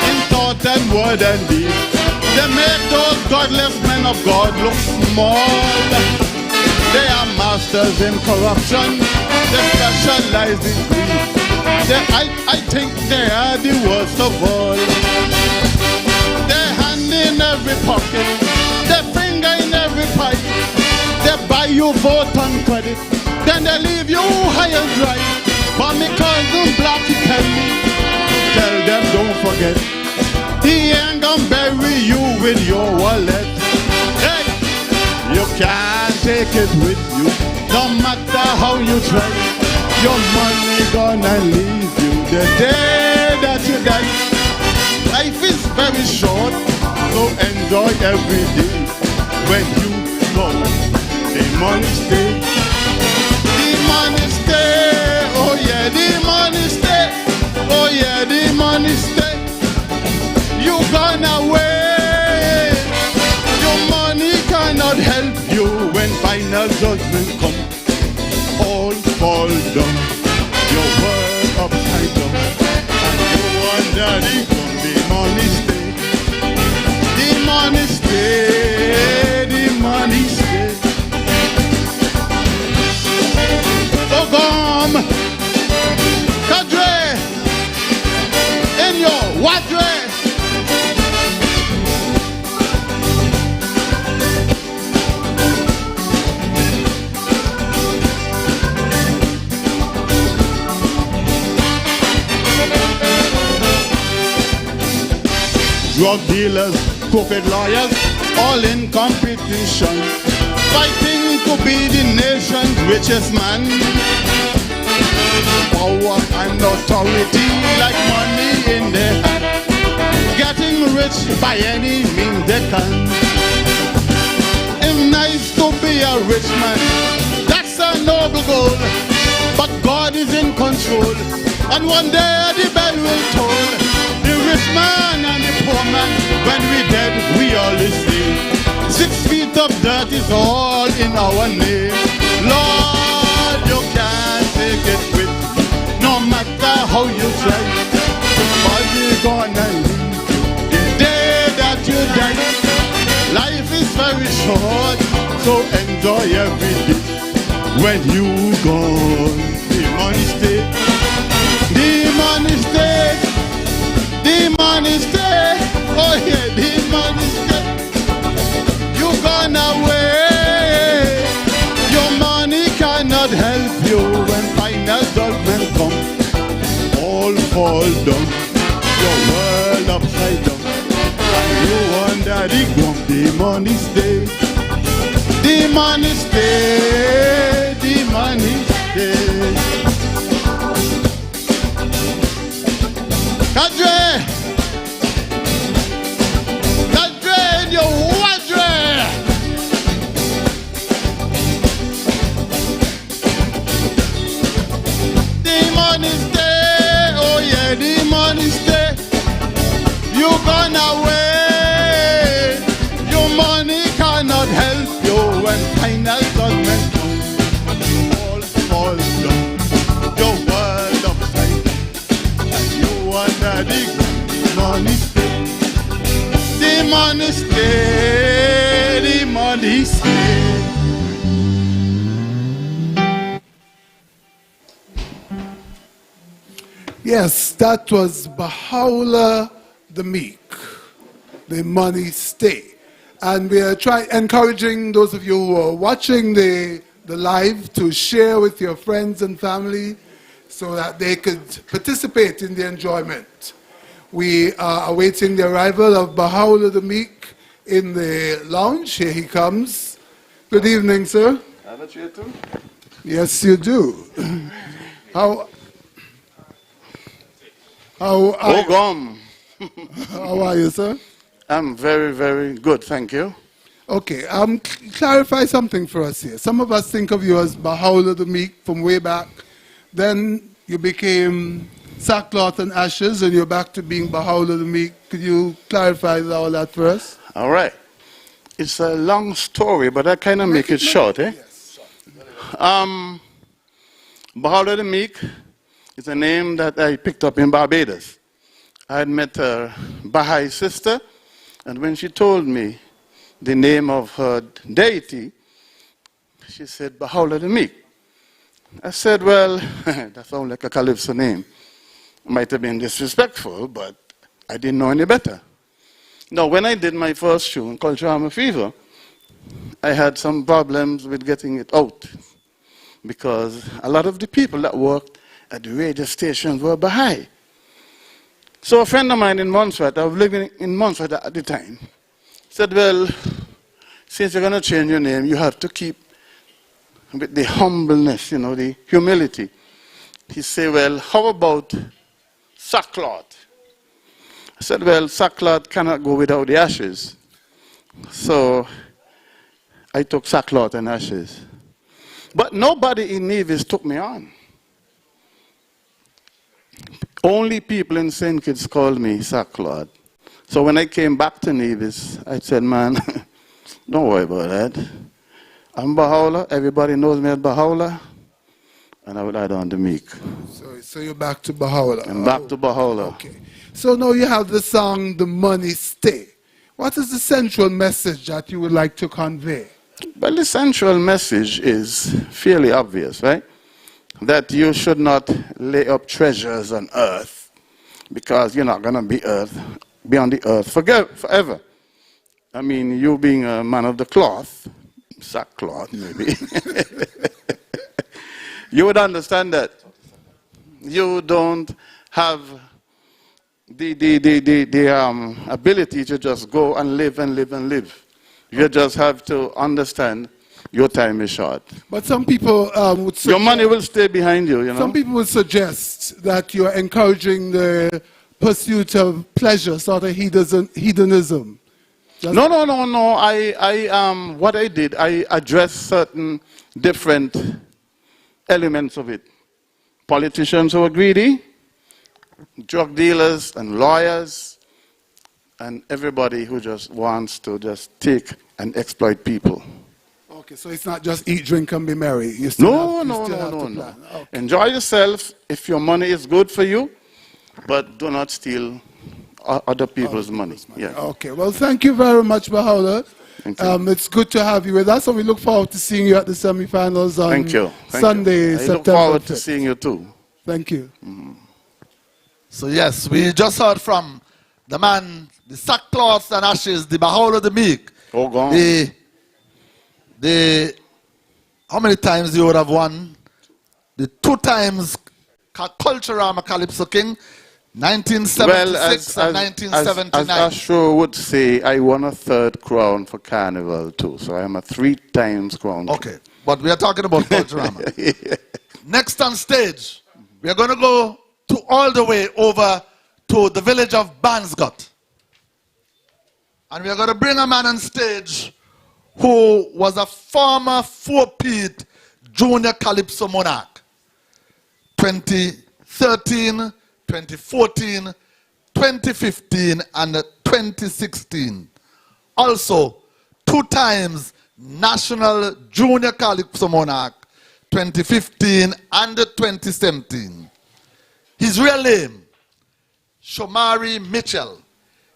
in thought and word and deed. They make those godless men of God look small. They are masters in corruption. They specialize in greed. I think they are the worst of all. Their hand in every pocket, their finger in every pipe. They buy you vote on credit, then they leave you high and dry. But me cousin Blacky tell them don't forget, he ain't gonna bury you with your wallet. Hey, you can't take it with you, no matter how you try. Your money gonna leave you the day that you die. Life is very short, so enjoy every day. When you go, the money stay. The money stay, oh yeah, the money stay. Oh yeah, the money stay. You gonna wait. Your money cannot help you when final judgment come. All fall down, your world upside down, and you wonder the money stay. The money stay, the money stay. So come, Kadre, in your wadre. Drug dealers, crooked lawyers, all in competition, fighting to be the nation's richest man. Power and authority like money in their hand, getting rich by any means they can. It's nice to be a rich man, that's a noble goal, but God is in control, and one day the bell will toll. The rich man and the poor man, when we dead, we all the same. 6 feet of dirt is all in our name. Lord, you can't take it with you, no matter how you try. Somebody gonna leave you the day that you die. Life is very short, so enjoy every day. when you gone. The money stay, the money stay, the money stay. Oh yeah, the money stay. You gone away. Your money cannot help you when final judgment comes. All fall down, your world upside down, and you wonder the money stay. The money stay, the money stay. Kadre, you wadre. The money stay, oh yeah, the money stay. You gone away. Your money cannot help you when final judgment comes. All falls down, your world upside down, and you wonder the money stay. The money stay, the money stay. Yes, that was Baha'u'llah the Meek, the money stay. And we are encouraging those of you who are watching the live to share with your friends and family so that they could participate in the enjoyment. We are awaiting the arrival of Baha'u'llah the Meek in the lounge. Here he comes. Good evening, sir. Have a chair too? Yes, you do. How are you, sir? I'm very, very good, thank you. Okay, clarify something for us here. Some of us think of you as Baha'u'llah the Meek from way back. Then you became Sackcloth and Ashes, and you're back to being Baha'u'llah the Meek. Could you clarify all that for us? All right. It's a long story, but I kind of make it short, eh? Yes, Baha'u'llah the Meek is a name that I picked up in Barbados. I had met a Baha'i sister, and when she told me the name of her deity, she said, Baha'u'llah the Meek. I said, well, that sounds like a calypso name. Might have been disrespectful, but I didn't know any better. Now, when I did my first tune, Culturama Fever, I had some problems with getting it out because a lot of the people that worked at the radio stations were Baha'i. So a friend of mine in Montserrat, I was living in Montserrat at the time, said, well, since you're going to change your name, you have to keep with the humbleness, you know, the humility. He said, well, how about sackcloth? I said, well, sackcloth cannot go without the ashes. So I took sackcloth and ashes. But nobody in Nevis took me on. Only people in St. Kitts called me sackcloth. So when I came back to Nevis, I said, man, don't worry about that. I'm Baha'u'llah. Everybody knows me as Baha'u'llah. And I would add on the Meek. So you're back to Baha'u'llah. I'm back to Baha'u'llah. Okay. So now you have the song, The Money Stay. What is the central message that you would like to convey? Well, the central message is fairly obvious, right? That you should not lay up treasures on earth because you're not going to be on the earth forever. I mean, you being a man of the cloth, sackcloth maybe, you would understand that you don't have the ability to just go and live and live and live. You just have to understand your time is short. But some people would suggest... Your money will stay behind you, you know. Some people would suggest that you're encouraging the pursuit of pleasure, sort of hedonism. No. What I did, I addressed certain different elements of it. Politicians who are greedy, drug dealers and lawyers, and everybody who just wants to just take and exploit people. Okay, so it's not just eat, drink, and be merry. You No. Okay. Enjoy yourself if your money is good for you, but do not steal other people's money. Yeah. Okay, well, thank you very much, Baha'u'llah. It's good to have you with us, and we look forward to seeing you at the semifinals on Thank you. Sunday, I September look forward 5th. to seeing you too. Thank you. So yes, we just heard from the man, the sackcloth and ashes, the Baha'u'llah the Meek. Oh, gone. How many times you would have won? The 2 times Culturama Calypso King, 1976 and 1979. As Astro would say, I won a 3rd crown for Carnival too, so I am a 3 times crown. Okay, but we are talking about Culturama. Next on stage, we are going to go all the way over to the village of Banscott. And we are going to bring a man on stage who was a former 4-peat junior calypso monarch. 2013, 2014, 2015, and 2016. Also, 2 times national junior calypso monarch, 2015 and 2017. His real name, Shomari Mitchell,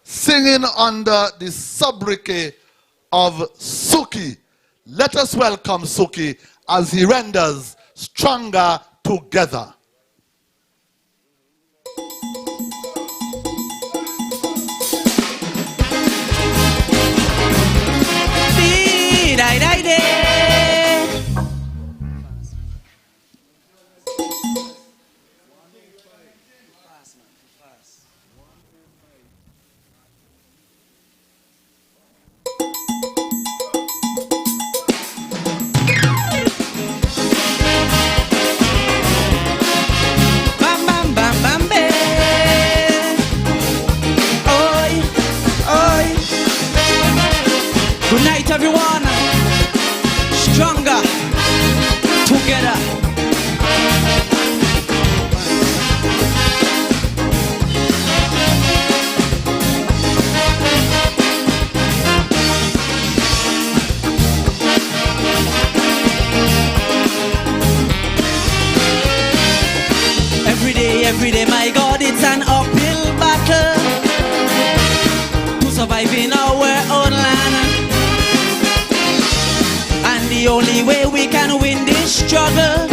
singing under the sobriquet of Suki. Let us welcome Suki as he renders Stronger Together. Good night, everyone. Stronger together. Every day, my God, it's an uphill battle to survive in our own land. And the only way we can win this struggle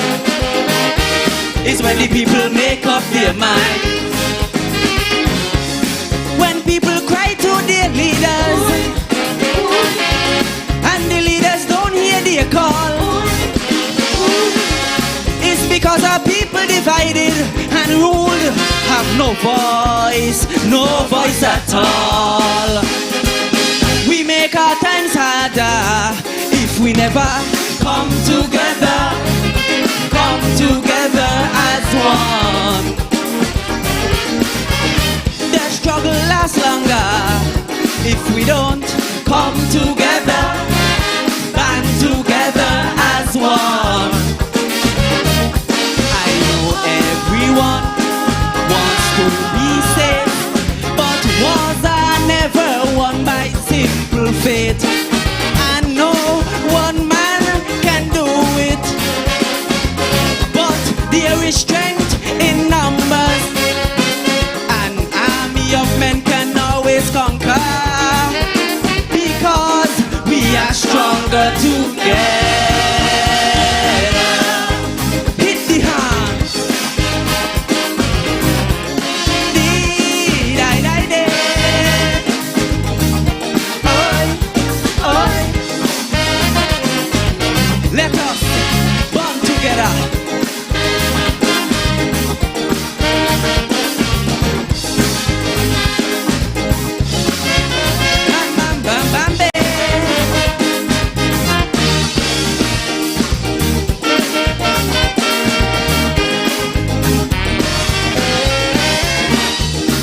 is when the people make up their mind. When people cry to their leaders and the leaders don't hear their call, it's because our people divided and ruled have no voice at all. We make our times harder if we never come together as one. The struggle lasts longer if we don't come together, band together as one. I know everyone wants to be safe, but wars are never won by simple fate. And no one man can do it, but there is strength in numbers. An army of men can always conquer, because we are stronger together. Hit the hand. Let us bond together. Bam, bam, bam, bam, bam.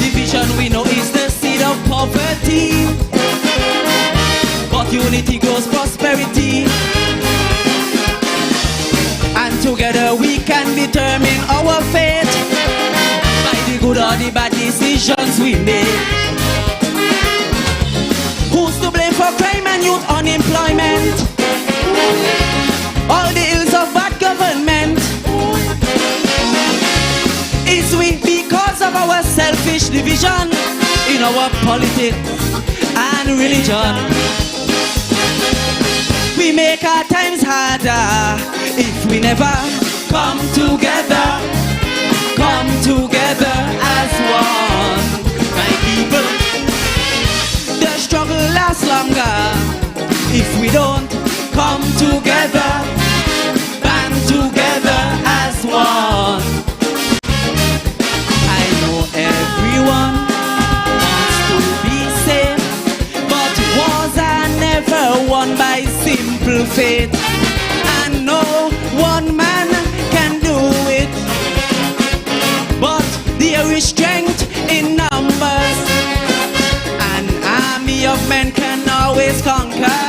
Division we know is the seed of poverty, but unity grows prosperity. And together we can determine our fate by the good or the bad decisions we make. Who's to blame for crime and youth unemployment? All the ills of bad government. Is we because of our selfish division in our politics and religion? We make our times harder if we never come together. Come together as one, my people. The struggle lasts longer if we don't come together, band together as one. I know everyone wants to be safe, but wars are never won by simple faith. And no one man can do it, but there is strength in numbers. An army of men can always conquer,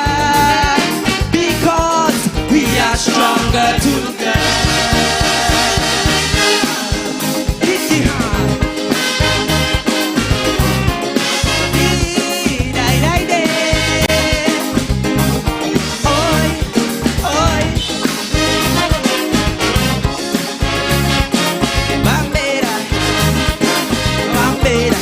because we are stronger together. Hit the heart. Oi, oi. Bambera, bambera.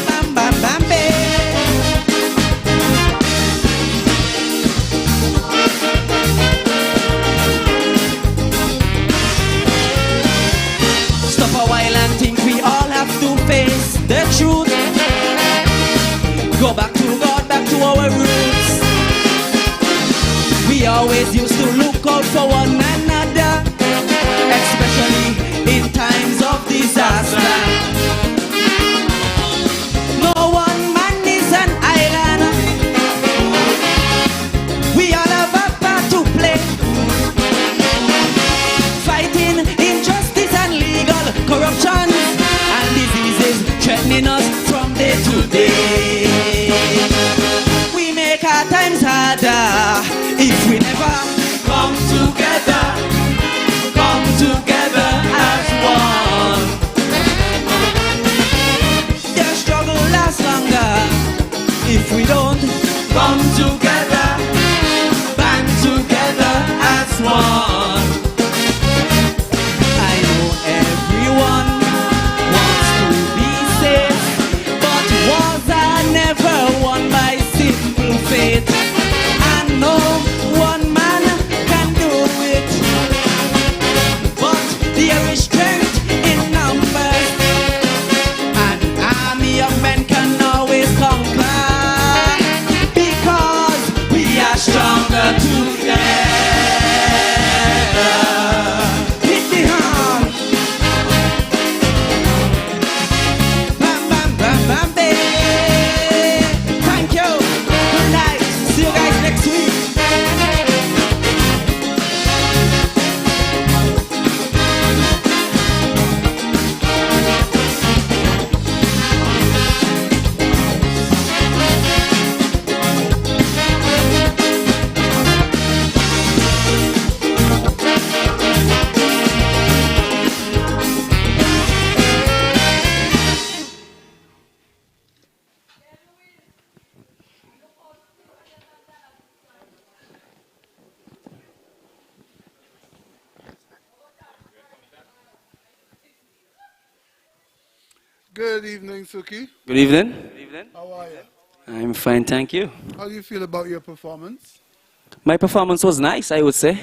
Bam, bam, bambe. Stop a while and think we all have to face the truth. Go back to God, back to our roots. We always used to look out for one another, especially in times of disaster. No one man is an island. We all have a part to play, fighting injustice and legal corruption and diseases threatening us from day to day. We make our times harder if we never come together, come together as one. The struggle lasts longer if we don't come together, band together as one. I know everyone wants to be safe, but wars are never won by simple faith. And no one man can do it, but there is strength in numbers. An army of men can always conquer, because we are stronger together. Hit the horn. Bam, bam, bam, bam, babe. Thank you. Good night. See you guys next week. Good evening, Suki. Good evening. How are you? I'm fine, thank you. How do you feel about your performance? My performance was nice, I would say.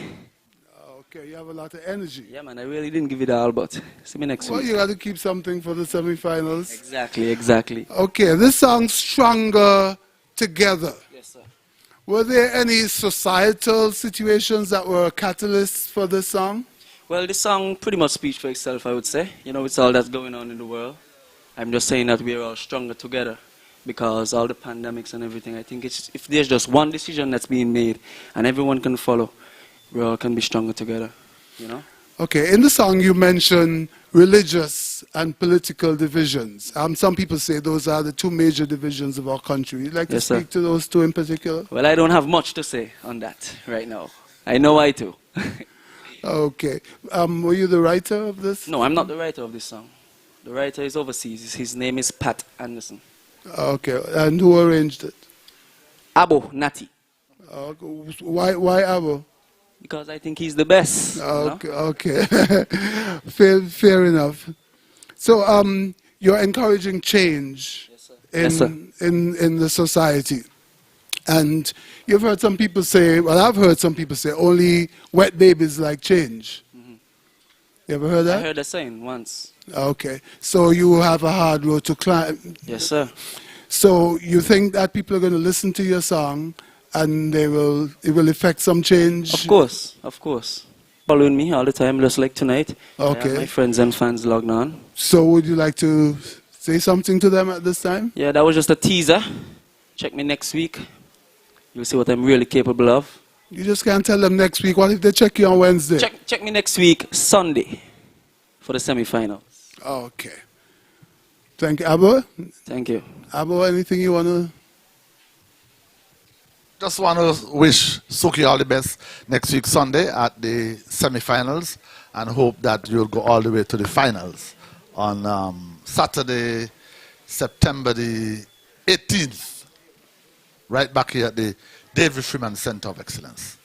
Okay, you have a lot of energy. Yeah, man, I really didn't give it all, but see me next Well, week. you got to keep something for the semifinals. Exactly, exactly. Okay, this song, Stronger Together. Yes, sir. Were there any societal situations that were catalysts for this song? Well, this song pretty much speaks for itself, I would say. You know, it's all that's going on in the world. I'm just saying that we're all stronger together because all the pandemics and everything, I think it's, if there's just one decision that's being made and everyone can follow, we all can be stronger together, you know? Okay, in the song you mentioned religious and political divisions. Some people say those are the two major divisions of our country. You'd like to Yes, sir. speak to those two in particular? Well, I don't have much to say on that right now. I know I do. Okay. Were you the writer of this? No, I'm not the writer of this song. The writer is overseas. His name is Pat Anderson. Okay, and who arranged it? Abo Nati. Why Abo? Because I think he's the best. Okay, okay. Fair enough. So, you're encouraging change in the society. And you've heard some people say, well, I've heard some people say, only wet babies like change. You ever heard that? I heard that saying once. Okay. So you have a hard road to climb. Yes, sir. So you think that people are going to listen to your song and it will affect some change? Of course, of course. Following me all the time, just like tonight. Okay. I have my friends and fans logged on. So would you like to say something to them at this time? Yeah, that was just a teaser. Check me next week. You'll see what I'm really capable of. You just can't tell them next week. What if they check you on Wednesday? Check me next week, Sunday, for the semi-finals. Okay. Thank you. Abo? Thank you. Abo, anything you want to? Just want to wish Suki all the best next week Sunday at the semi-finals and hope that you'll go all the way to the finals on Saturday, September the 18th, right back here at the David Freeman Center of Excellence.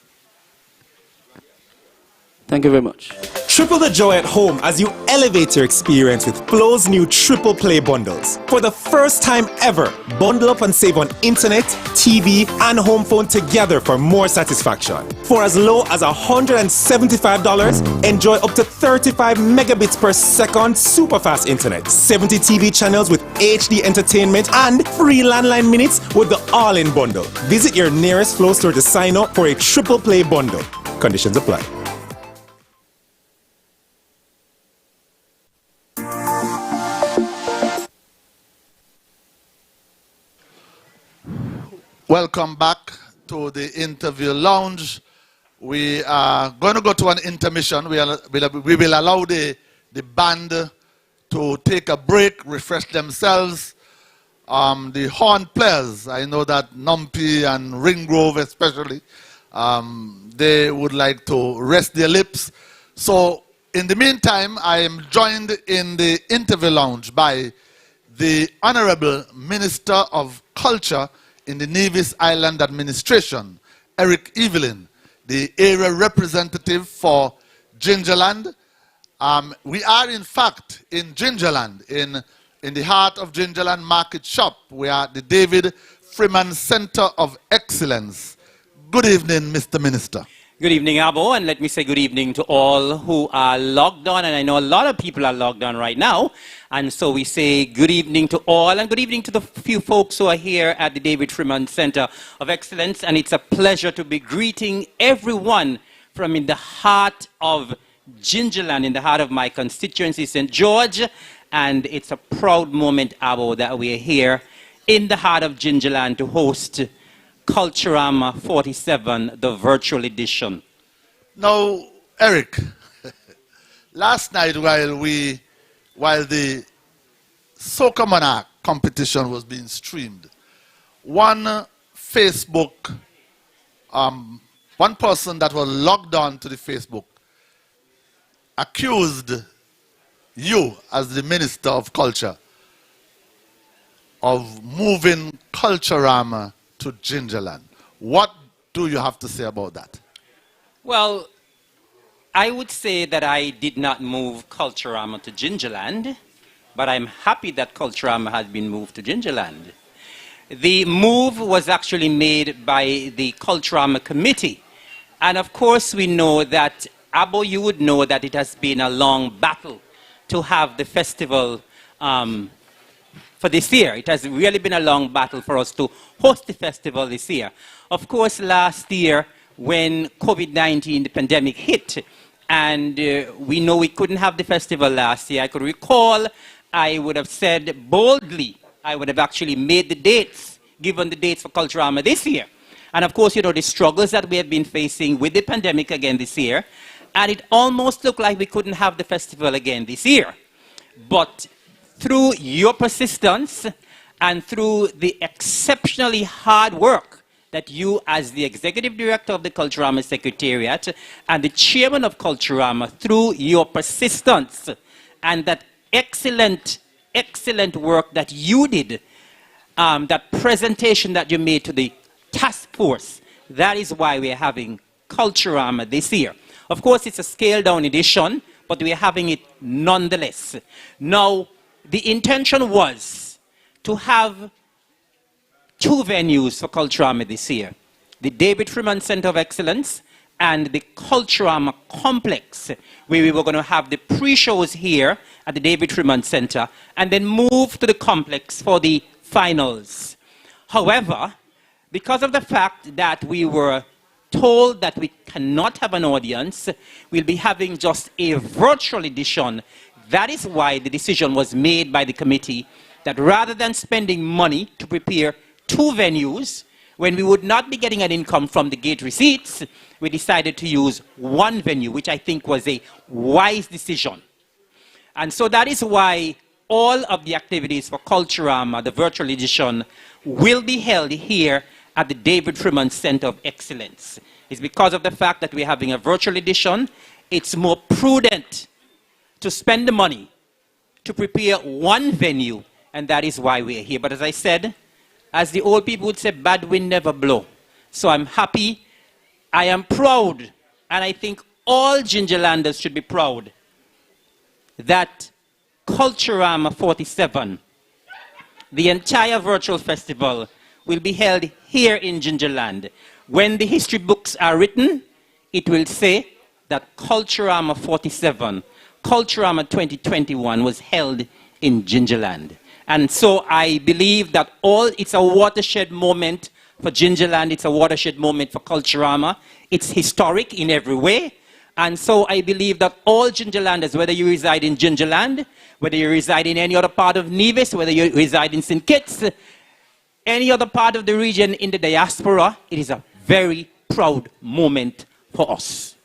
Thank you very much. Triple the joy at home as you elevate your experience with Flo's new triple play bundles. For the first time ever, bundle up and save on internet, TV, and home phone together for more satisfaction. For as low as $175, enjoy up to 35 megabits per second super fast internet, 70 TV channels with HD entertainment, and free landline minutes with the all-in bundle. Visit your nearest Flo store to sign up for a triple play bundle. Conditions apply. Welcome back to the interview lounge. We are going to go to an intermission. We will allow the band to take a break, refresh themselves. The horn players, I know that Numpy and Ringgrove especially, they would like to rest their lips. So in the meantime, I am joined in the interview lounge by the Honorable Minister of Culture in the Nevis Island Administration, Eric Evelyn, the area representative for Gingerland. We are in fact in Gingerland, in the heart of Gingerland Market Shop. We are at the David Freeman Center of Excellence. Good evening, Mr. Minister. Good evening, Abo, and let me say good evening to all who are logged on, and I know a lot of people are logged on right now, and so we say good evening to all, and good evening to the few folks who are here at the David Freeman Center of Excellence, and it's a pleasure to be greeting everyone from in the heart of Gingerland, in the heart of my constituency, St. George, and it's a proud moment, Abo, that we are here in the heart of Gingerland to host Culturama 47, the virtual edition. Now, Eric, last night while the Soca Monarch competition was being streamed, one Facebook, one person that was logged on to the Facebook accused you as the Minister of Culture of moving Culturama to Gingerland. What do you have to say about that? Well, I would say that I did not move Culturama to Gingerland, but I'm happy that Culturama has been moved to Gingerland. The move was actually made by the Culturama committee. And of course we know that, Abo, you would know that it has been a long battle to have the festival for this year. It has really been a long battle for us to host the festival this year. Of course, last year, when COVID-19, the pandemic hit, and we know we couldn't have the festival last year, I could recall, I would have said boldly, I would have actually made the dates, given the dates for Culturama this year. And of course, you know, the struggles that we have been facing with the pandemic again this year, and it almost looked like we couldn't have the festival again this year. But through your persistence and through the exceptionally hard work that you as the Executive Director of the Culturama Secretariat and the Chairman of Culturama, through your persistence and that excellent work that you did, that presentation that you made to the task force, that is why we're having Culturama this year. Of course, it's a scaled down edition, but we're having it nonetheless. Now, the intention was to have two venues for Culturama this year. The David Freeman Center of Excellence and the Culturama Complex, where we were going to have the pre-shows here at the David Freeman Center and then move to the complex for the finals. However, because of the fact that we were told that we cannot have an audience, we'll be having just a virtual edition. That is why the decision was made by the committee that rather than spending money to prepare two venues, when we would not be getting an income from the gate receipts, we decided to use one venue, which I think was a wise decision. And so that is why all of the activities for Culturama, the virtual edition, will be held here at the David Freeman Center of Excellence. It's because of the fact that we're having a virtual edition, it's more prudent to spend the money to prepare one venue, and that is why we're here. But as I said, as the old people would say, bad wind never blow. So I'm happy, I am proud, and I think all Gingerlanders should be proud that Culturama 47, the entire virtual festival, will be held here in Gingerland. When the history books are written, it will say that Culturama 47, Culturama 2021 was held in Gingerland. And so I believe that it's a watershed moment for Gingerland, it's a watershed moment for Culturama. It's historic in every way. And so I believe that all Gingerlanders, whether you reside in Gingerland, whether you reside in any other part of Nevis, whether you reside in St. Kitts, any other part of the region in the diaspora, it is a very proud moment for us.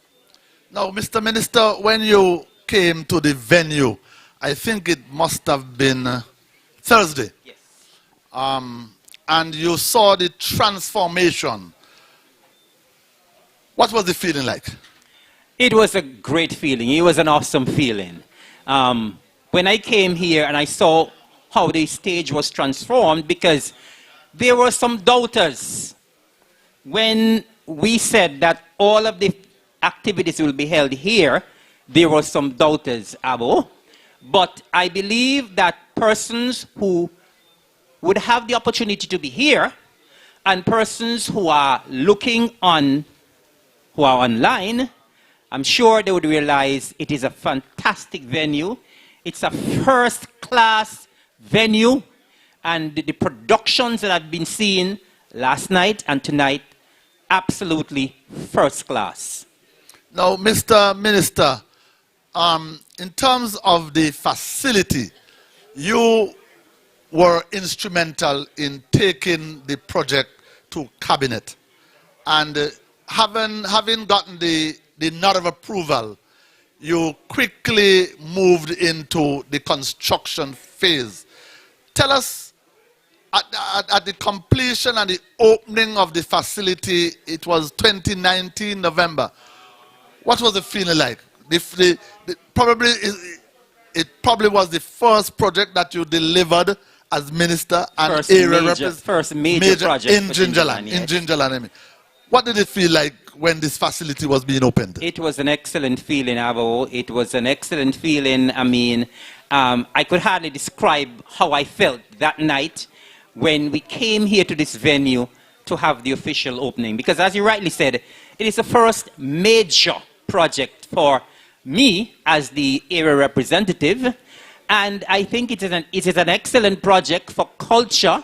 Now, Mr. Minister, when you came to the venue, I think it must have been Thursday. Yes. And you saw the transformation. What was the feeling like? It was a great feeling. It was an awesome feeling. When I came here and I saw how the stage was transformed, because there were some doubters when we said that all of the activities will be held here. There were some doubters, Abo. But I believe that persons who would have the opportunity to be here and persons who are looking on, who are online, I'm sure they would realize it is a fantastic venue. It's a first-class venue, and the productions that have been seen last night and tonight, absolutely first class. Now, Mr. Minister, in terms of the facility, you were instrumental in taking the project to cabinet. And having gotten the nod of approval, you quickly moved into the construction phase. Tell us, at the completion and the opening of the facility, it was 2019 November. What was the feeling like? It probably was the first project that you delivered as minister and first major project in Gingerland. Yes. In Gingerland, I mean. What did it feel like when this facility was being opened? It was an excellent feeling, Abo. It was an excellent feeling. I mean, I could hardly describe how I felt that night when we came here to this venue to have the official opening. Because as you rightly said, it is the first major project for me as the area representative. And I think it is an excellent project for culture.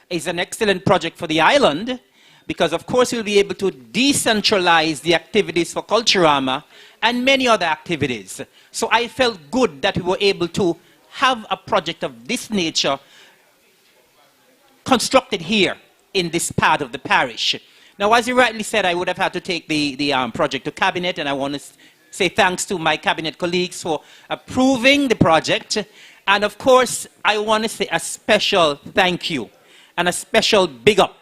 It's an excellent project for the island, because of course we'll be able to decentralize the activities for Culturama and many other activities. So I felt good that we were able to have a project of this nature constructed here in this part of the parish. Now, as you rightly said, I would have had to take the project to cabinet, and I want to say thanks to my cabinet colleagues for approving the project. And of course, I want to say a special thank you and a special big up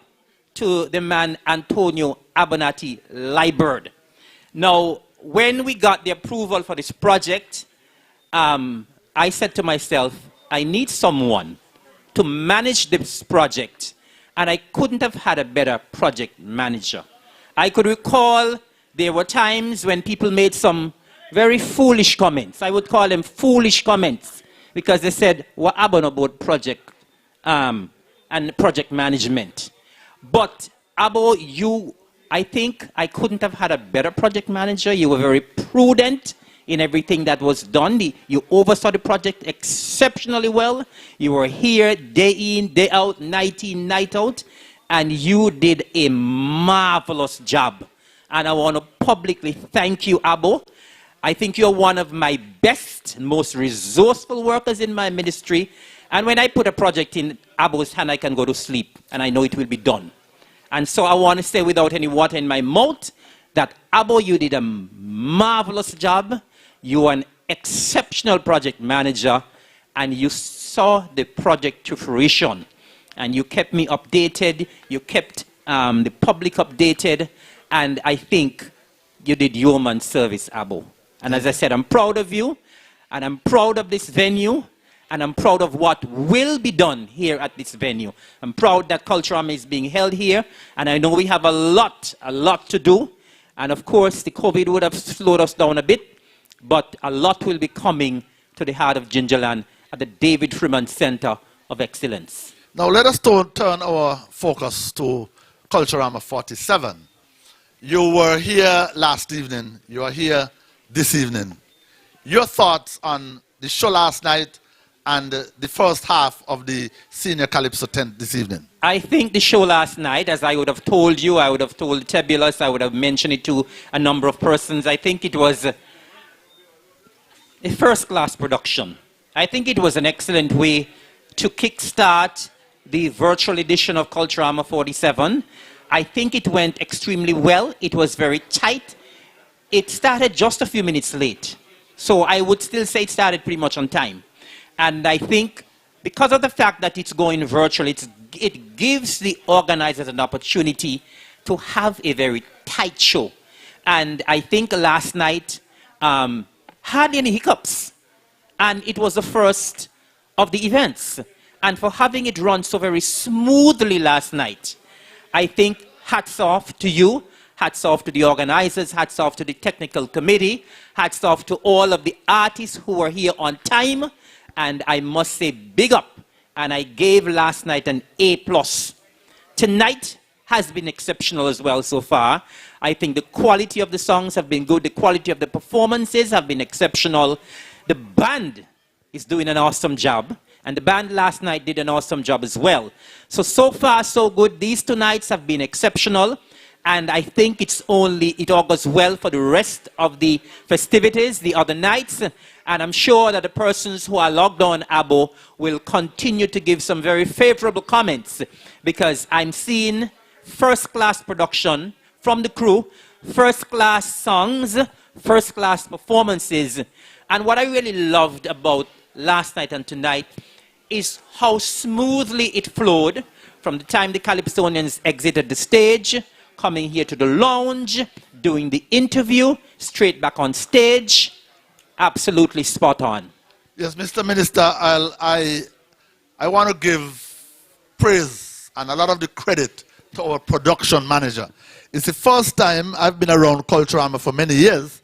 to the man Antonio Abonati Liebird. Now, when we got the approval for this project, I said to myself, I need someone to manage this project, and I couldn't have had a better project manager. I could recall there were times when people made some very foolish comments. I would call them foolish comments. because they said, what about about project and project management? But Abo, you, I think I couldn't have had a better project manager. You were very prudent in everything that was done. You oversaw the project exceptionally well. You were here day in, day out, night in, night out, and you did a marvelous job. And I want to publicly thank you, Abo. I think you're one of my best, most resourceful workers in my ministry. And when I put a project in Abo's hand, I can go to sleep, and I know it will be done. And so I want to say without any water in my mouth that, Abo, you did a marvelous job. You are an exceptional project manager, and you saw the project to fruition. And you kept me updated. You kept the public updated. And I think you did yeoman service, Abo. And as I said, I'm proud of you, and I'm proud of this venue, and I'm proud of what will be done here at this venue. I'm proud that Culturama is being held here, and I know we have a lot to do. And of course, the COVID would have slowed us down a bit, but a lot will be coming to the heart of Gingerland at the David Freeman Center of Excellence. Now let us turn our focus to Culturama 47. You were here last evening. You are here this evening. Your thoughts on the show last night and the first half of the Senior Calypso tent this evening? I think the show last night, as I would have told you, I would have told Tebulus, I would have mentioned it to a number of persons, I think it was a first-class production. I think it was an excellent way to kickstart the virtual edition of Culturama 47. I think it went extremely well. It was very tight. It started just a few minutes late. So I would still say it started pretty much on time. And I think because of the fact that it's going virtual, it gives the organizers an opportunity to have a very tight show. And I think last night hardly any hiccups. And it was the first of the events. And for having it run so very smoothly last night, I think hats off to you, hats off to the organizers, hats off to the technical committee, hats off to all of the artists who were here on time. And I must say big up. And I gave last night an A+. Tonight has been exceptional as well so far. I think the quality of the songs have been good. The quality of the performances have been exceptional. The band is doing an awesome job. And the band last night did an awesome job as well. So far, so good. These two nights have been exceptional. And I think it augurs well for the rest of the festivities, the other nights. And I'm sure that the persons who are logged on, Abo, will continue to give some very favorable comments. Because I'm seeing first-class production from the crew, first-class songs, first-class performances. And what I really loved about last night and tonight is how smoothly it flowed from the time the Calypsonians exited the stage, coming here to the lounge, doing the interview, straight back on stage. Absolutely spot on. Yes, Mr. Minister, I want to give praise and a lot of the credit to our production manager. It's the first time I've been around Culturama for many years,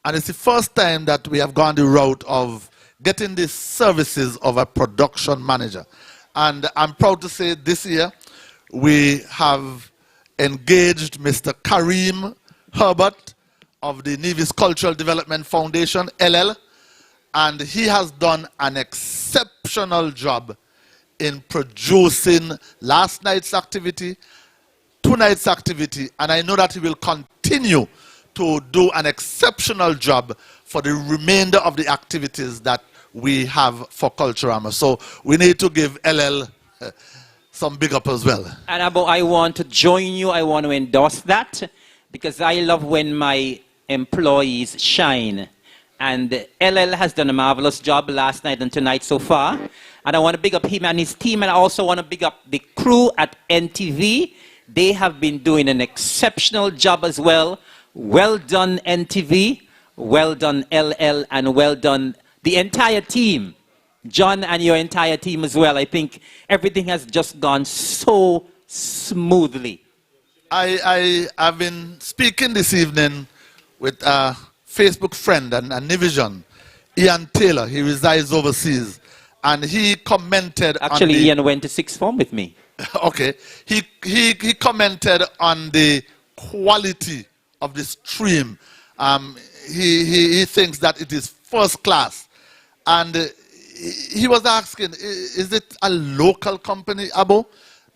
and it's the first time that we have gone the route of getting the services of a production manager. And I'm proud to say this year we have engaged Mr. Kareem Herbert of the Nevis Cultural Development Foundation, LL, and he has done an exceptional job in producing last night's activity, tonight's activity, and I know that he will continue to do an exceptional job for the remainder of the activities that we have for Culturama. So we need to give LL some big up as well. And Abo, I want to join you. I want to endorse that because I love when my employees shine. And LL has done a marvelous job last night and tonight so far. And I want to big up him and his team. And I also want to big up the crew at NTV. They have been doing an exceptional job as well. Well done, NTV. Well done, LL. And well done, the entire team. John and your entire team as well. I think everything has just gone so smoothly. I have been speaking this evening with a Facebook friend and Nivision, Ian Taylor. He resides overseas. and he commented Actually, on the, Ian went to sixth form with me. okay, he commented on the quality of the stream. He thinks that it is first class, and he was asking, is it a local company, Abo,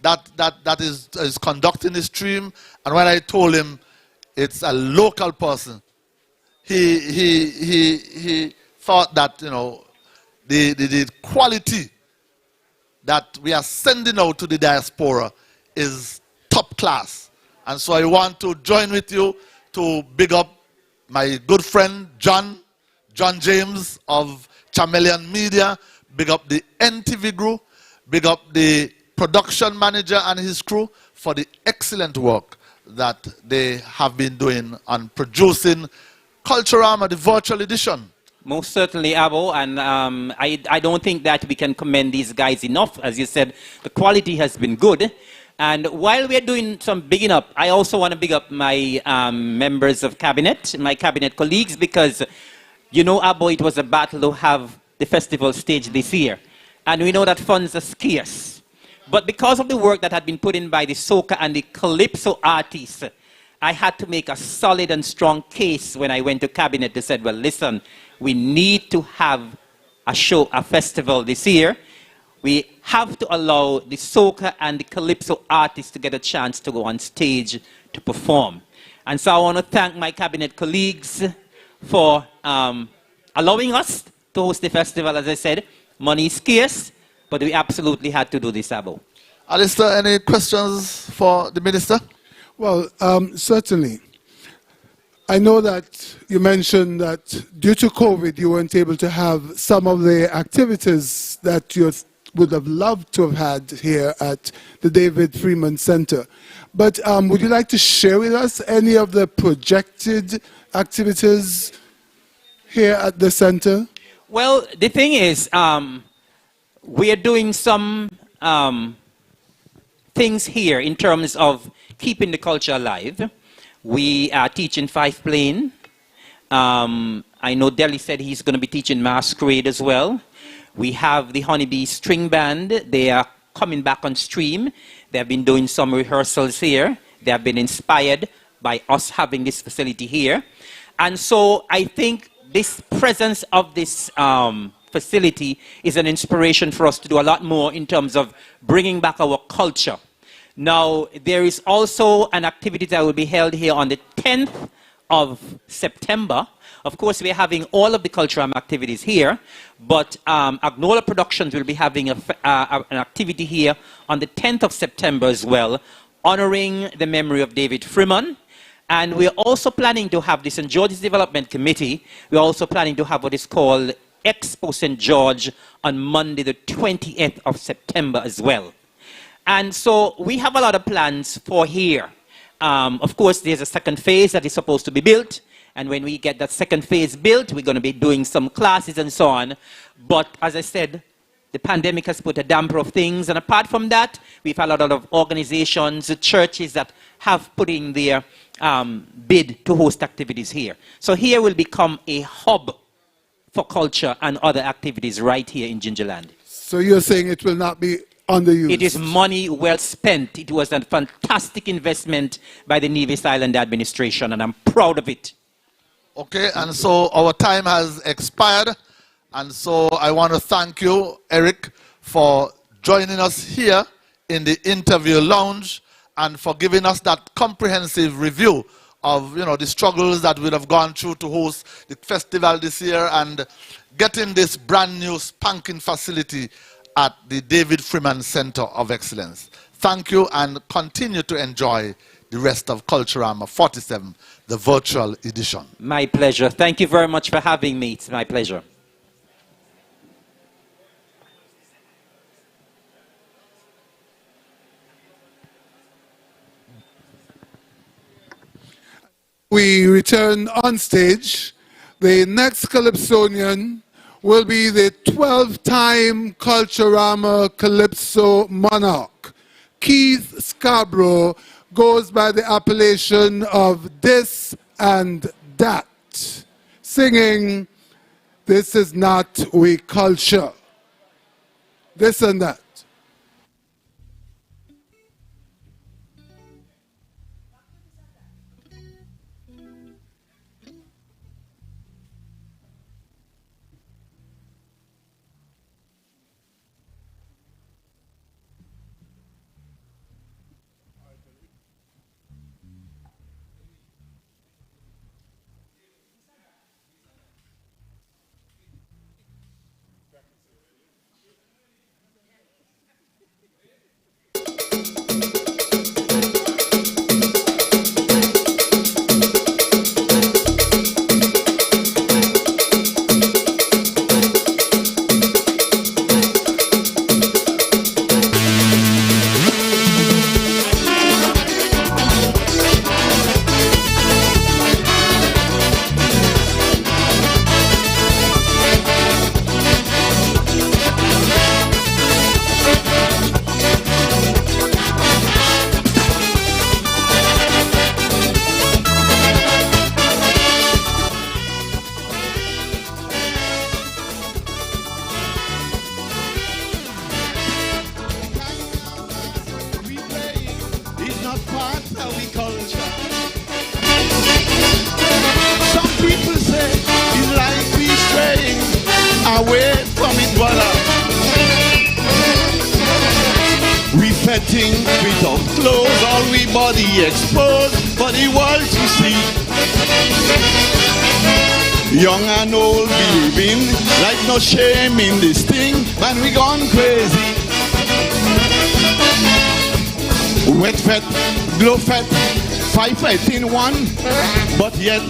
that is conducting the stream? And when I told him it's a local person, he thought that, you know, the quality that we are sending out to the diaspora is top class. And so I want to join with you to big up my good friend John James of Chameleon Media, big up the NTV group, big up the production manager and his crew for the excellent work that they have been doing on producing Culturama, the virtual edition. Most certainly, Abo, and I don't think that we can commend these guys enough. As you said, the quality has been good. And while we're doing some bigging up, I also want to big up my members of cabinet, my cabinet colleagues, because, you know, Abo, it was a battle to have the festival stage this year. And we know that funds are scarce. But because of the work that had been put in by the soca and the calypso artists, I had to make a solid and strong case when I went to cabinet. They said, well, listen, we need to have a show, a festival this year. We have to allow the soca and the calypso artists to get a chance to go on stage to perform. And so I want to thank my cabinet colleagues for allowing us to host the festival. As I said, money is scarce, but we absolutely had to do this, Abo. Alistair, any questions for the minister? Well, certainly. I know that you mentioned that due to COVID, you weren't able to have some of the activities that you would have loved to have had here at the David Freeman Center. But would you like to share with us any of the projected activities here at the center? Well, the thing is, we are doing some things here in terms of keeping the culture alive. We are teaching fife playing. I know Delhi said he's going to be teaching masquerade as well. We have the Honeybee String Band. They are coming back on stream. They have been doing some rehearsals here. They have been inspired by us having this facility here. And so I think this presence of this facility is an inspiration for us to do a lot more in terms of bringing back our culture. Now, there is also an activity that will be held here on the 10th of September. Of course, we're having all of the Culturama activities here, but Agnola Productions will be having an activity here on the 10th of September as well, honoring the memory of David Freeman. And we're also planning to have the St. George's Development Committee. We're also planning to have what is called Expo St. George on Monday, the 20th of September as well. And so we have a lot of plans for here. Of course, there's a second phase that is supposed to be built. And when we get that second phase built, we're going to be doing some classes and so on. But as I said, the pandemic has put a damper of things. And apart from that, we've had a lot of organizations, churches that have put in their bid to host activities here. So here will become a hub for culture and other activities right here in Gingerland. So you're saying it will not be underused? It is money well spent. It was a fantastic investment by the Nevis Island administration, and I'm proud of it. Okay, and so our time has expired. And so I want to thank you, Eric, for joining us here in the interview lounge and for giving us that comprehensive review of, you know, the struggles that we'd have gone through to host the festival this year and getting this brand new spanking facility at the David Freeman Center of Excellence. Thank you and continue to enjoy the rest of Culturama 47, the virtual edition. My pleasure. Thank you very much for having me. It's my pleasure. We return on stage. The next Calypsonian will be the 12-time Culturama Calypso monarch. Keith Scarborough goes by the appellation of This and That, singing This Is Not We Culture. this and that. It's not part of the culture. Some people say it's like we straying away from it, brother. We fetting without clothes, all we body exposed for the world to see. Young and old behaving like no shame in this thing, man, we gone crazy. Wet fat, glow fat, 5 fat in one, but yet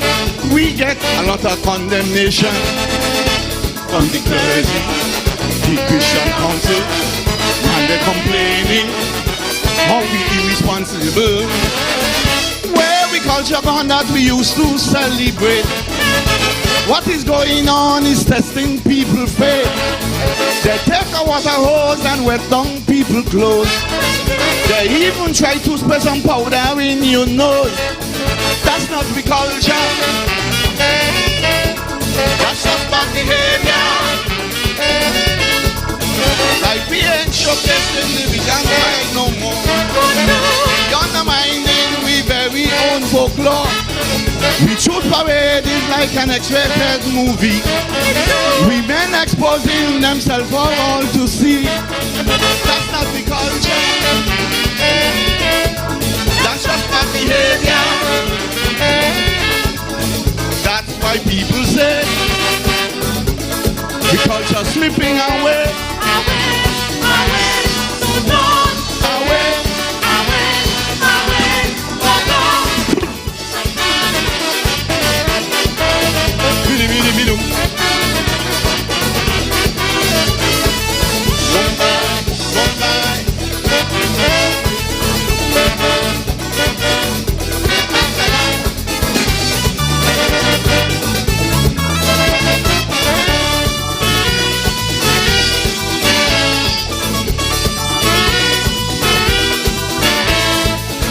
we get a lot of condemnation from the clergy, the Christian council, and they're complaining how we irresponsible. Where we culture bond that we used to celebrate. What is going on is testing people's faith. They take a water hose and wet down people's clothes. They even try to spray some powder in your nose. That's not the culture. That's just bad behavior. Like we ain't showcasing the we can't fight no more. We undermining we very own folklore. We truth parade is like an X-rated movie. Women exposing themselves for all to see. That's not the culture. That's just bad behavior. That's why people say the culture slipping away.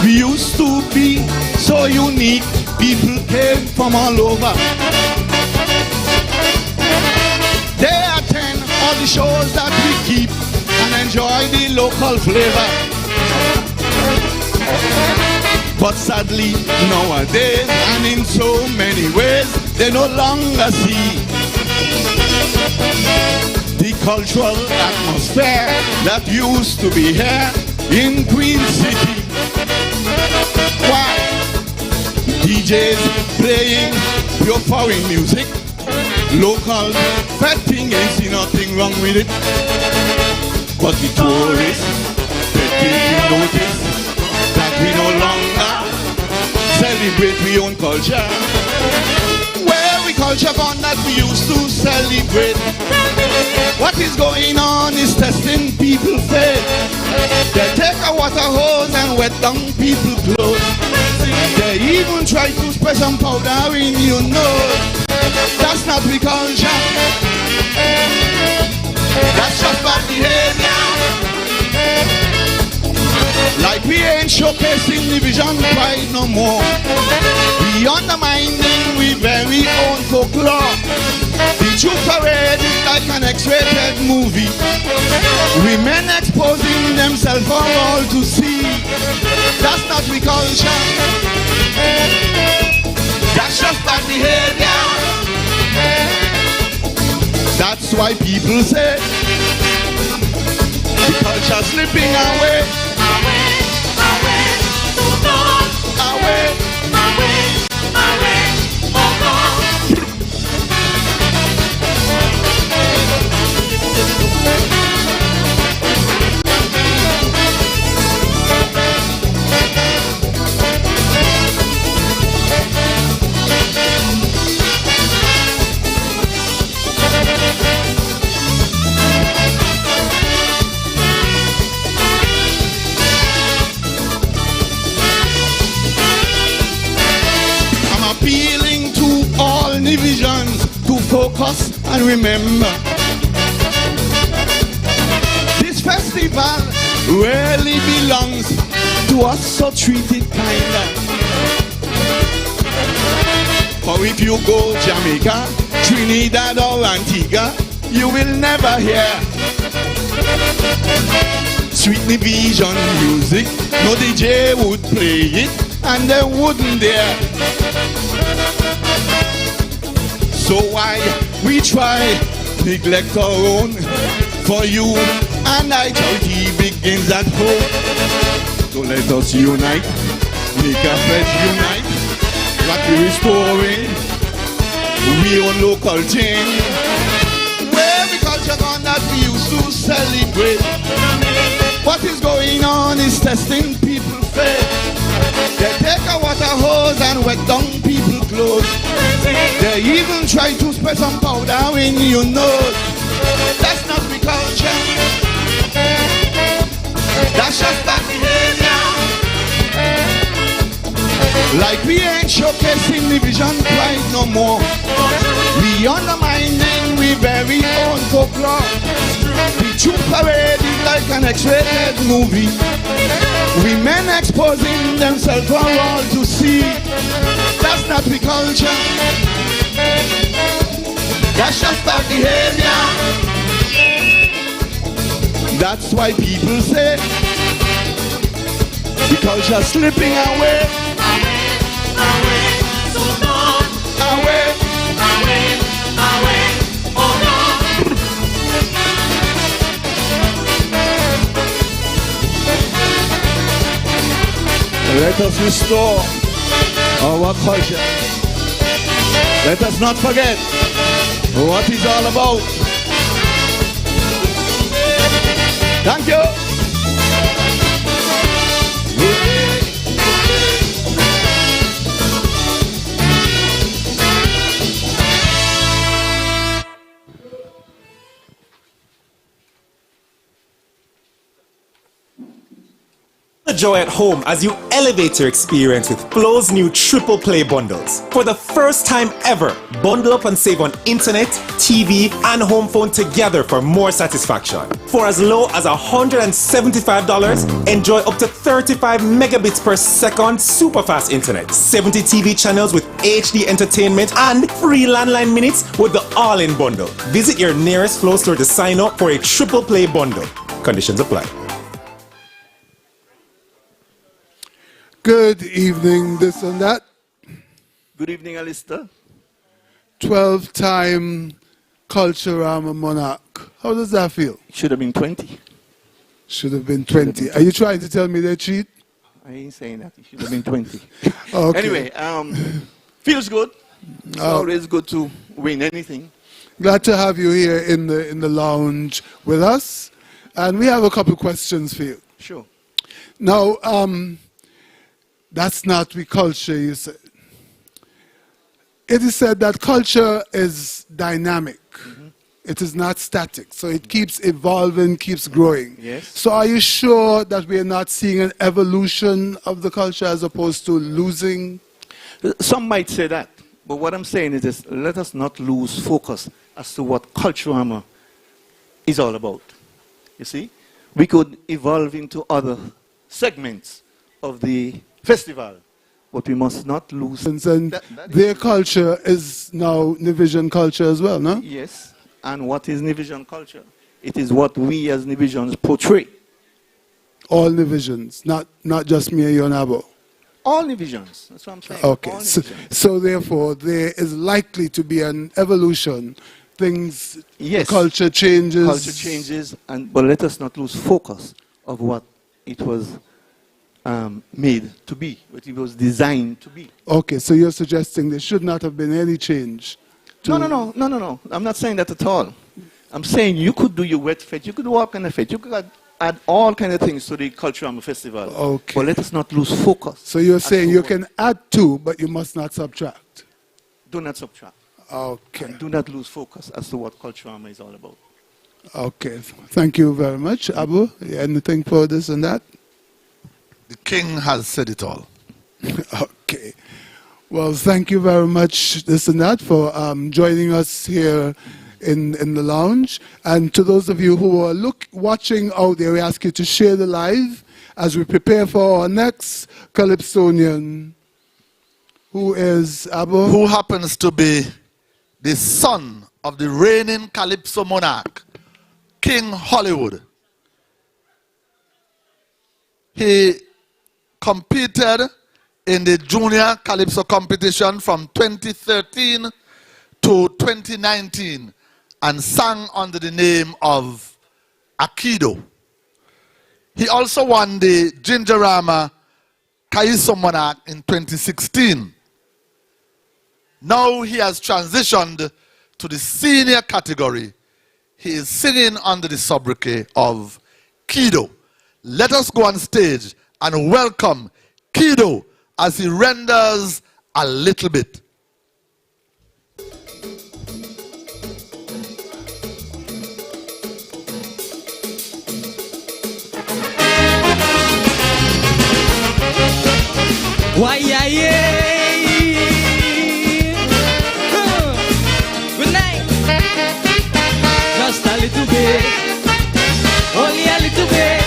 We used to be so unique, people came from all over. They attend all the shows that we keep and enjoy the local flavor. But sadly, nowadays, and in so many ways, they no longer see the cultural atmosphere that used to be here in Queen City. Why? DJs playing pure foreign music, local fetting, ain't see nothing wrong with it. But the tourists, they're taking notice that we no longer celebrate we own culture. Where we culture bond that we used to celebrate. What is going on is testing people's faith. They take a water hose and wet down people's clothes. They even try to spray some powder in your nose. That's not the culture. That's just bad behavior. Like we ain't showcasing the division pride no more. We undermining we very own folklore. The truth parade is like an X-rated movie. Women exposing themselves for all to see. That's not we culture. That's just bad behavior. That's why people say the culture slipping away. Appealing to all divisions to focus and remember this festival really belongs to us, so treat it kinda. For if you go Jamaica, Trinidad or Antigua, you will never hear sweet division music. No DJ would play it and they wouldn't dare. So why we try neglect our own for you and I charity begins at home. So let us unite, make a pledge unite, what we restoring, we own local thing. Where the culture gone that we used to celebrate. What is going on is testing people's faith. They take a water hose and wet down people's clothes. They even try to spread some powder in your nose. That's not the culture. That's just bad behavior. Like we ain't showcasing division pride no more. We undermining we very own folklore. The truth parade is like an X-rated movie. Women exposing themselves for all to see. That's not the culture. That's just bad behavior. That's why people say the culture slipping away. Let us restore our culture. Let us not forget what it's all about. Thank you. Joy at home as you elevate your experience with Flow's new triple play bundles. For the first time ever, bundle up and save on internet, TV, and home phone together for more satisfaction. For as low as $175, enjoy up to 35 megabits per second super fast internet, 70 TV channels with HD entertainment, and free landline minutes with the all-in bundle. Visit your nearest Flow store to sign up for a triple play bundle. Conditions apply. Good evening, this and that. Good evening, Alistair. 12-time Culturama monarch. How does that feel? Should have been 20. Should have been 20. Are you trying to tell me they cheat? I ain't saying that. It should have been 20. Okay. Anyway, feels good. It's always good to win anything. Glad to have you here in the lounge with us. And we have a couple of questions for you. Sure. Now, that's not the culture, you said. It is said that culture is dynamic. Mm-hmm. It is not static. So it keeps evolving, keeps growing. Yes. So are you sure that we are not seeing an evolution of the culture as opposed to losing? Some might say that. But what I'm saying is this, let us not lose focus as to what Culturama is all about. You see? We could evolve into other segments of the festival. But we must not lose. And their culture is now Nivision culture as well, no? Yes. And what is Nivision culture? It is what we as Nivisions portray. All Nivisions, not just me and you and Abo. All Nivisions. That's what I'm saying. Okay. All So therefore, there is likely to be an evolution. Things, yes. Culture changes. Culture changes, but let us not lose focus of what it was made to be, what it was designed to be. Okay, so you're suggesting there should not have been any change? No. I'm not saying that at all. I'm saying you could do your wet fete, you could walk on the fete, you could add all kinds of things to the Culturama festival. Okay. But let us not lose focus. So you're saying you can add to, but you must not subtract? Do not subtract. Okay. And do not lose focus as to what Culturama is all about. Okay. Thank you very much. Abu, anything for this and that? The king has said it all. Okay. Well, thank you very much, this and that, for joining us here in the lounge. And to those of you who are watching out there, we ask you to share the live as we prepare for our next Calypsonian, who is Abu. Who happens to be the son of the reigning Calypso monarch, King Hollywood. He competed in the Junior Calypso competition from 2013 to 2019 and sang under the name of Kido. He also won the Gingerama Kaiso Monarch in 2016. Now he has transitioned to the senior category. He is singing under the sobriquet of Kido. Let us go on stage and welcome Kido as he renders a little bit. Why, yeah. Good night. Just a little bit. Only a little bit.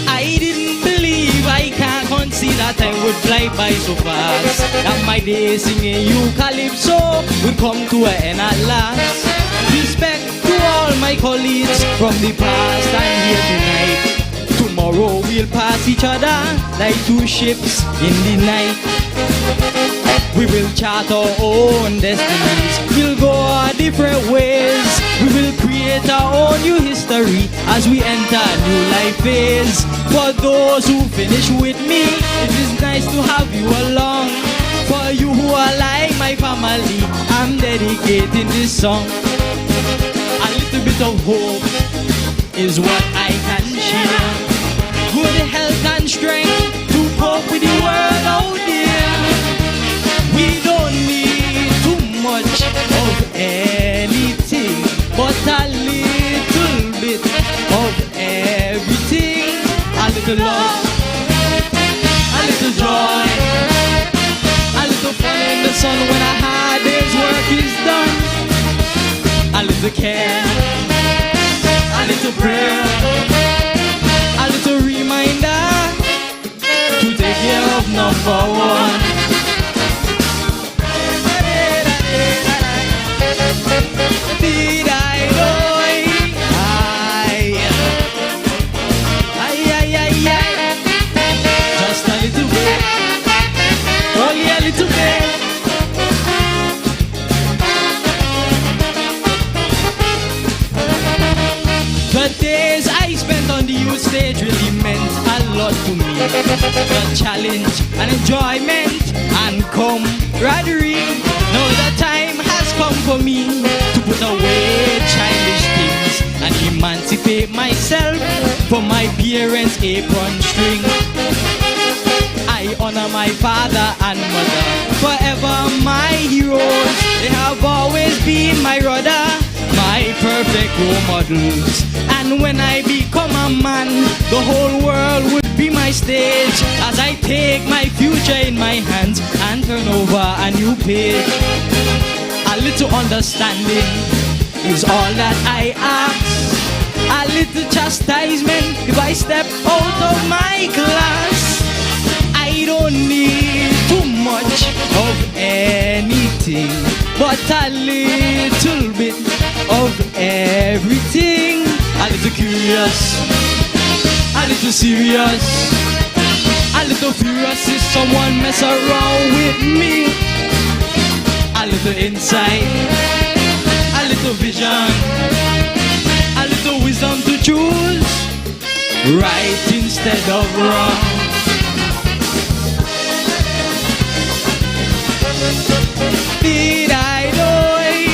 I didn't believe, I can't conceive that time would fly by so fast. That my day singing you calypso will come to an end at last. Respect to all my colleagues from the past and here tonight. Tomorrow we'll pass each other like two ships in the night. We will chart our own destinies. We'll go our different ways. We will create our own new history as we enter a new life phase. For those who finish with me, it is nice to have you along. For you who are like my family, I'm dedicating this song. A little bit of hope is what I can share. Good health and strength to cope with the world out there. We don't need too much of anything, but a little bit of everything. A little love, a little joy, a little fun in the sun when a hard day's work is done. A little care, a little prayer, a little reminder to take care of number one. Did I know? Just a little bit, only a little bit. The days I spent on the youth stage really meant a lot to me. The challenge and enjoyment and camaraderie. Now the time has come for me to put away childish things and emancipate myself from my parents' apron string. I honor my father and mother, forever my heroes. They have always been my rudder, my perfect role models. And when I become a man, the whole world would be my stage as I take my future in my hands and turn over a new page. A little understanding is all that I ask. a little chastisement if I step out of my class. I don't need too much of anything, but a little bit of everything. A little curious, a little serious, a little furious if someone mess around with me. A little insight, a little vision, a little wisdom to choose right instead of wrong. Did I know it?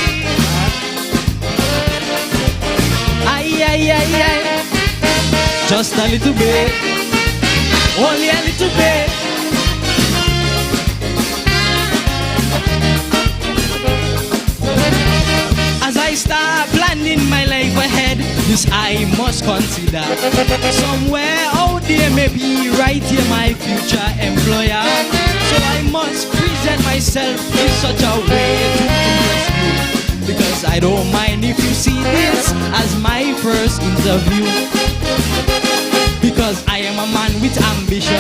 Ay, ay, ay, ay. Just a little bit, only a little bit. As I start planning my life ahead, this I must consider. Somewhere out there, maybe right here, my future employer. So I must present myself in such a way to impress you, because I don't mind if you see this as my first interview. Because I am a man with ambition,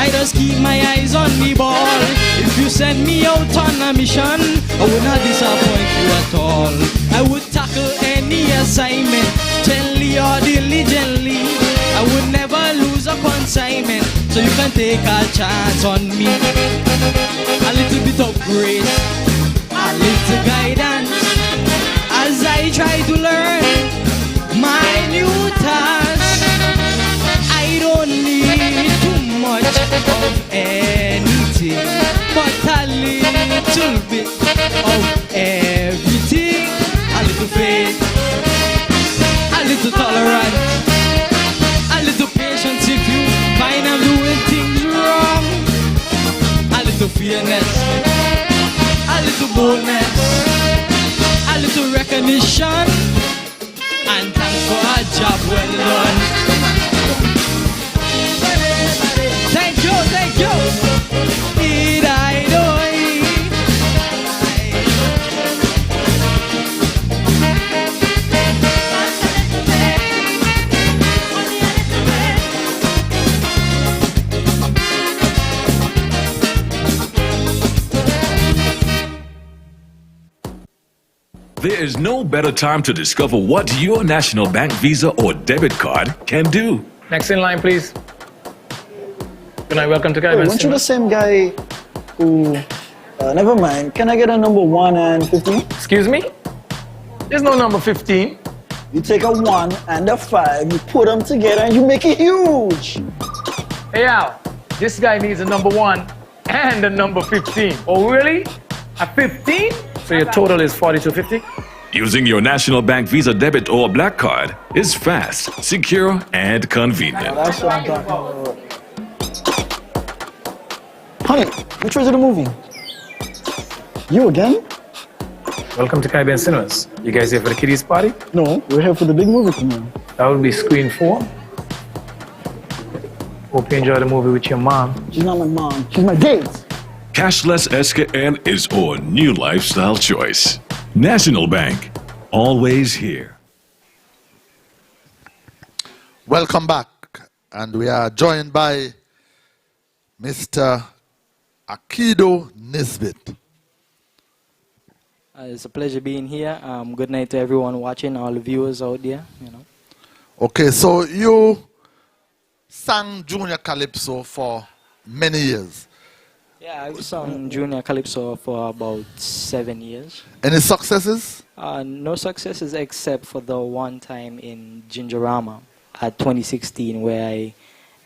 I just keep my eyes on the ball. If you send me out on a mission, I will not disappoint you at all. I would tackle any assignment, gently or diligently. I would never lose a consignment, so you can take a chance on me. A little bit of grace, a little guidance, as I try to learn my new task. I don't need too much of anything, but a little bit of everything. A little faith, a little tolerance, a little patience if you find I'm doing things wrong. A little fairness, a little boldness, a little recognition, and thanks for a job well done. Thank you, thank you. Did I know it? There is no better time to discover what your National Bank Visa or debit card can do. Next in line, please. Good night, welcome to Cairo. Hey, weren't you the same guy who... never mind. Can I get a number 1 and 15? Excuse me? There's no number 15. You take a 1 and a 5, you put them together and you make it huge. Hey, Al, this guy needs a number 1 and a number 15. Oh, really? A 15? So your total is 4250? Using your National Bank Visa debit or black card is fast, secure, and convenient. That's what I'm talking about. Honey, which way is the movie? You again? Welcome to Caribbean Cinemas. You guys here for the kiddies party? No, we're here for the big movie tomorrow. That will be screen 4. Hope you enjoy the movie with your mom. She's not my mom, she's my date. Cashless SKN is our new lifestyle choice. National Bank, always here. Welcome back, and we are joined by Mr. Kido Nisbet. It's a pleasure being here. Good night to everyone watching, all the viewers out there. Okay, so you sang Junior Calypso for many years. Yeah, I've sung Junior Calypso for about 7 years. Any successes? No successes except for the one time in Gingerama at 2016 where I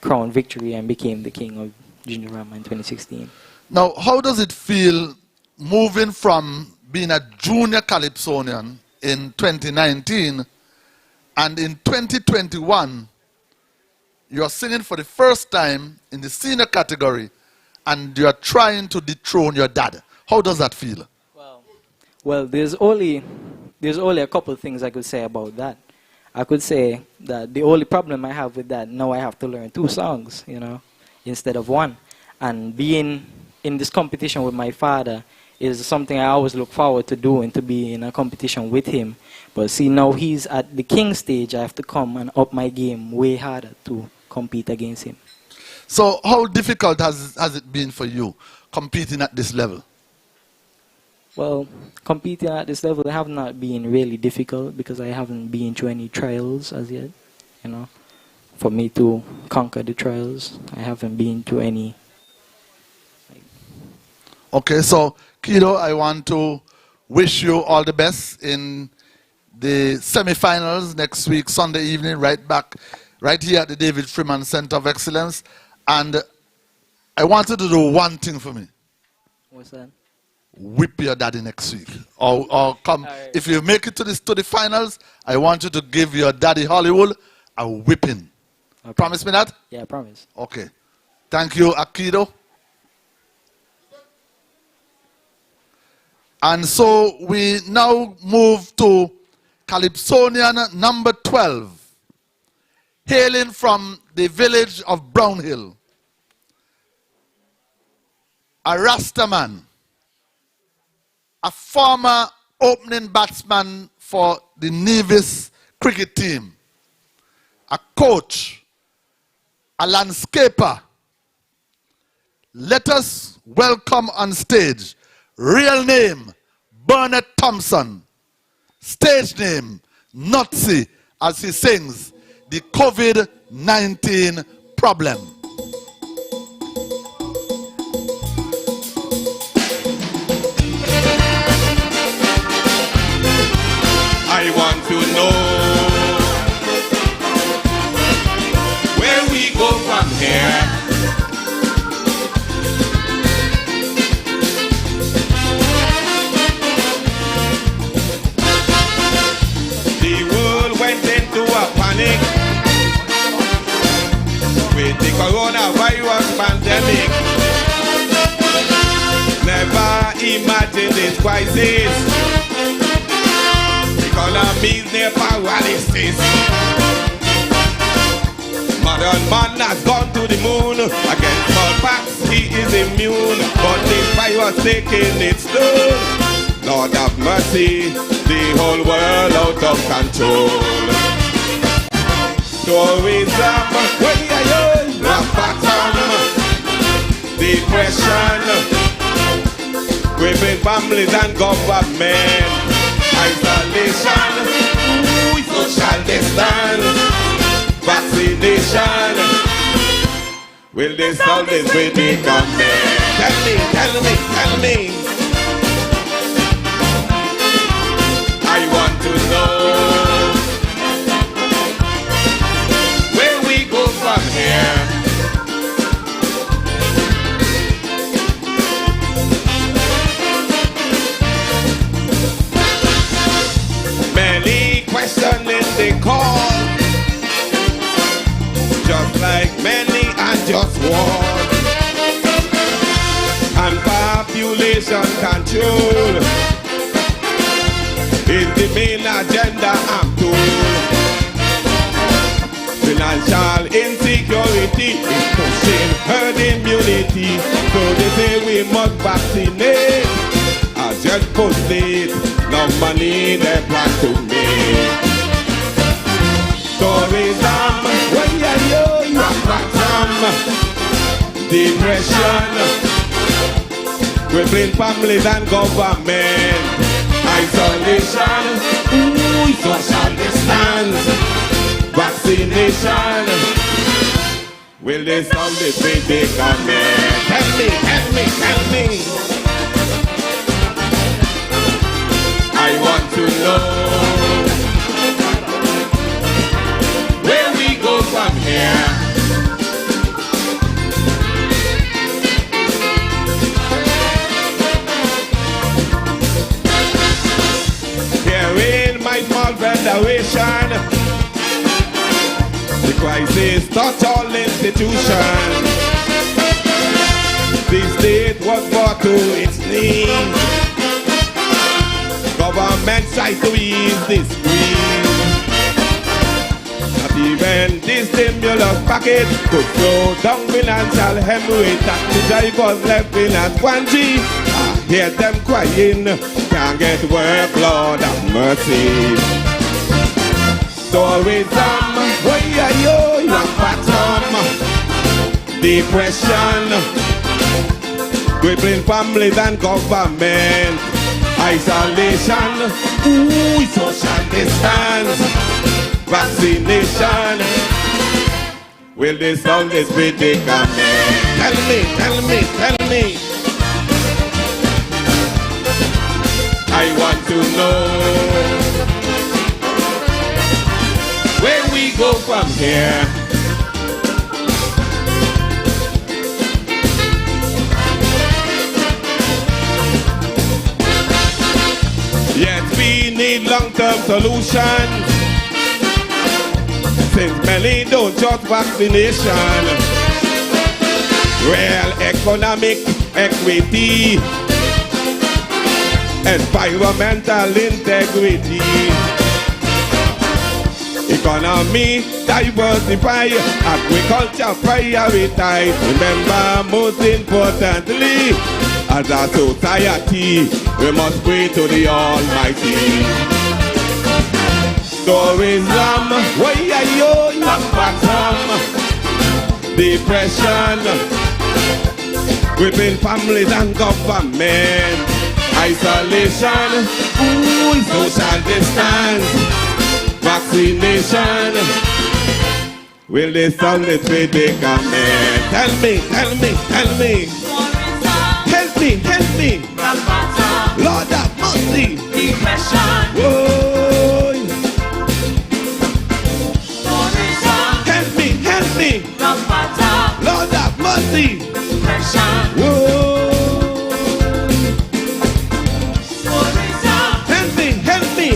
crowned victory and became the king of Gingerama in 2016. Now, how does it feel moving from being a junior Calypsonian in 2019 and in 2021 you're singing for the first time in the senior category and you're trying to dethrone your dad? How does that feel? Well, there's only a couple of things I could say about that. I could say that the only problem I have with that, now I have to learn 2 songs, instead of 1. And being in this competition with my father, is something I always look forward to doing, to be in a competition with him. But see, now he's at the king stage, I have to come and up my game way harder to compete against him. So how difficult has it been for you competing at this level? Well, competing at this level have not been really difficult because I haven't been to any trials as yet, you know. For me to conquer the trials, I haven't been to any. Okay, so Kido, I want to wish you all the best in the semi-finals next week, Sunday evening, right here at the David Freeman Center of Excellence. And I want you to do one thing for me. What's that? Whip your daddy next week. Or come. Right. If you make it to the finals, I want you to give your daddy Hollywood a whipping. Okay. Promise me that? Yeah, I promise. Okay. Thank you, Akido. And so we now move to Calypsonian number 12, hailing from the village of Brownhill. A Rastaman, a former opening batsman for the Nevis cricket team, a coach, a landscaper. Let us welcome on stage, real name, Bernard Thompson, stage name, Nutsi, as he sings, the COVID-19 problem. I want to know where we go from here. The world went into a panic with the coronavirus pandemic. Never imagined this crisis. Economy's near paralysis. Modern man has gone to the moon. Against smallpox he is immune. But this virus taking its toll. Lord have mercy, the whole world out of control. Tourism, rock bottom, depression, gripping families and government. Isolation, social distance, vaccination. Will they solve this predicament? Tell me, tell me, tell me. I want to know where we go from here. Questioning the call, just like many and just one. And population control is the main agenda, I'm told. Financial insecurity is pushing herd immunity. So they say we must vaccinate. As just put late, no money they plan to make. Tourism, depression, crippling families and government, isolation, social distance, vaccination. Will they solve this predicament? Tell me, tell me, tell me. I want to know where we go from here. Here in my small federation, the crisis touched all institutions. The state was brought to its knees. Government tries to ease this squeeze. Not even this stimulus package could slow down financial hemorrhage. Taxi drivers left in at 1G. hear them crying, can't get work, Lord have mercy. Tourism, why are you rock bottom? Depression, crippling families and government. Isolation, ooh, social distance, vaccination. Will this solve this predicament? Tell me, tell me, tell me. I want to know where we go from here. Yes, we need long-term solutions, since many don't trust vaccination. Real economic equity, environmental integrity, economy diversify, agriculture prioritize. Remember, most importantly, as a society, we must pray to the Almighty. Tourism, why are you rock bottom? Depression, gripping families and government. Isolation, ooh, social distance, vaccination. Will they solve this predicament? Tell me, tell me, tell me. Help me, help me. Lord have mercy. Depression. Whoa. Help me, help me. Lord have mercy. Depression. Whoa. Help me, help me.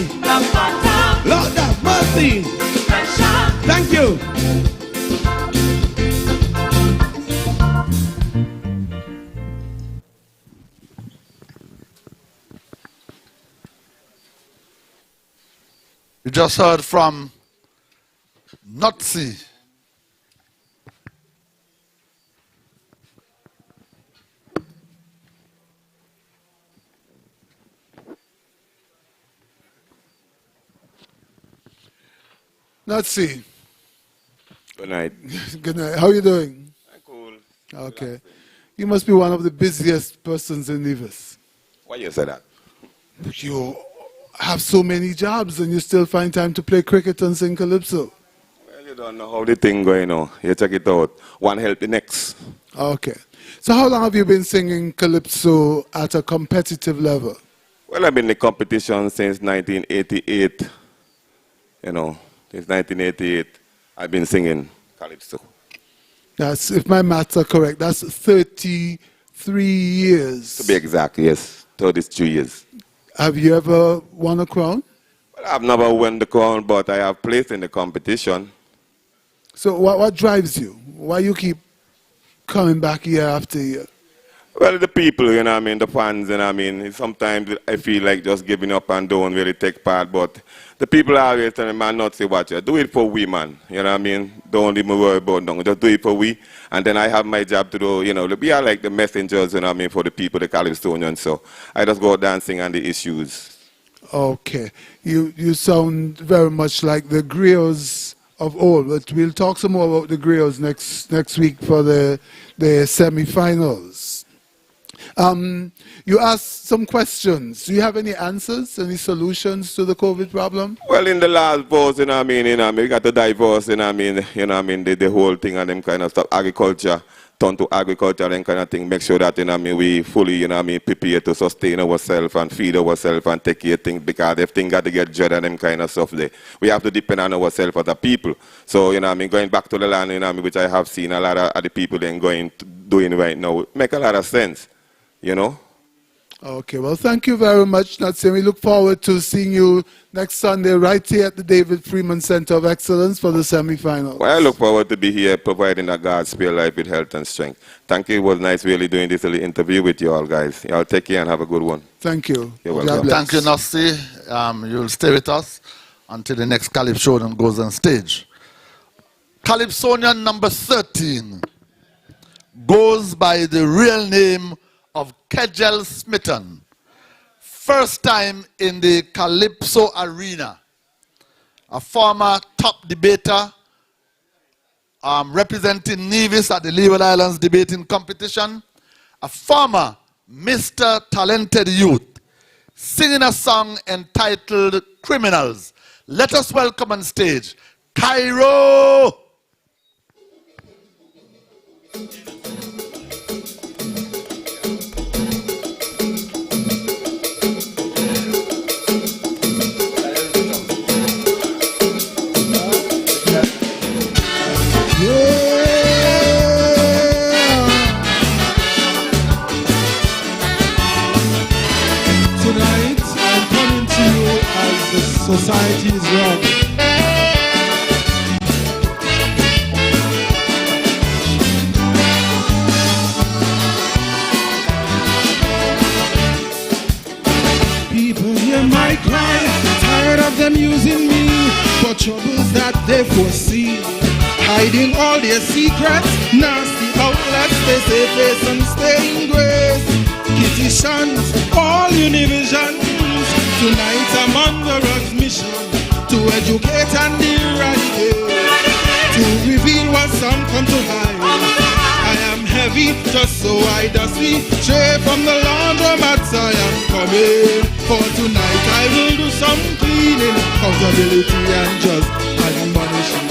Lord have mercy. Thank you. We just heard from Nazi. Nazi. Good night. Good night. How are you doing? I'm cool. Okay. You must be one of the busiest persons in Nevis. Why you say that? You have so many jobs and you still find time to play cricket and sing calypso. Well, you don't know how the thing going on. You check it out. One help the next. Okay. So how long have you been singing calypso at a competitive level? Well, I've been in the competition since 1988. You know, since 1988, I've been singing calypso. That's, if my maths are correct, that's 33 years. To be exact, yes. 33 years. Have you ever won a crown? Well, I've never won the crown, but I have placed in the competition. So what drives you? Why you keep coming back year after year? Well, the people, you know what I mean, the fans, you know what I mean. Sometimes I feel like just giving up and don't really take part, but the people are always telling me, man, not say what you do it for we, man. You know what I mean? Don't even worry about nothing. Just do it for we. And then I have my job to do, you know, we are like the messengers, you know what I mean, for the people, the Calypsonians. So I just go dancing on the issues. Okay. You sound very much like the griots of old, but we'll talk some more about the griots next week for the semi-finals. You asked some questions. Do you have any answers, any solutions to the COVID problem? Well, in the last vote, you know what I mean, we got the divorce, you know what I mean, the whole thing and them kind of stuff, agriculture, turn to agriculture and kind of thing, make sure that, you know what I mean, we fully, you know what I mean, prepare to sustain ourselves and feed ourselves and take care of things, because if things got to get dread and them kind of stuff, we have to depend on ourselves as a people. So, you know what I mean, going back to the land, you know what I mean, which I have seen a lot of the people then doing right now, make a lot of sense. You know? Okay, well, thank you very much, Natsi. We look forward to seeing you next Sunday right here at the David Freeman Center of Excellence for the semi-finals. Well, I look forward to be here providing a God spare life with health and strength. Thank you. It was nice really doing this little interview with you all, guys. Y'all take care and have a good one. Thank you. You're welcome. Thank you, Natsi. You'll stay with us until the next Calypsonian goes on stage. Calypsonian number 13 goes by the real name of Kegel Smitten. First time in the calypso arena. A former top debater representing Nevis at the Leeward Islands debating competition. A former Mr. Talented Youth, singing a song entitled Criminals. Let us welcome on stage, Cairo! Society is wrong. People hear my cry, tired of them using me for troubles that they foresee. Hiding all their secrets, nasty outlets, they say face and stay in grace. Kitty all Univisions. Tonight I'm on the road's mission to educate and eradicate, to reveal what some come to hide. I am heavy, just so I dusty, straight from the laundromat I am coming. For tonight I will do some cleaning, accountability and just admonition.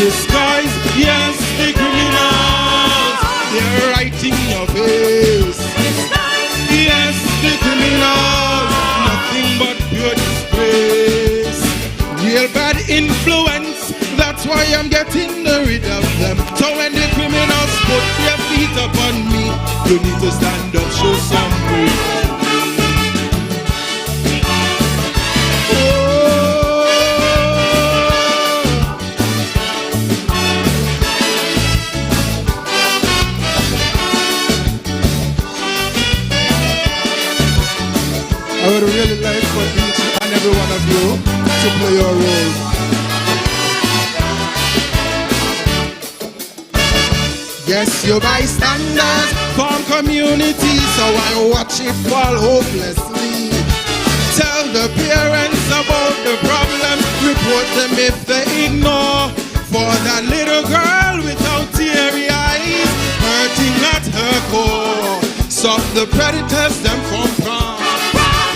Disguise, yes, the criminals, they're right in your face. Yes, the criminals, nothing but pure disgrace. Real bad influence, that's why I'm getting rid of them. So when the criminals put their feet upon me, you need to stand up, show some grace. I would really like for each and every one of you to play your role. Yes, you bystanders form community, so I watch it fall hopelessly. Tell the parents about the problem, report them if they ignore. For that little girl without teary eyes, hurting at her core. Stop the predators, them from prom.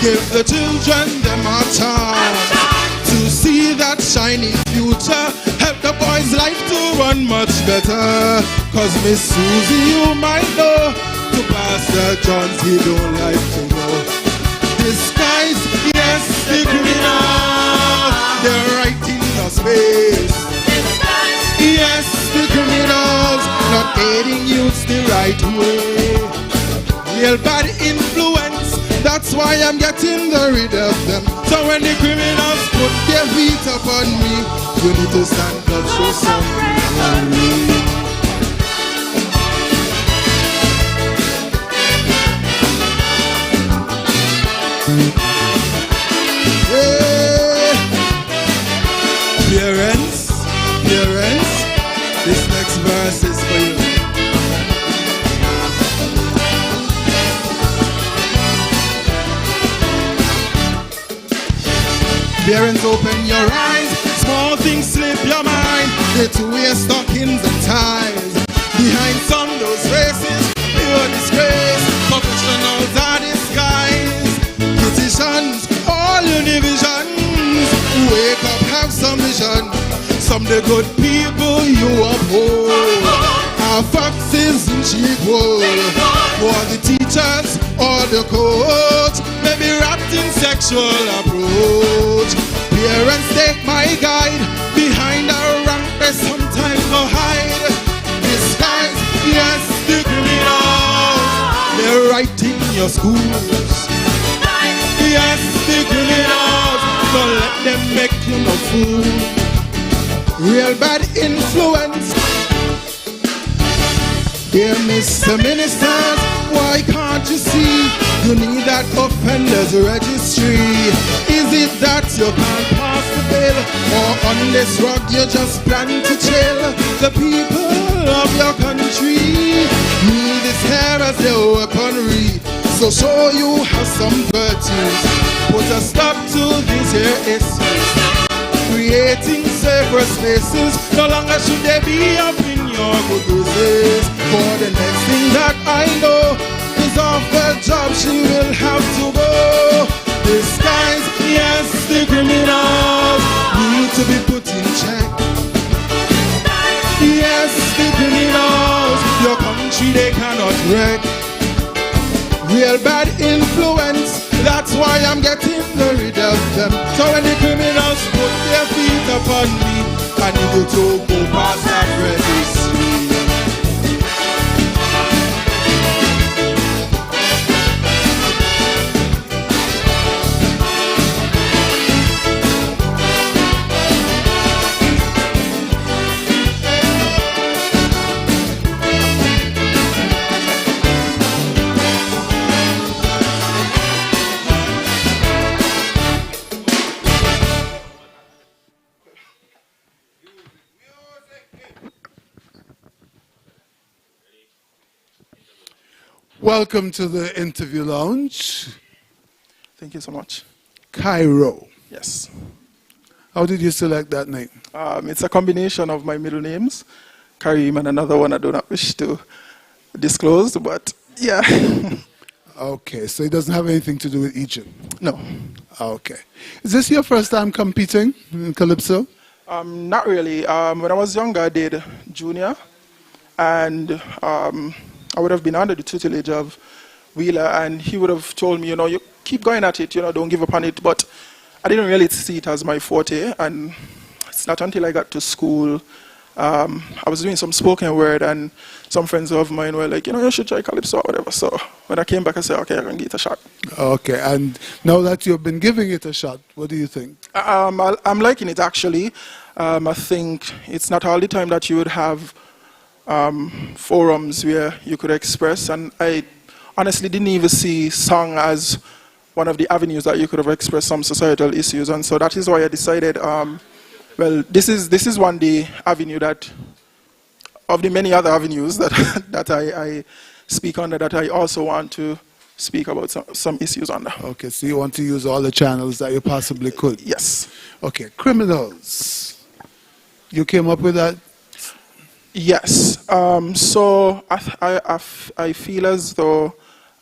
Give the children them a chance to see that shining future. Help the boys' life to run much better. Cause Miss Susie, you might know, to Pastor Johns he don't like to know. Disguise, yes, the criminals, they're right in the space. Yes, the criminals, not aiding youths the right way. Real bad influence, that's why I'm getting rid of them. So when the criminals put their feet upon me, you need to stand up, show some glory. Parents, this next verse is for you. Parents, open your eyes, small things slip your mind. They to wear stockings and ties. Behind some those faces, pure disgrace. Professionals are disguised. Petitions, all Univisions. Wake up, have some vision. Some the good people you uphold are foxes in cheap wool. For the teachers or the coach, maybe wrapped in sexual approach. Parents, take my guide. Behind our rank they sometimes go hide. Disguise, yes, the criminals, they're right in your schools. Yes, the criminals, don't let them make you no fool. Real bad influence. Dear Mr. Minister, why can't you see? You need that offenders registry. Is it that you can't pass the bill? Or on this rug you just plan to chill? The people of your country need this hair as their weaponry. So show you have some virtues. Put a stop to these here issues. Creating safer spaces. No longer should they be up in your good graces. For the next thing that I know is off the job she will have to go. These guys, yes, the criminals need to be put in check. Yes, the criminals, your country they cannot wreck. Real bad influence, that's why I'm getting rid of them. So when the criminals put their feet upon me, I need to go past that registry. Welcome to the interview lounge. Thank you so much. Cairo. Yes. How did you select that name? It's a combination of my middle names, Karim, and another one I do not wish to disclose, but yeah. Okay, so it doesn't have anything to do with Egypt? No. Okay. Is this your first time competing in Calypso? Not really. When I was younger, I did junior, and I would have been under the tutelage of Wheeler, and he would have told me, you keep going at it, don't give up on it. But I didn't really see it as my forte, and it's not until I got to school, I was doing some spoken word, and some friends of mine were like, you should try Calypso or whatever. So when I came back, I said, okay, I'm going to give it a shot. Okay, and now that you've been giving it a shot, what do you think? I'm liking it, actually. I think it's not all the time that you would have forums where you could express, and I honestly didn't even see song as one of the avenues that you could have expressed some societal issues, and so that is why I decided, well, this is one the avenue that, of the many other avenues that that I speak under, that I also want to speak about some issues under. Okay, so you want to use all the channels that you possibly could? Yes. Okay, criminals. You came up with that? Yes. So I feel as though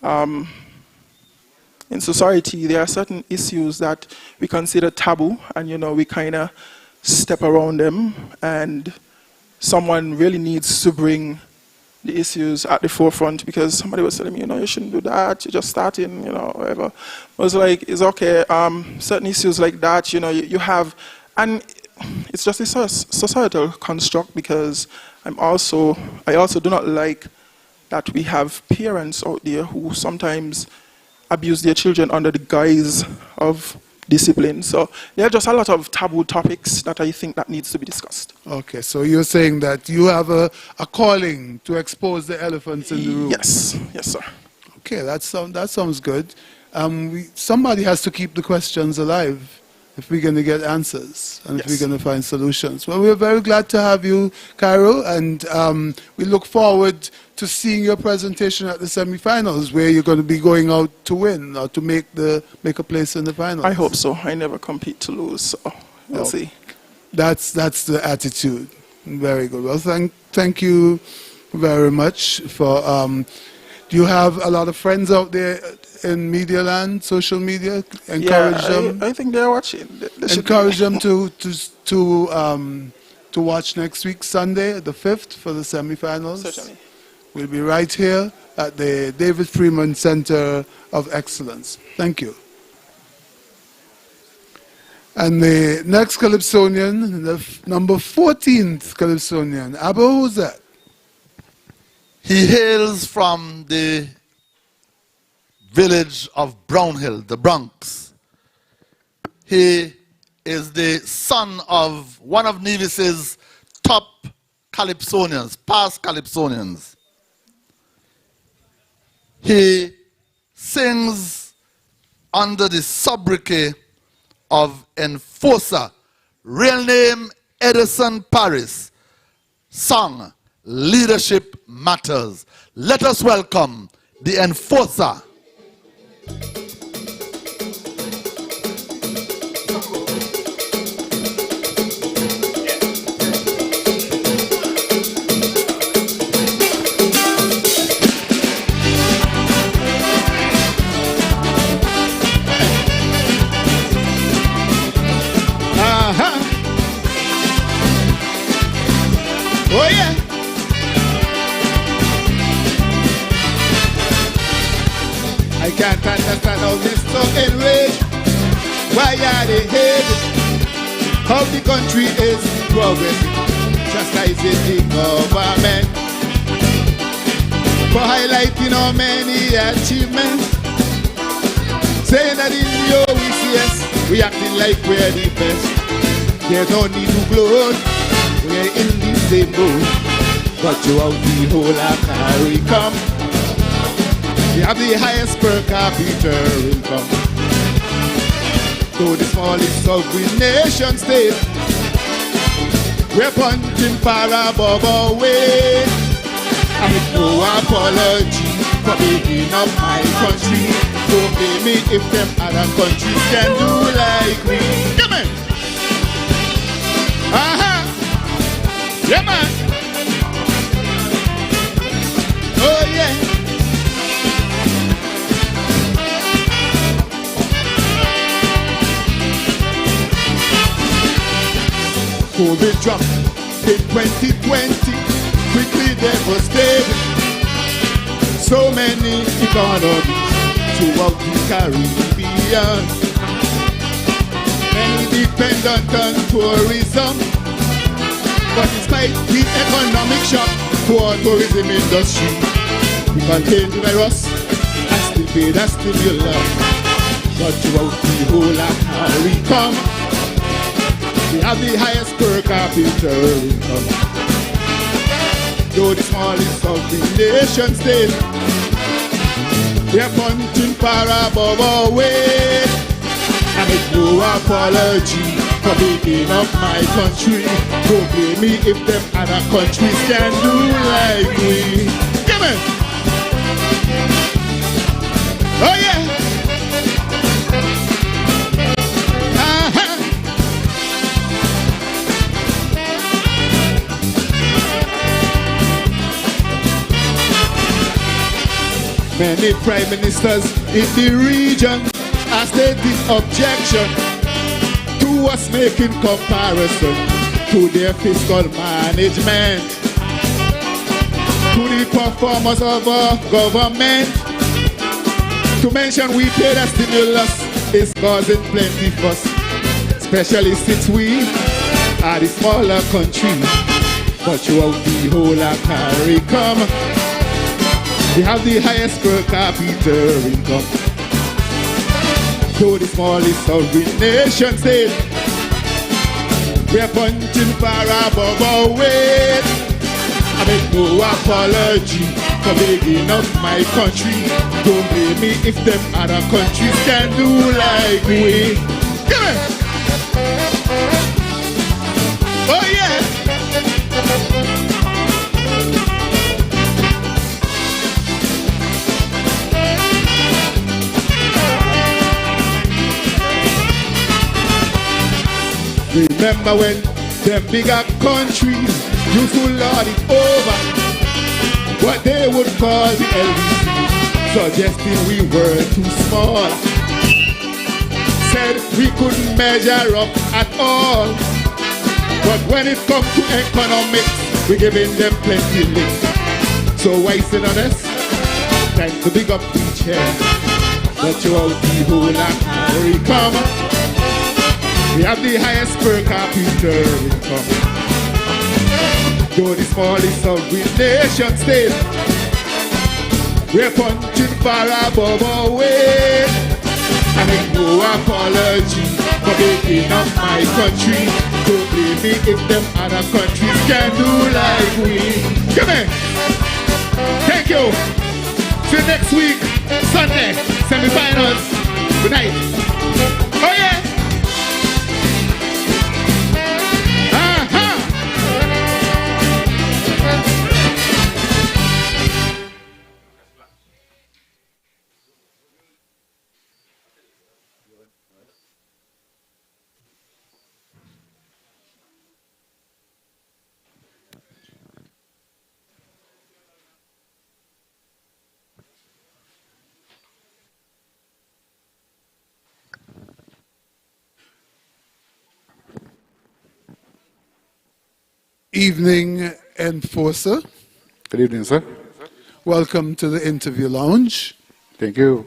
in society there are certain issues that we consider taboo, and we kind of step around them, and someone really needs to bring the issues at the forefront, because somebody was telling me, you shouldn't do that, you're just starting, whatever. I was like, it's okay. Certain issues like that, you have, and it's just a societal construct, because I also do not like that we have parents out there who sometimes abuse their children under the guise of discipline. So there are just a lot of taboo topics that I think that needs to be discussed. Okay, so you're saying that you have a calling to expose the elephants in the room? Yes, yes, sir. Okay, that sounds good. Somebody has to keep the questions alive if we're going to get answers and if we're going to find solutions. Well, we're very glad to have you, Cairo, and we look forward to seeing your presentation at the semifinals, where you're going to be going out to win or to make a place in the finals. I hope so. I never compete to lose, so we'll see. That's the attitude. Very good. Well, thank you very much for. Do you have a lot of friends out there in media land, social media? Encourage them. I think they're watching. Encourage them to watch next week, Sunday, the 5th, for the semifinals. Certainly. We'll be right here at the David Freeman Center of Excellence. Thank you. And the next Calypsonian, the number 14th Calypsonian, Abba, who's that? He hails from the village of Brownhill, the Bronx. He is the son of one of Nevis's top Calypsonians, past Calypsonians. He sings under the sobriquet of Enforcer, real name Edison Paris, song Leadership Matters. Let us welcome the Enforcer. Oh yeah. I can't understand how this so enraged. Why are they hating? How the country is progressing, chastising the government for highlighting our many achievements. Saying that in the OECS we acting like we're the best. There's no need to gloat, we're in the same boat. But throughout the whole of CARICOM, we have the highest per capita income. Though the smallest sovereign nation state, we're punching far above our weight. I make no apology for being up my country. Don't blame me if them other countries can do like me. Come on! Yeah, man! Oh, yeah! COVID dropped in 2020, quickly devastated so many economies throughout the Caribbean. Many dependent on tourism, but despite the economic shock to our tourism industry, we contained the virus and still paid a stimulus. But throughout the whole of CARICOM, we have the highest per capita income. Though the smallest of the nation state, we are punching far above our weight. I make no apology for being up my country. Don't blame me if them other countries can do like we. Come on! Oh yeah! Many prime ministers in the region have stated objection to us making comparison to their fiscal management, to the performance of our government. To mention we paid a stimulus is causing plenty fuss, especially since we are the smaller country. But throughout the whole of CARICOM, we have the highest per capita income. Though the smallest of the nation state, we're punching far above our weight. I make no apology for being up my country. Don't blame me if them other countries can do like we. Come on! Oh yeah! Remember when them bigger countries used to lord it over what they would call the LDC, suggesting we were too small. Said we couldn't measure up at all. But when it comes to economics, we giving them plenty lick. So why sit on us? Time to big up each head. But throughout the whole of CARICOM, we have the highest per capita income. Though the smallest of the nation state, we're punching far above our weight. I make no apology for being up my country. Don't blame me if them other countries can do like we. Come on! Thank you! See you next week, Sunday, semi-finals. Good night. Oh yeah! evening, Enforcer. Good evening, sir. Welcome to the interview lounge. Thank you.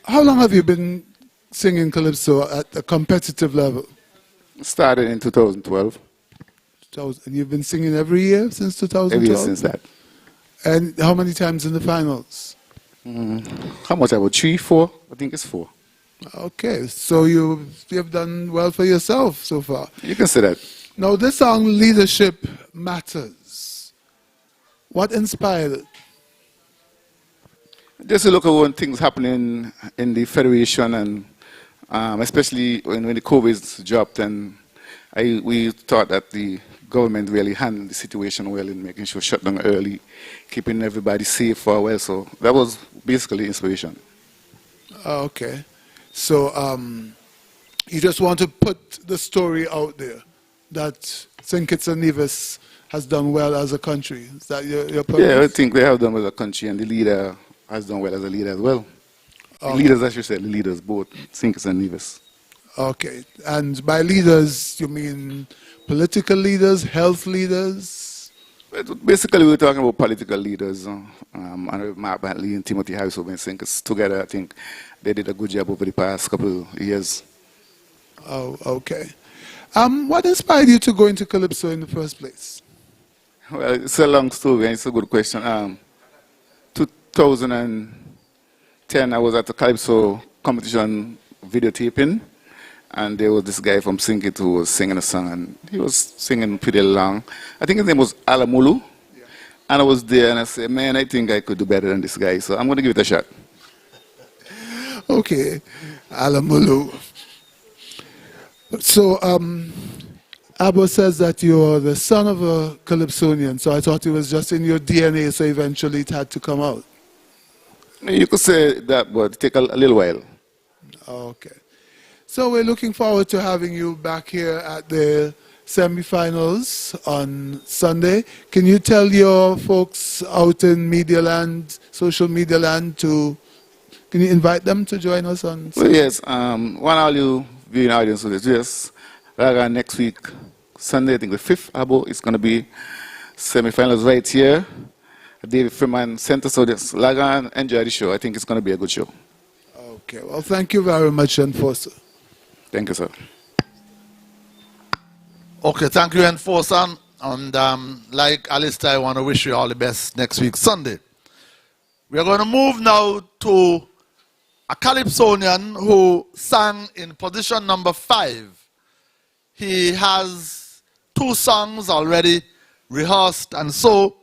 How long have you been singing calypso at a competitive level? Started in 2012. And you've been singing every year since 2012? Every year since that. And how many times in the finals? How much? About 3, 4? I think it's 4. Okay, so you've done well for yourself so far. You can say that. Now, this song, Leadership Matters. What inspired it? Just to look at when things happening in the Federation, and especially when the COVID dropped, and we thought that the government really handled the situation well in making sure shut down early, keeping everybody safe for a while. So that was basically inspiration. Okay. So you just want to put the story out there that St. Kitts and Nevis has done well as a country. Is that your purpose? Yeah, I think they have done well as a country, and the leader has done well as a leader as well. The leaders, as you said, the leaders, both St. Kitts and Nevis. Okay. And by leaders, you mean political leaders, health leaders? Basically, we're talking about political leaders. Mark Bentley and Timothy Harris have been singing together. I think they did a good job over the past couple of years. Oh, okay. What inspired you to go into calypso in the first place? Well, it's a long story, and it's a good question. 2010, I was at the calypso competition videotaping, and there was this guy from St. Kitts who was singing a song, and he was singing pretty long. I think his name was Alamulu. Yeah. And I was there, and I said, man, I think I could do better than this guy, so I'm going to give it a shot. Okay, Alamulu. So, Abo says that you're the son of a Calypsonian, so I thought it was just in your DNA, so eventually it had to come out. You could say that, but it take a little while. Okay. So we're looking forward to having you back here at the semifinals on Sunday. Can you tell your folks out in media land, social media land, can you invite them to join us on Sunday? Well, yes, one all you viewing audience with this, yes. Next week, Sunday, I think the 5th, Abo, it's going to be semifinals right here at David Freeman Center. So just log on, enjoy the show. I think it's going to be a good show. Okay, well, thank you very much, Enforcer. Thank you, sir. Okay, thank you, Enforcer. And like Alistair, I want to wish you all the best next week, Sunday. We are going to move now to a Calypsonian who sang in position number 5. He has 2 songs already rehearsed, and so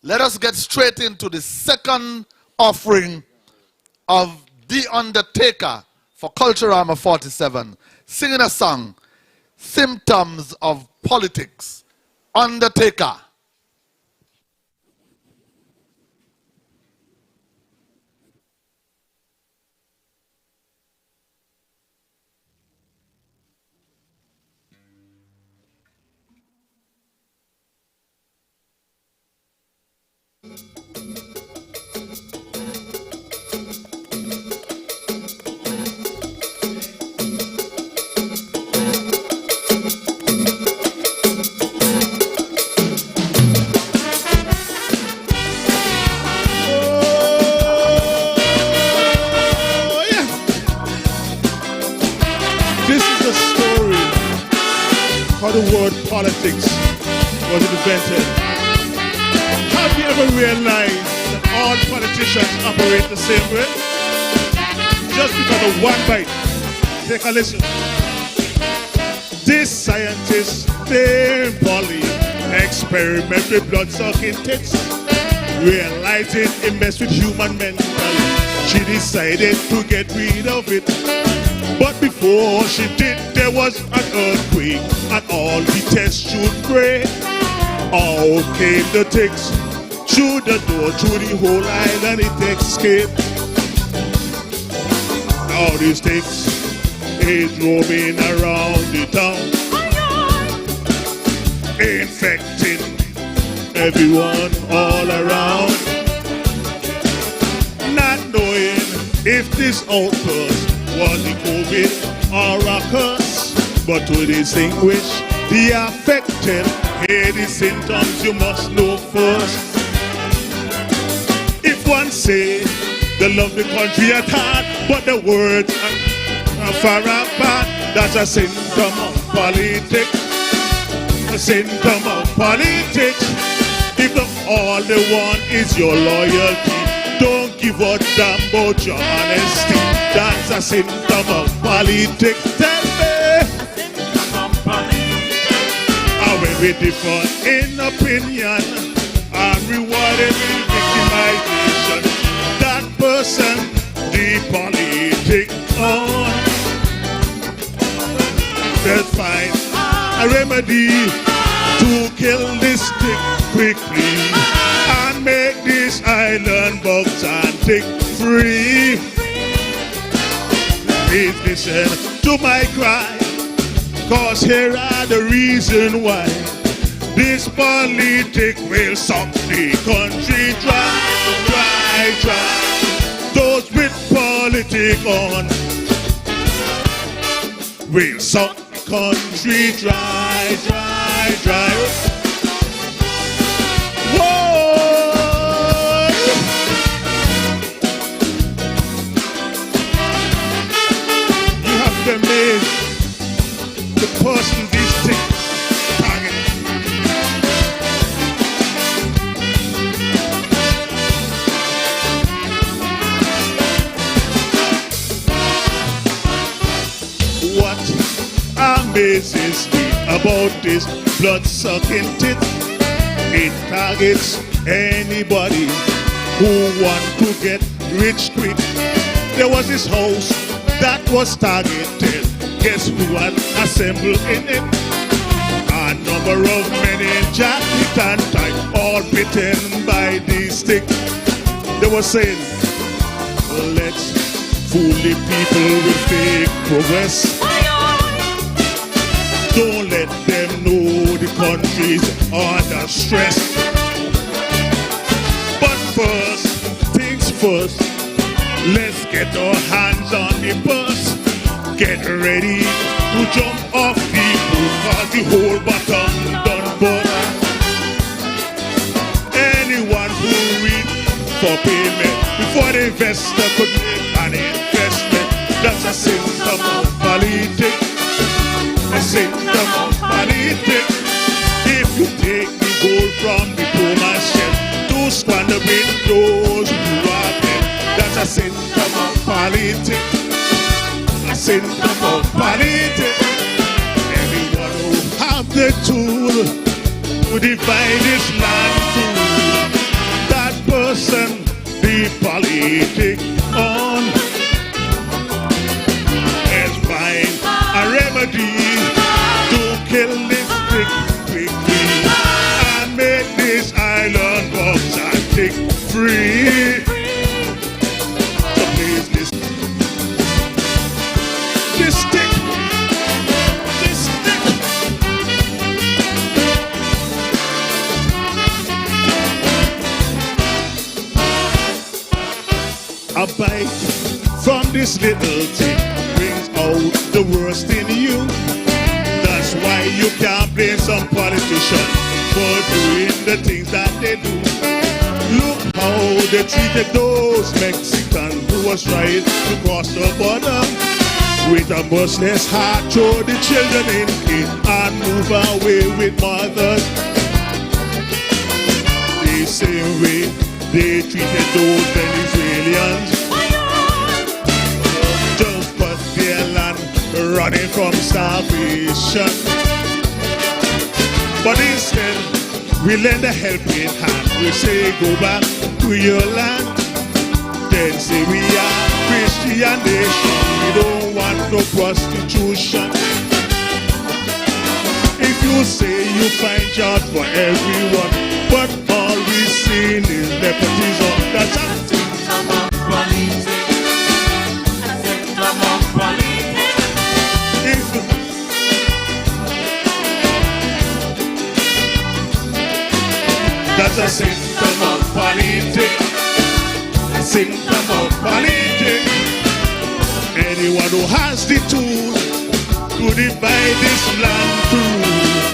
let us get straight into the second offering of The Undertaker for Culturama 47, singing a song, Symptoms of Politics. Undertaker. The word politics was invented. Have you ever realized that all politicians operate the same way? Just because of one bite. Take a listen. This scientist named Polly experiment with blood-sucking tits. Realizing it messed with human mental, she decided to get rid of it. But before she did, there was an earthquake, and all the tests should break. Out came the ticks, through the door, through the whole island it escaped. Now these ticks is roaming around the town, infecting everyone all around. Not knowing if this outburst was it COVID or a curse, but to distinguish the affected. Here the symptoms you must know first. If one say they love the country at heart, but the words are far apart, that's a symptom of politics. A symptom of politics. If all they want is your loyalty, don't give a damn about your honesty. That's a symptom of politics. Tell me. How when we differ in opinion and rewarded in victimization, that person the politic on. Let's find a remedy to kill this stick quickly and make this island bugs and tick free. Please listen to my cry, cause here are the reason why. This politic will suck the country dry, dry, dry. Those with politic on will suck the country dry, dry, dry. Whoa! You have to make the person this thing target. What amazes me about this blood-sucking tit, it targets anybody who want to get rich quick. There was this house that was targeted. Guess who had assembled in it? A number of men in jacket and tie, all bitten by the stick. They were saying, let's fool the people with fake progress. Don't let them know the country's under stress. But first things first, let's get our hands on the bus. Get ready to jump off the roof, cause the whole bottom done bust. Anyone who read for payment before the investor could make an investment, that's a symptom of politics. A symptom of politics. If you take the gold from the poor man's chest to squander with those who are dead, that's a symptom of politics. A symptom of politics. Anyone who have the tool to divide this land through, that person the politic on. Let's find a remedy to kill this stick quickly and make this island bugs and tick free. So please listen. This stick, this stick. A bite from this little thing brings out the worst in you. That's why you can't blame some politician for doing the things that they do. Look how they treated those Mexicans who was trying to cross the border. With a merciless heart, throw the children in it and move away with mothers. The same way they treated those Venezuelans. Just but their land running from starvation. But instead, we lend a helping hand. We say go back to your land. Then say we are Christian nation. We don't want no prostitution. If you say you find jobs for everyone, but all we seen is nepotism. That's a symptom of politics. A symptom of politics. That's a symptom of politics. A symptom of politics. Anyone who has the tool to divide this land through,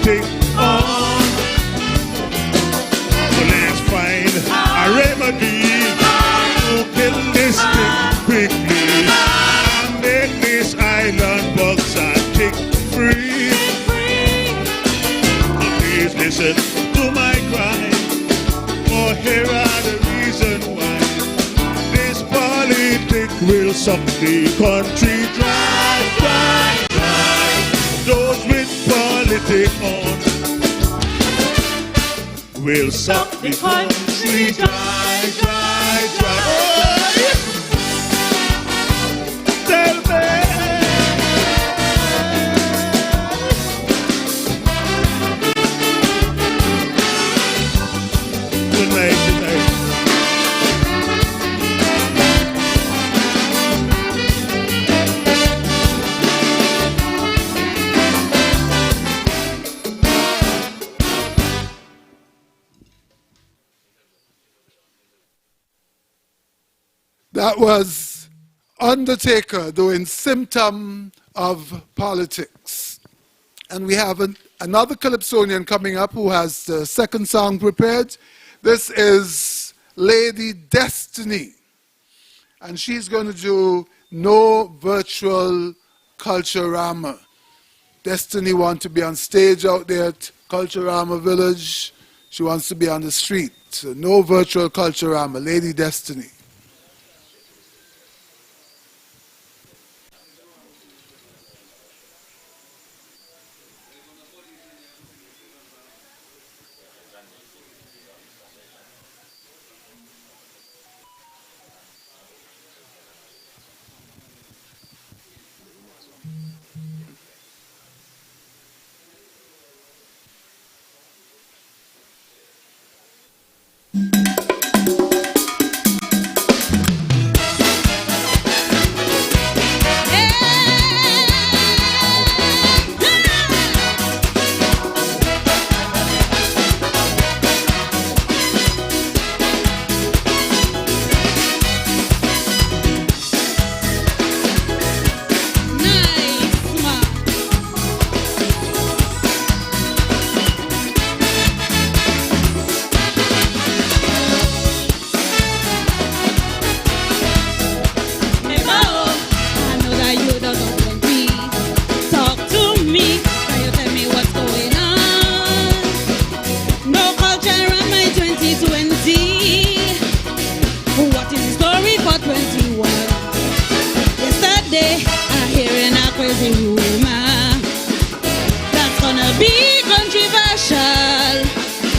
politics on. So let's find a remedy to kill this thing quickly and make this island box and tick free. So please listen to my cry, for here are the reasons why this politics will suck the country dry, dry, dry. Those with politics on will suck the country dry, dry, dry. Oh, yeah. Tell me. Good night, good night. That was Undertaker doing Symptom of Politics. And we have another Calypsonian coming up who has the second song prepared. This is Lady Destiny. And she's going to do No Virtual Culturama. Destiny wants to be on stage out there at Culturama Village. She wants to be on the street. So no virtual Culturama. Lady Destiny.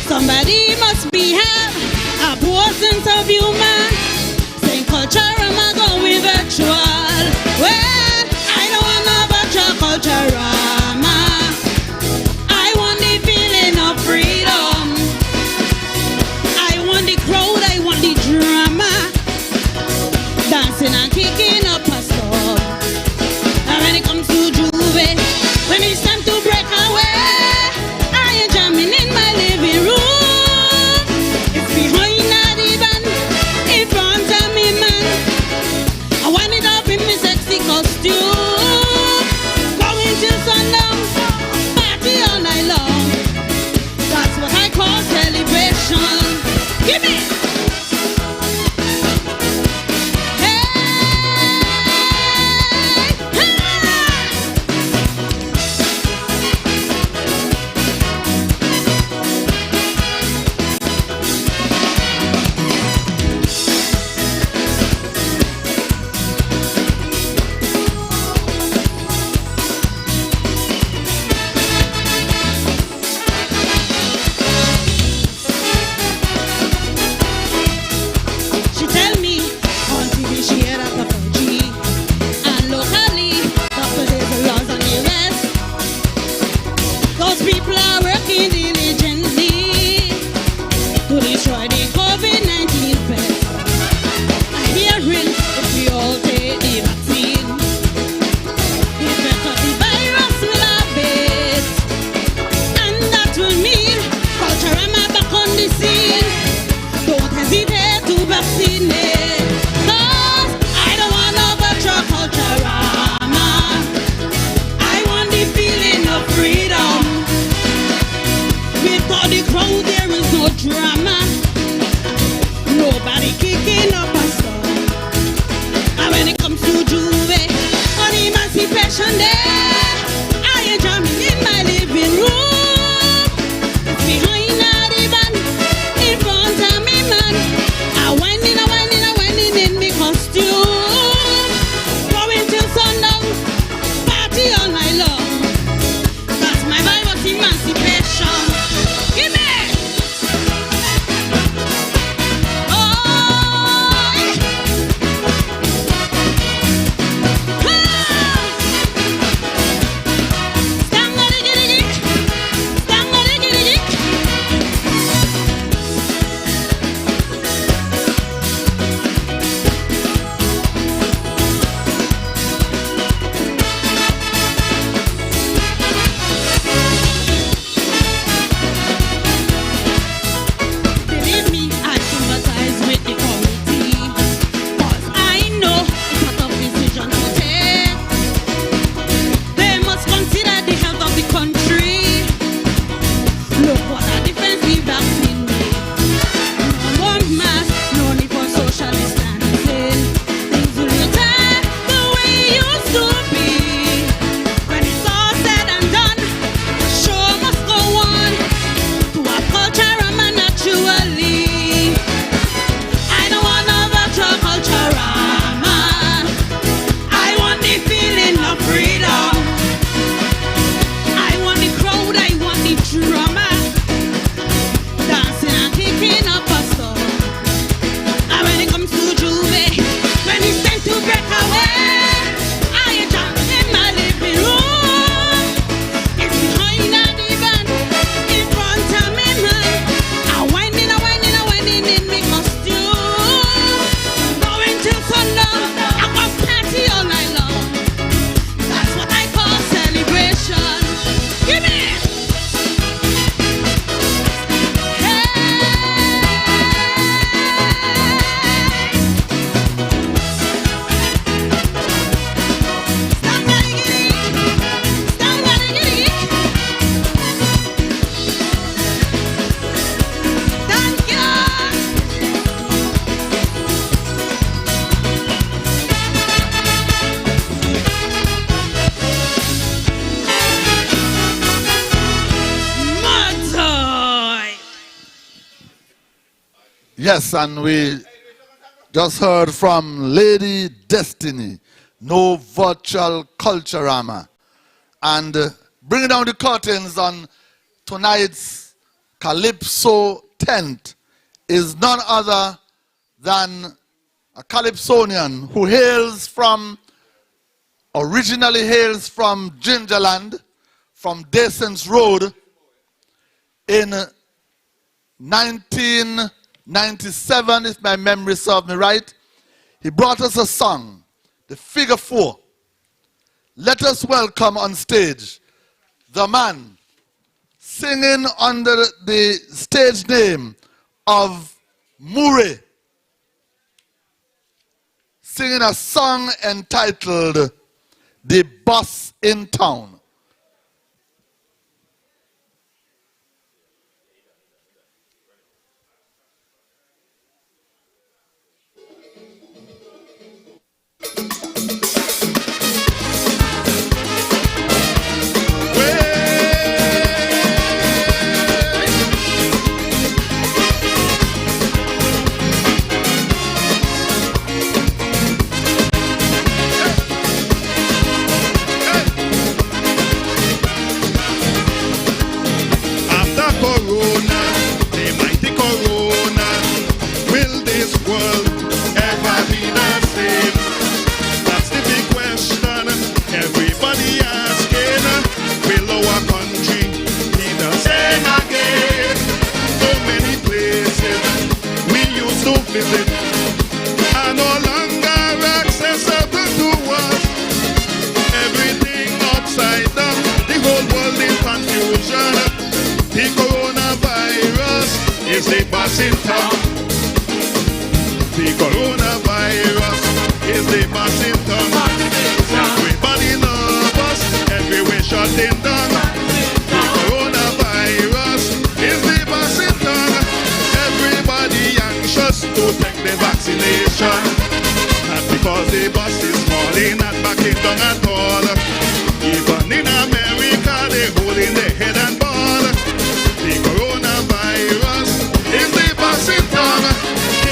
Somebody must be have a poor sense of humor. Saying Culturama going virtual. Well, I don't want no virtual Culturama. I want the feeling of freedom. I want the crowd, I want the drama. Dancing and kicking up a storm. And when it comes to Juve, when it's time to break away, I am jamming in my living room. It's behind the divan, Yes, and we just heard from Lady Destiny, no virtual Culturama. And bringing down the curtains on tonight's Calypso tent is none other than a Calypsonian who originally hails from Gingerland, from Descents Road. In 1997, if my memory serves me right, he brought us a song, the Figure 4. Let us welcome on stage the man singing under the stage name of Murray, singing a song entitled The Boss in Town. Are no longer accessible to us. Everything upside down, the whole world in confusion. The coronavirus is the boss in town. The coronavirus is the boss in town. Everybody loves us, everywhere shutting down. The coronavirus is the boss in town. Everybody anxious to take the vaccination. Not because the bus is falling, not backing down at all. Even in America, they holding their head and ball. The coronavirus is the bus in town.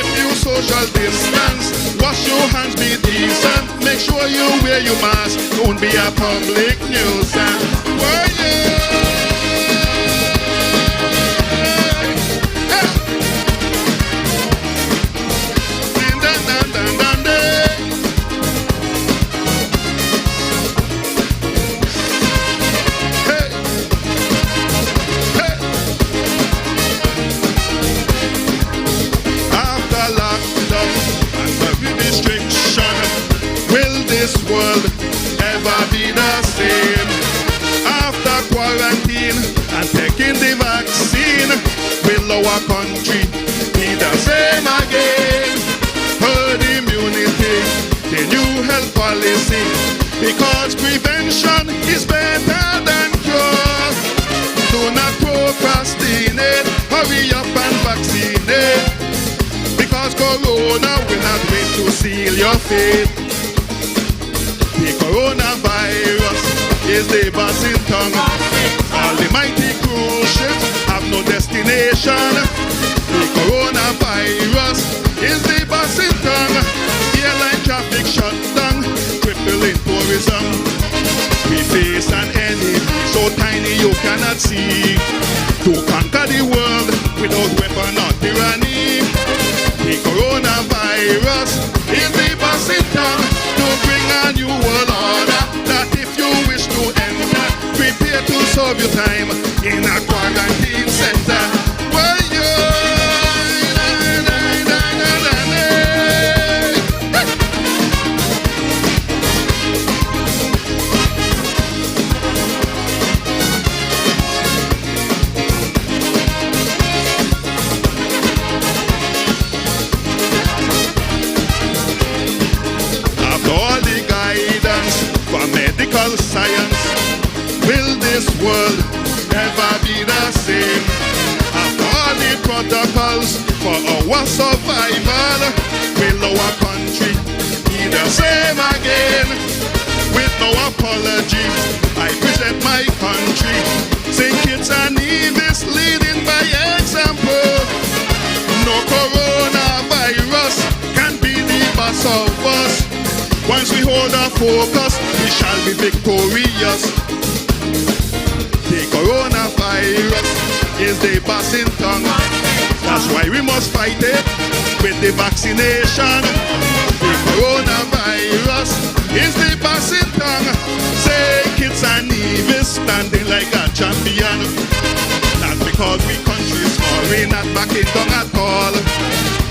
If you social distance, wash your hands, be decent. Make sure you wear your mask. Don't be a public nuisance. Why this world ever be the same? After quarantine and taking the vaccine, will our country be the same again? Herd immunity, the new health policy, because prevention is better than cure. Do not procrastinate, hurry up and vaccinate, because corona will not wait to seal your fate. The coronavirus is the boss in town. All the mighty cruise ships have no destination. The coronavirus is the boss in town. Airline traffic shut down, crippling tourism. We face an enemy so tiny you cannot see. To conquer the world without weapon or tyranny. The coronavirus is the boss in town. To bring a new world order, that if you wish to enter, prepare to serve your time in a quarantine center. Well, medical science, will this world ever be the same? After all the protocols for our survival, will our country be the same again? With no apology, I present my country. Think it's an evil leading by example. No corona of us. Once we hold our focus, we shall be victorious. The coronavirus is the passing tongue. That's why we must fight it with the vaccination. The coronavirus is the passing tongue. Say kids and Nevis standing like a champion. Not because we country small, we not backing down at all.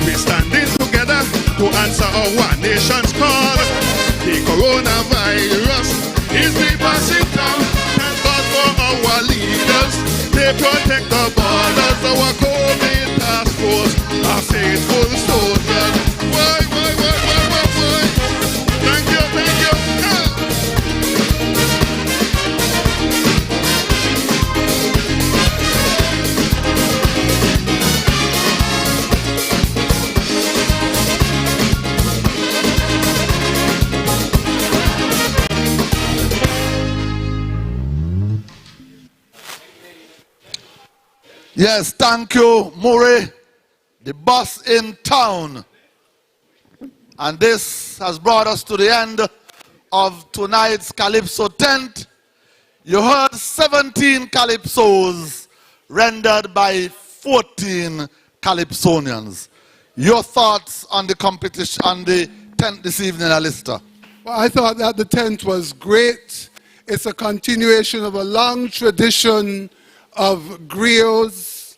We standing together to answer our nation's call. The coronavirus is the passing tongue. Thank God for our leaders. They protect the borders. Our COVID task force are faithful soldiers. Why? Thank you. Yes, thank you, Murray, the boss in town. And this has brought us to the end of tonight's Calypso tent. You heard 17 calypsos rendered by 14 calypsonians. Your thoughts on the competition, on the tent this evening, Alistair? Well, I thought that the tent was great. It's a continuation of a long tradition of griots,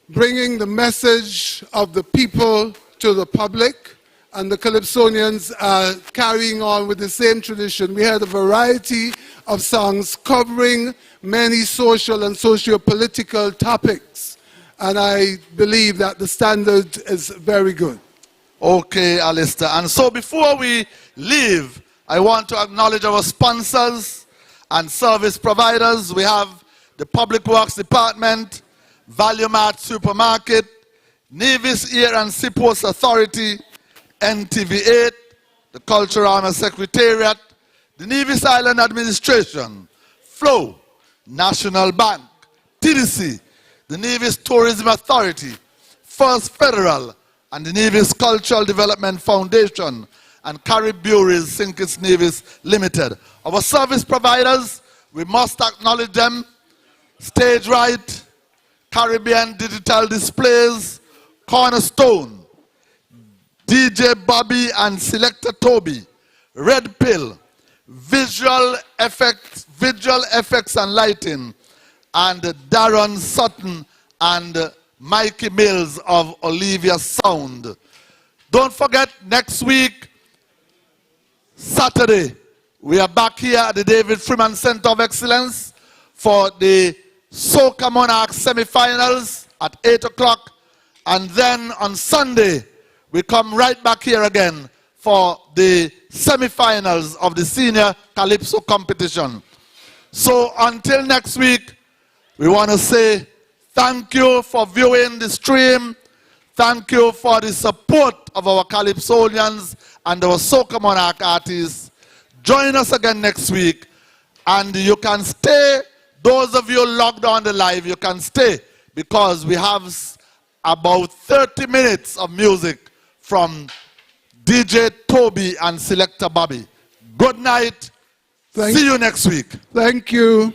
bringing the message of the people to the public, and the Calypsonians are carrying on with the same tradition. We had a variety of songs covering many social and socio-political topics, and I believe that the standard is very good. Okay, Alistair. And so before we leave, I want to acknowledge our sponsors and service providers. We have the Public Works Department, Value Mart Supermarket, Nevis Air and Seaports Authority, NTV8, the Culturama Secretariat, the Nevis Island Administration, Flow, National Bank, TDC, the Nevis Tourism Authority, First Federal, and the Nevis Cultural Development Foundation, and Carib Breweries, St. Kitts Nevis Limited. Our service providers, we must acknowledge them. Stage Right, Caribbean Digital Displays, Cornerstone, DJ Bobby and Selector Toby, Red Pill, Visual Effects and Lighting, and Darren Sutton and Mikey Mills of Olivia Sound. Don't forget, next week, Saturday, we are back here at the David Freeman Center of Excellence for the Soca Monarch semi-finals at 8 o'clock. And then on Sunday, we come right back here again for the semi-finals of the Senior Calypso competition. So until next week, we want to say thank you for viewing the stream. Thank you for the support of our Calypsonians and our Soca Monarch artists. Join us again next week, and you can stay. Those of you logged on the live, you can stay, because we have about 30 minutes of music from DJ Toby and Selector Bobby. Good night. See you next week. Thank you.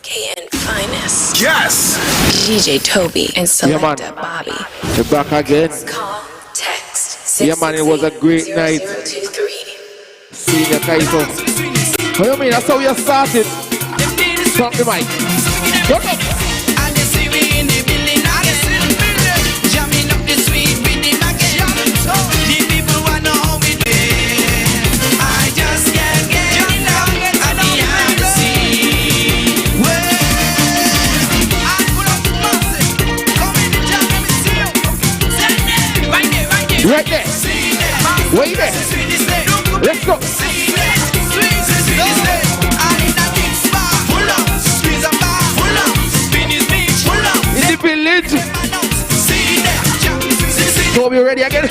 KN Finest. Yes! DJ Toby and Selector Bobby. We're back again. Call, text, Yeah, man, it was a great night. 0023. Senior Kaiso. What do you mean? That's how we started. Drop the mic. Drop up. Right there. Wait there. Let's go. In the village. So we ready again?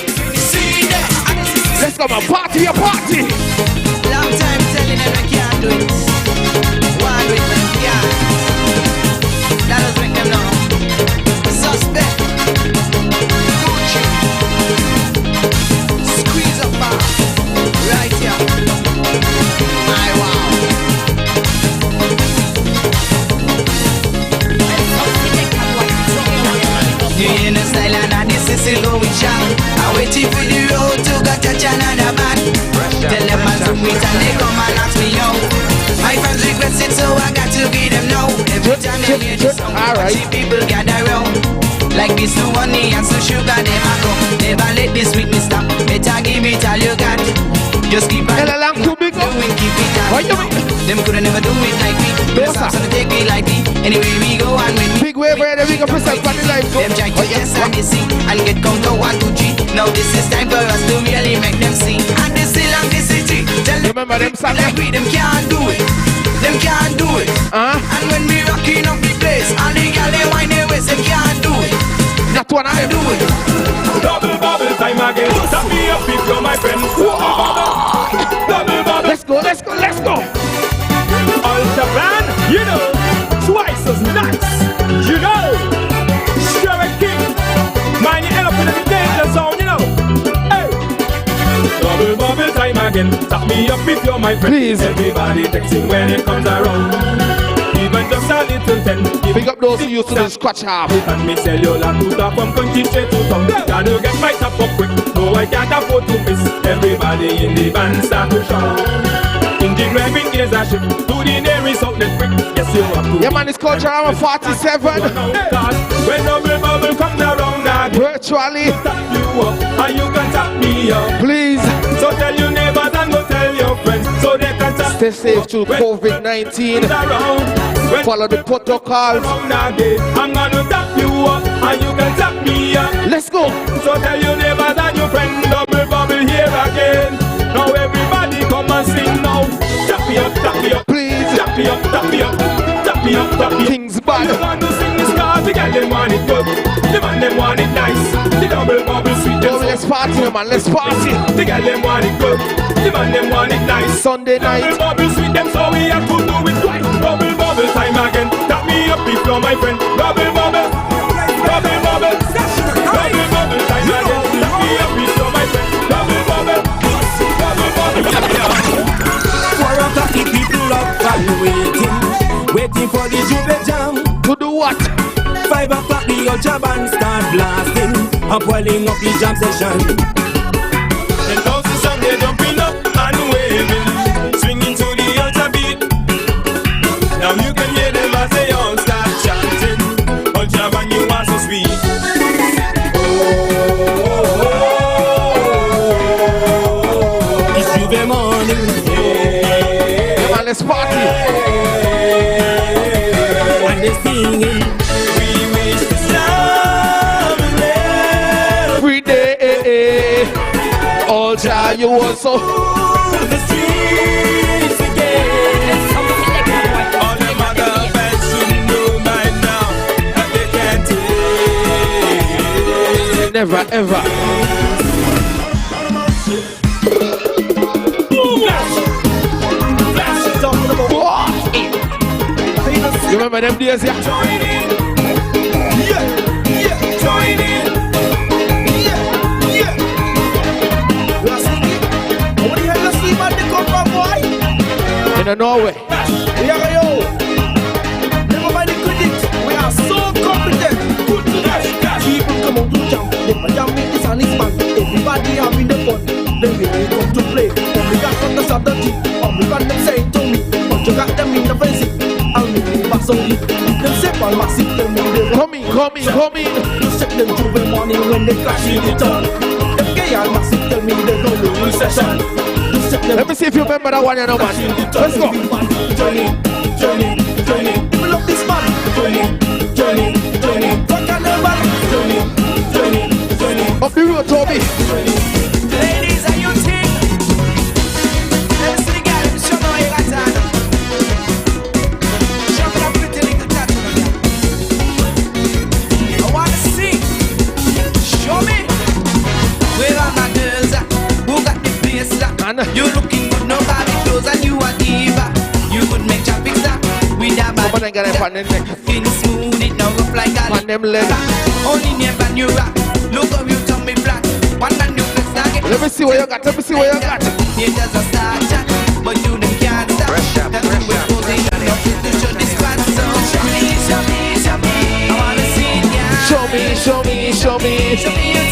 Let's go, man. Party, a party. Long time telling them I can't do it. One with them, yeah. That does make them know. still going sharp. I'm waiting for the road to go touch another man. Tell them I'll zoom it and they come and ask me out. My fans request it, so I got to give them now. Every time they hear this song, see people gather round. Like this to honey and some sugar, never go. Never let this sweetness stop. Better give it all you got. Just keep on doing, keep it up. Them coulda never do it like me. Best songs gonna take me lightly. Anyway we go on with me. Big wave where we go present for the life. Them try to test and they see and get conquer 1, 2, 3. Now this is time for us to really make them see. And they still on the city. Tell them remember them songs like we, them can't do it. Them can't do it. And when we rocking up the place, and the girl they whine their waist, them can't do it. Not one of them do it. Bubble bubble time again. Stop me up if you're my friend. Bubble bubble. Let's go, let's go, let's go. Ultra plan, you know, twice as nice, you know. Strawberry King, mind you end up in the danger zone, you know. Hey, bubble bubble time again. Stop me up if you're my friend. Please. Everybody texting when it comes around. Even just a little pen. Pick up those who used to the scratch half. And me sell you land to talk from country straight to town. Gotta get my top up quick. No, I can't afford to miss. Everybody in the band start to shout. Engine driving gears are shift to the nearest outlet quick. Yes, you have to. Yeah, man, it's Culturama 47. When the bubble comes around again, virtually tap you up and you can tap me up. Please. So tell your neighbors and go tell your friends so they can tap. Stay safe through COVID-19. Follow the protocols. I'm gonna tap you up and you can tap me up. Let's go. So tell your neighbors and your friends, double bubble here again. Now everybody come and sing now. Tap me up, please. Tap me up, tap me up, tap me up, tap me up. Things bad. You want to sing this cause the girl them want it good. The man them want it nice. The double bubble sweet. Oh, let's party, man. Let's party. The girl them want it good. The man them want it nice. Sunday night. Double bubble sweet them, so we have to do it right. Bubble bubble time again. Tap me up if you're my friend. Bubble bubble. Bubble bubble. Bubble bubble time again. Tap me up if you're my friend. Bubble bubble. Bubble bubble. 4 o'clock the people up and waiting for the Jube Jam. To do what? 5 o'clock the Ultra band start blasting. I'm boiling up the jam session. 10,000 songs they jumping up and waving, swinging to the Ultra beat. Now you can hear them as they all start chanting. Ultra band, you are so sweet. It's Jube morning. Yeah, man, let's party. And they're singing. We wish this love and live. Every day. Ultra, you also. The streets again. All the mother bands should know by now that they can't take. Never ever. You remember them days, yeah? Join in. Yeah. Join in. Yeah. You are singing? What the hell you see, man? They come from, boy? In Norway. Yeah, yo. Never mind the critics. We are so competent. Good to that. People come out to jam. They jam with this and this man. Everybody having the fun. Then we come to play. And we got from the Saturday. And we got them saying to me. But you got them in the frenzy. And we pass on it. Them simple massive. Them come in. You set them to the morning when they crash in the town. Them gay and massive tell me they don't do recession. Let me see if you remember that one, you know, man. Let's go. Journey. People love this man. Journey. Fuck and never. Journey. Up the road, Toby. Ladies, are you team? Let's see, guys. Show me your got. Show me that pretty little tattoo. I wanna see. Show me. Where are my girls at? Who got the place at? You looking good, nobody knows, and you are diva. You could make traffic stop with a bad skin smooth, it now rough like a only name and you rock. Look how you turn me flat. One man you flex target. Let me see what you got. It does a start chat, but you them can't stop. That's when we're posing enough to show this squad. So show me. I wanna see ya. Show me. Show me